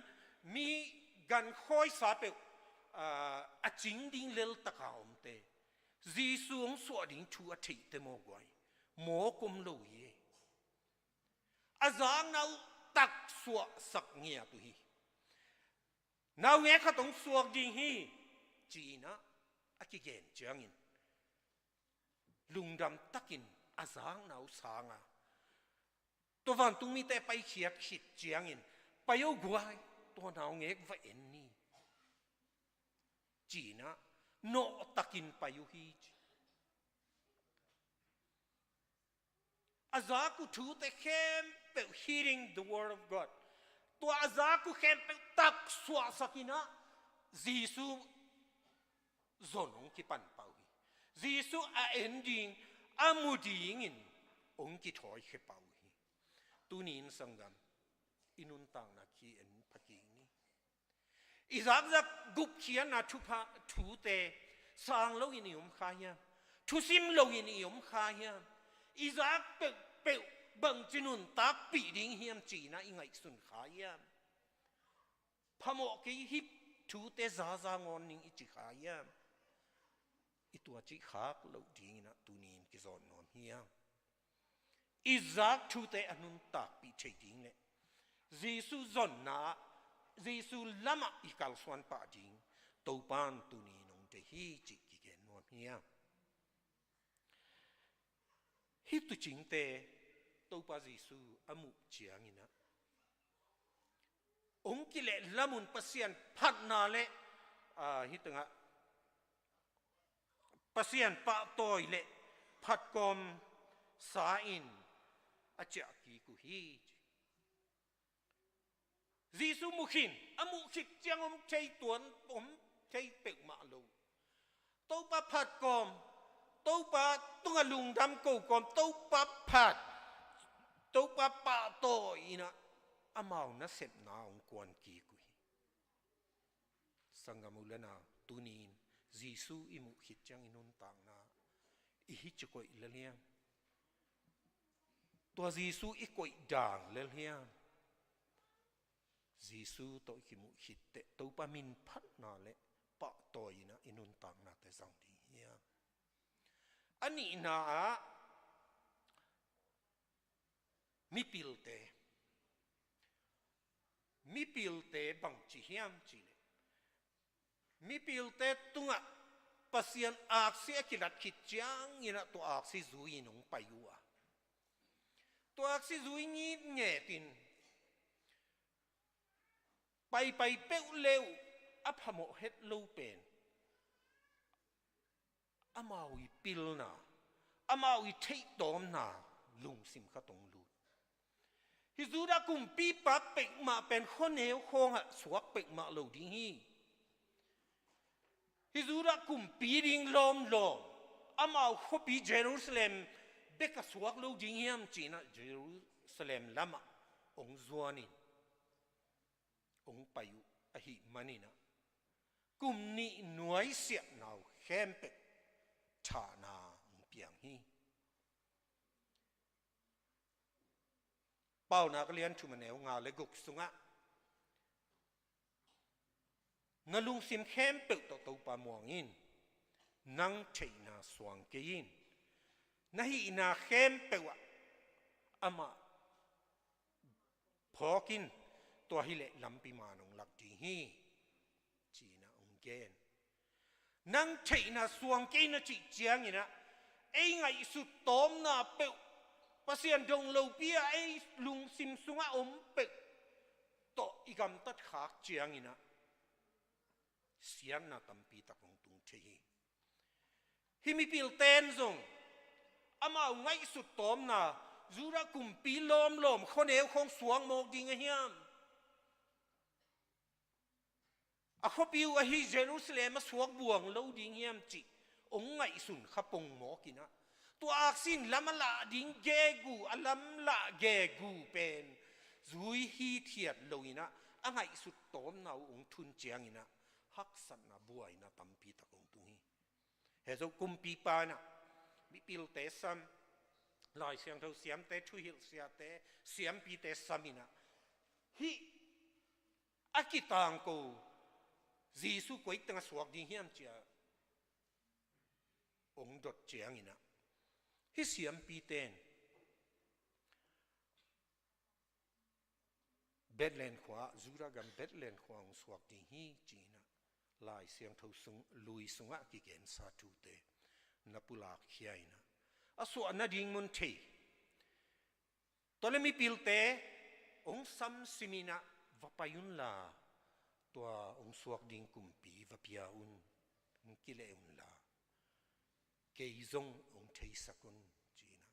มีกันคอยสาเปอจิงดิ้งเลลตะกาวมเตจีสูงสวดิ้งทูอธิเตโมกวยหมอกุมโลเยอาจางน่ะตักสวสักเงียตุฮีนาวเงขตงสวดิ้งฮีจีนะอากิเกนเจียงอินลุงดำตักินอาจางน่ะสางตัววันตุงมีแต่ไปเขียดขิดเจียงอินไปเอากวยตัวนาวเงกว่าเอ็นนี่จีนะโนตักินไปอยู่ฮีอาจากุทูแต่เข้มเป็น hearing the word of God ตัวอาจากุเข้มเป็นตักสวสักินะจีซูจนงคิปันเปาฮีจีซูending อามุดีงินองค์กิถอยเขเป่าฮีตุนินสังกัมอินุนตังนักขีเอ็นพักิงนี้อิซักซักกุบเขียนนาทุพะทูเตสางโลกินิยมขายามทุสิมโลกินิยมขายามอิซักเปะบังจินุนตักปีดิงเฮียมจีนะอิงไงสุนขายามพะโมกีฮิปทูเตซาซางอนนิงอิจิขายามอิตัวจิขากโลดิงนะตุนินกิจอนนอนเฮียมอิซักทูเตอนุนตักปีเชดิงเนี่ยYesus zona Yesus lama ikal swan pa ding topan tuni nong te hi chi ki gen no mia hi tu ching te topa Yesus amu chiang ina ong ki le lamun pasian phat na le hi tanga pasian pa toy le phat kom sa in acha ki ku hi Yesus mukhin amu khik chiang chei tuan chei pek ma lo to pa phat kom to pa tunga lung dam ko kom to pa phat to pa pa to ina amau na sep na ong kwan ki ku sangamulana tunin Yesus imu khit chiang inun tang na I hi chkoi leliang to Yesus I koi dang leliang Yesus to kimu hitte to pa min phat na le pa toy na inun tang na te sang di ya ani na mi pilte bang chi hiam chi le mi pilte tunga pasian aksi akilat khit chiang ina to aksi zui nong payua to aksi zui ni nge tinไปเป้าเร็วอัพโมเฮ็ดลูเป็นอามาวิปิลนาอามาวิเทตอมนาลุงสิมขตงลูฮิจูดากุมปีปักเป็กมาเป็นคนเหวคงหัสวกเป็กมาลูดิ้งฮีฮิจูดากุมปีดิงลอมอามาขบีเยรูซาเล็มเบกสวกลูดิ้งฮีมจีน่าเยรูซาเล็มละมาองซวานิองไปอยู่อหิมันีนะกุมนี้หน่วยเสียนาวเข้มเป็ดชานาเปียงฮีเป้านักเรียนชุมแนวงาเลยกุกสุงะนลุงซิมเข้มเป็ดตัวปามวงอินนังเชนาสวงเกินนาฮีนาเข้มเป็ดวะอามาพอกินตัวฮิเลลำปีมานงหลักจีฮีจีน่าองเกนนังเชน่าสวงเกนจีเจียงอีนะไอ้ไงสุดตอมน่าเปิลภาษาดงโลเปียไอ้ลุงซิมซุงะอมเปิลโตอีกำตัดขาเจียงอีนะเสียนน่าตั้มปีตะกงตุงเชฮีฮิมิปิลเตนซงอามาไงสุดตอมน่าจูระกุมปีล้อมคนเอวคงสวงโมกิงเฮียมอาขบิวอหิเยรูซาเล็มมาสวกบวงเล่าดิ้งเฮียมจิองไงสุนขปงหมอกินะตัวอักษินลำละดิ้งเกกูอัลลำละเกกูเป็นซุยฮีเทียดเลยนะอังไงสุดตอมนาองทุนเจียงนะฮักสันนาบัวนะตั้มปีตะกงตุงฮีเฮโซกุมปีปานะมิปิลเตซัมลายเสียงเท่าเสียมเตชุฮิลเสียเตเสียมปีเตซัมินะฮิอากิตังกูYesus koi tengah suak di hiam cia ong dot ciang ina hisiam piten Bethlehem khwa zura gam Bethlehem khwa ong suak di hi cina lai siang thau sung lui sunga ki gen sa tu te napulak khiaina aso na ding mun the tolemi pilte ong sam simina vapayun laตัวองสวกดิ่งกุมปีวะพิยาอุนมุกิเลอุนลาเกยซงองเทสกุนจีนะ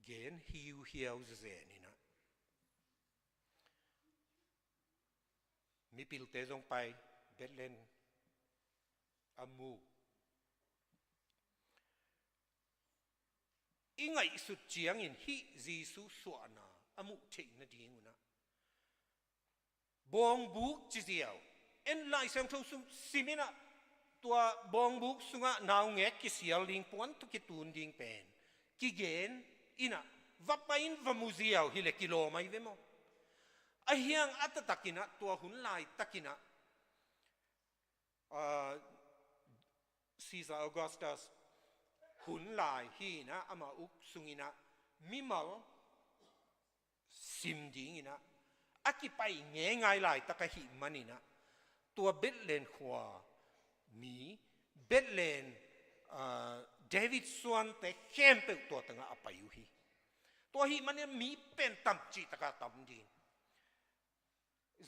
เกนฮิวเฮียวเซนี่นะมีปิลเตซงไปเบตเลนอามู ingai su chiang in hi Giêsu suwa na amu thei na ding na bong buk chi diao en lai sang thong sum simina tua bong buk sunga naw nge ki sial ling pon tu ki tun ding pen ki gen ina vapain va muziao hi le kilo mai ve mo a hiang ata takina tua hun lai takina Caesar Augustus hun lai hi na ama uk sungina mimal sim ding ina akipai nge ngai lai takahi manina tua betlen khwa mi betlen David Swan te kempe tua tanga apayu hi tua hi mane mi pen tam chi taka tam din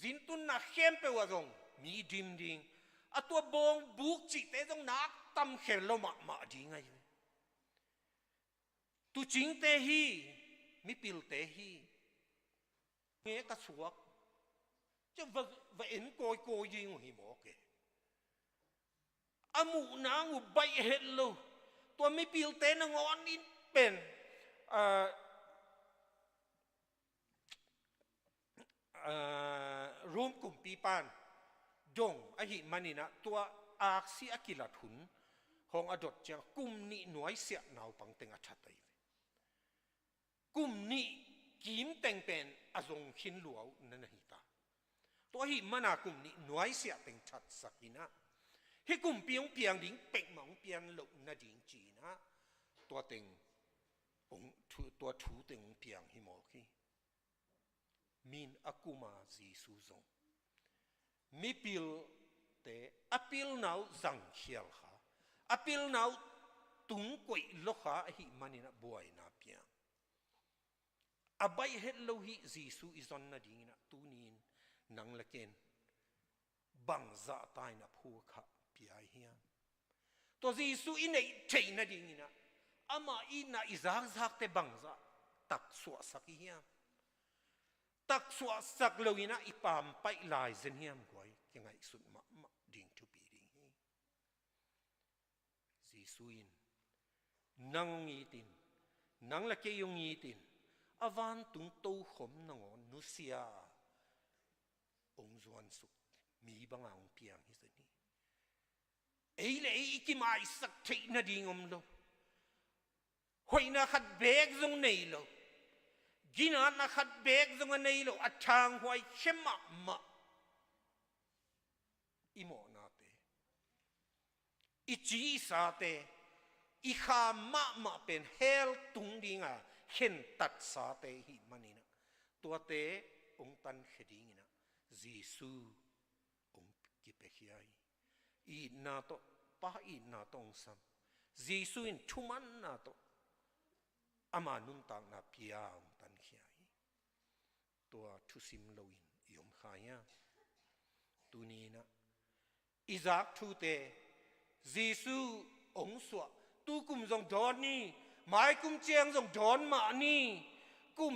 zintun na kempe wa dong mi dim ding atua bong buk chi te dong nak tam khel lo ma ding ai tu ching te hi mi pil te hi nghe ka suak chứ và en coi coi gì ngồi hi mo ke amu na ngu bai het lo tua mi pil te na ngon in pen room kum pi pan dong a hi manina tua ak si akilat hun hong adot chang kum ni nuai sia naw pang tenga thatai kum ni kim teng pen azong hin luau na hi ta to hi mana kum ni nuai sia teng that sakina hi kum piang piang ding pek mong pian lo na ding chi na to teng ong thu teng piang hi mo ki min akuma Giêsu zong mi pil te apil nau zang khial kha apil nau tung koi lo kha hi manina buai na piang abai het lo hi Giêsu izon na ding na tunin nang laken bang za tai na phu kha piai hiam to Giêsu inei thei na ding na ama ina izak zak te bang za tak suwa saki hiam tak suwa sak lo ina ipam pai lai zen hiam goi kengai sut ma ding tu pi ding hi Giêsu in nang ngi tin nang la ke yung ngi tin avan tung to khom nangon nusia ong zuan suk mi bangang piang hi sani ei le ki mai sak thei na ding om lo hoina khat bek zong nei lo gina na khat bek zong nei lo athang hoi khema ma imo na te ichi sa te i kha ma pen hel tung dinga hen tat sa te hi manina tua te ong tan khedingina Giêsu ong ki pe hiai i na to pa i na tong sam Giêsu in thuman na to ama nun tang na pia ong tan hiai tua thu sim loin yom khaya tunina Isaac thu te Giêsu ong suwa tu kum zong don ni mai kum chiang zong don ma ni kum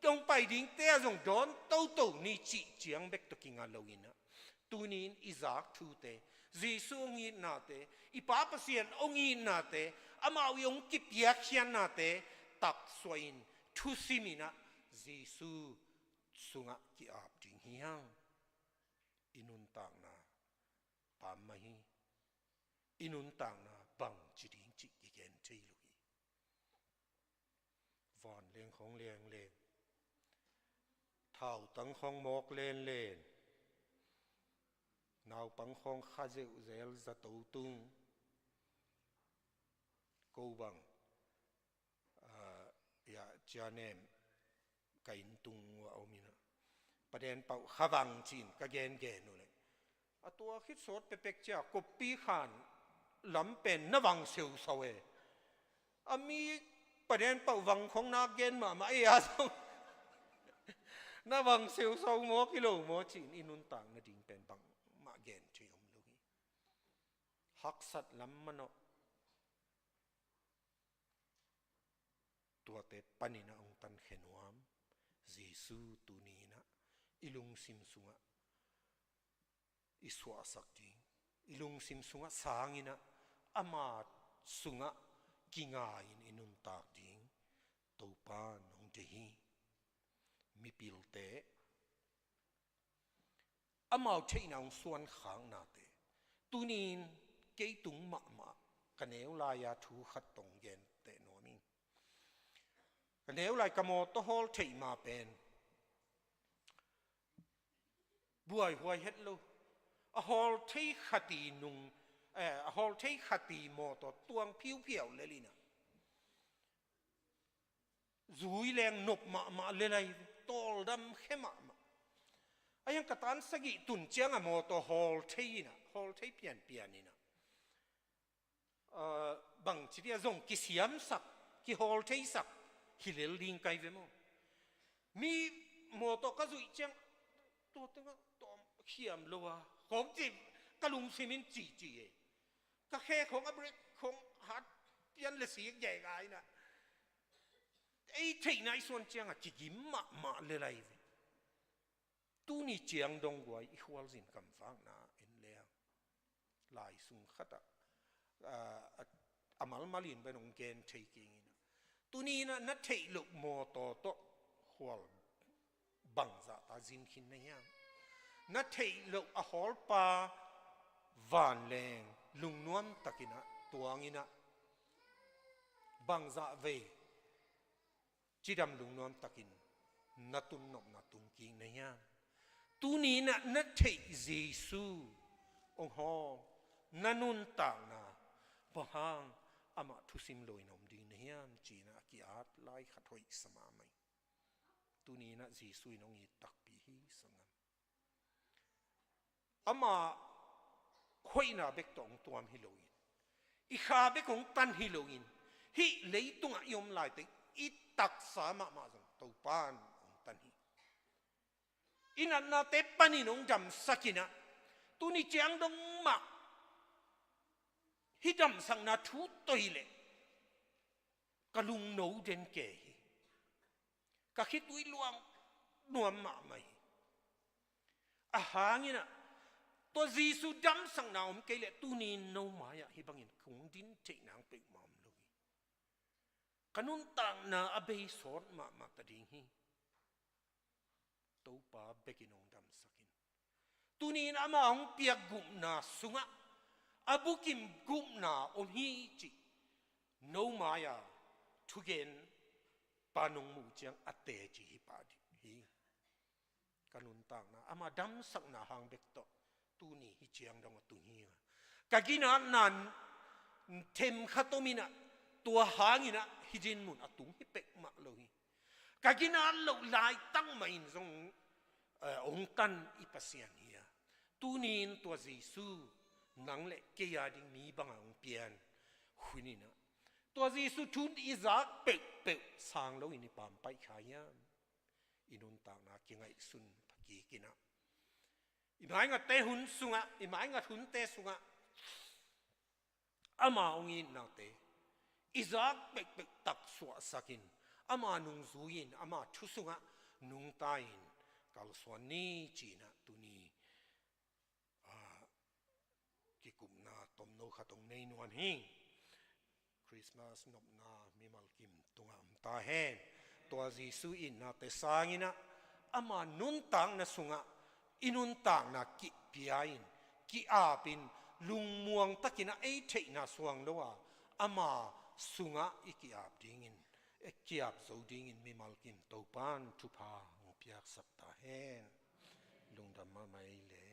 tong pai ding te zong don to ni chi chiang bek to kinga loina tunin Isaac thu te Giêsu ngi na te ipa pasien ongi na te amao yong ki piak hian na te tak soin thu simina Giêsu sunga ki ap ding hiang inun tang na pam mai inun tang na bang chi ding chi ki gen chei lu hi von leng khong leng leng thao tang khong mok len len nào bằng khong kha dịu dẻo za tàu tung câu bằng ya cha nem kain tung wa omina paden pau khawang chin ka gen gen no le atua khit sot pepek cha copy khan lam pen na wang siu sawe ami paden pau wang khong na gen ma ya so na wang siu sau mo kilo mo chin inun tang na ding pen bang ma gen chi om lu hi hak sat lam mano tua te panina ong tan khenuam Giêsu tunina ilung sim sunga iswa sakti ilung sim sunga sangina ama sunga kinga in inun tak ding tàu pa nông thế hi mi pil te amau thế nào xuân khang na te tunin cái tung mạ mạ cái nếu là ya thu khát tông gen te nó mi cái nếu lại cái mò to hol thế mà bên buổi hoài hết luôn a hol thế khati nung a hol thế khati mò to tuang phiêu phiêu lên đi nè rủi leng nộp mạ mạ lên này tol đâm khé mạ mạ ai yang katan sagi tun chiang a mò to hol thế nè hol thế pian pian nè bằng chỉ là dùng cái xiêm sắc cái hol thế sắc khi lấy linh cái về mò mi mò to cái rủi chiang to khiêm lo à không chỉ cái lùng xí mình chỉ ấy cái khe không áp không hát pian là xí cái cái nè ấy thấy này xuân chiang à chỉ kiếm mạ lên này tu ni chiang dong guai ikhwal zin kam phang na in leng lai sung khata amal malin bên ông gen thấy kinh tu ni na thấy lục mò to khwal bằng dạ ta zin khin na yang na thấy lục a hol pa van leng lung nuam takina tuangina bằng dạ về chỉ đam lung nuam takin na tun nop na tun king na yang tu ni na thấy Giêsu ông ho nanun tang na bahang ama thusim loi nom ding na hiam chi na kiat lai khat hoi sama mai tu ni na Giêsu nong i tak pi hi sangam ama khoi na bek tong tuam hi loin i kha bek kong tan hi loin hi leitung a yom lai te i tak sa ma jong to pan ong tan hi inan na te pani nong jam sakina tu ni chiang dong ma hi jam sang na thu toi le kalung no den ke hi ka khit ui luang nuam ma mai a hangina to Giêsu jam sang na om ke le tu ni no ma ya hi bangin kung din te nang pe mam lo kanun tang na abei sort ma ta ding hi tàu pa bekinong dam sakin tunin ama ong piak gum na sunga abukim gum na om hi chi no maya thugen panong mu chiang ate chi hi pa hi kanun tang na ama dam sak na hang bek to tu ni hi chiang dong tu hi kagina nan them khatomina tua hangina hijin mun atung hi pek ma lo hi kagina lo lai tang mai zong ong tan ipasian hi tunin tua Giêsu nang le ke ya ding mi bang ong pian hunina tua Giêsu thun Isaac pe sang lo ini pam pai khaya inun ta na ki ngai sun phaki kina imai nga te hun sunga imai nga hun te sunga ama ong in na te Isaac pe tak suwa sakin ama nung zuin ama thusunga nung tain kalswan ni china tuni ki kumna tomno khatong nei nuan hing Christmas nop na mimal kim tungam ta hen to Giêsu in na te sangina ama nun tang na sunga inun tang na ki piain ki apin lung muang takina ei thei na suang lowa ama sunga iki ap dingin kiap zo ding in mimal kim to pan thu pa ng piak sak ta hen lung dam ma mai le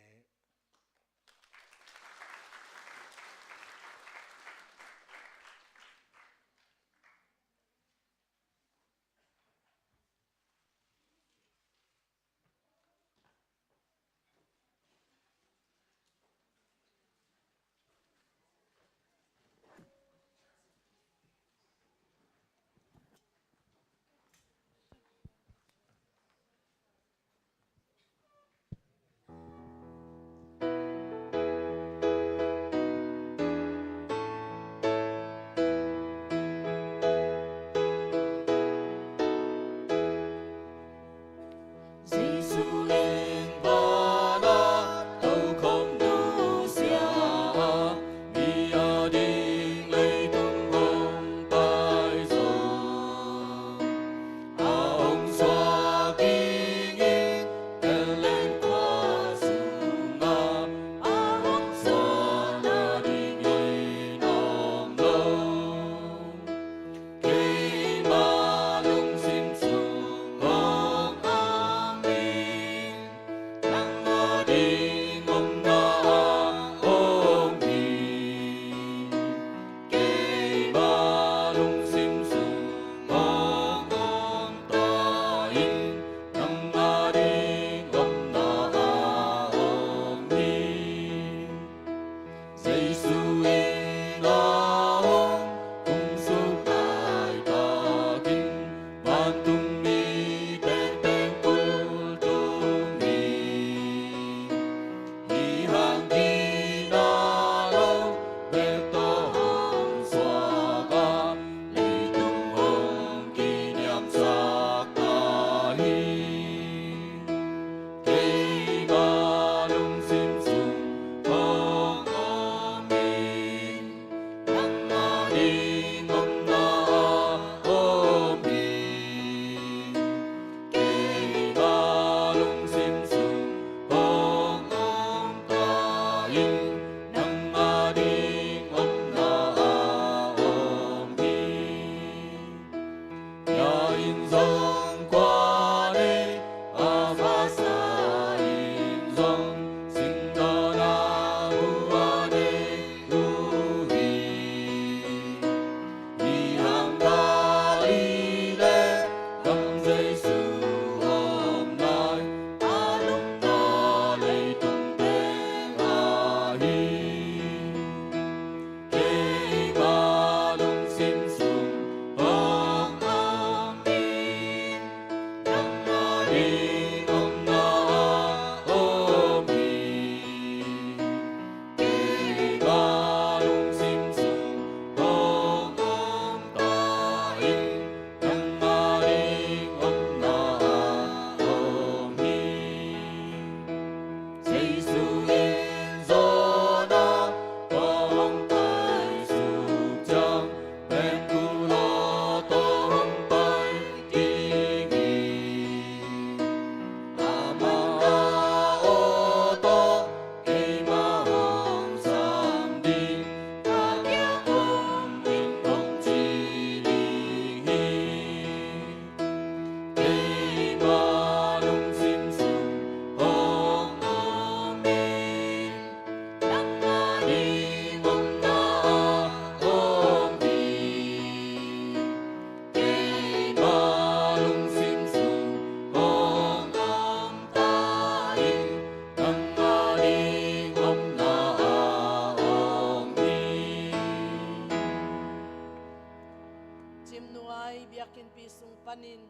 jim nuai biakin pi sung panin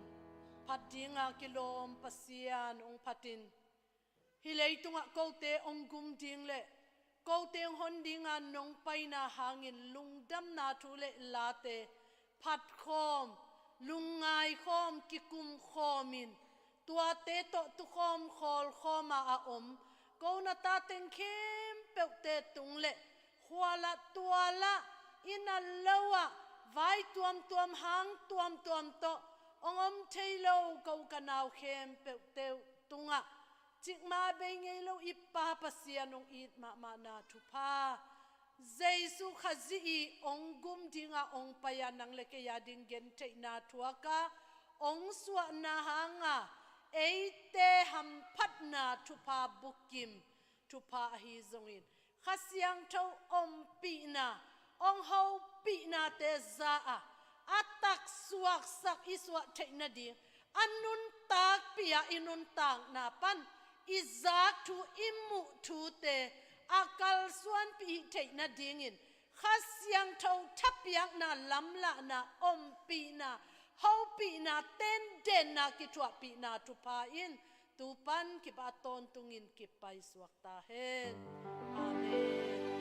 phat dinga kilom pasian ong phatin hilei tunga kote ong gum ding le kote hon dinga nong paina hangin lungdam na thu le late phat khom lungai khom kikum khomin tua te to tu khom khol khoma a om ko na ta teng khem pe te tung le khwala tuala ina lawa vai tuam hang tuam to ongom thailo ko kanau khem pe te tunga chikma be ngei lo ipa pasianong it ma na thu pha Jesu khazi i ong gum dinga ong paya nang leke ya ding gen te na thuaka ong suwa na hanga eite ham phat na thu pha bukim thu pha hi zongin khasiang tho om pi na ong ho pi na te za a atak suak sak iswa te na ding anun tak pia inun tang na pan izak thu imu thu te akal suan pi te na dingin khasyang thau thapyak na lamla na om pi na hau pi na ten den na ki thwa pi na tu pa in tu pan ki ba ton tungin ki pai suak ta hen amen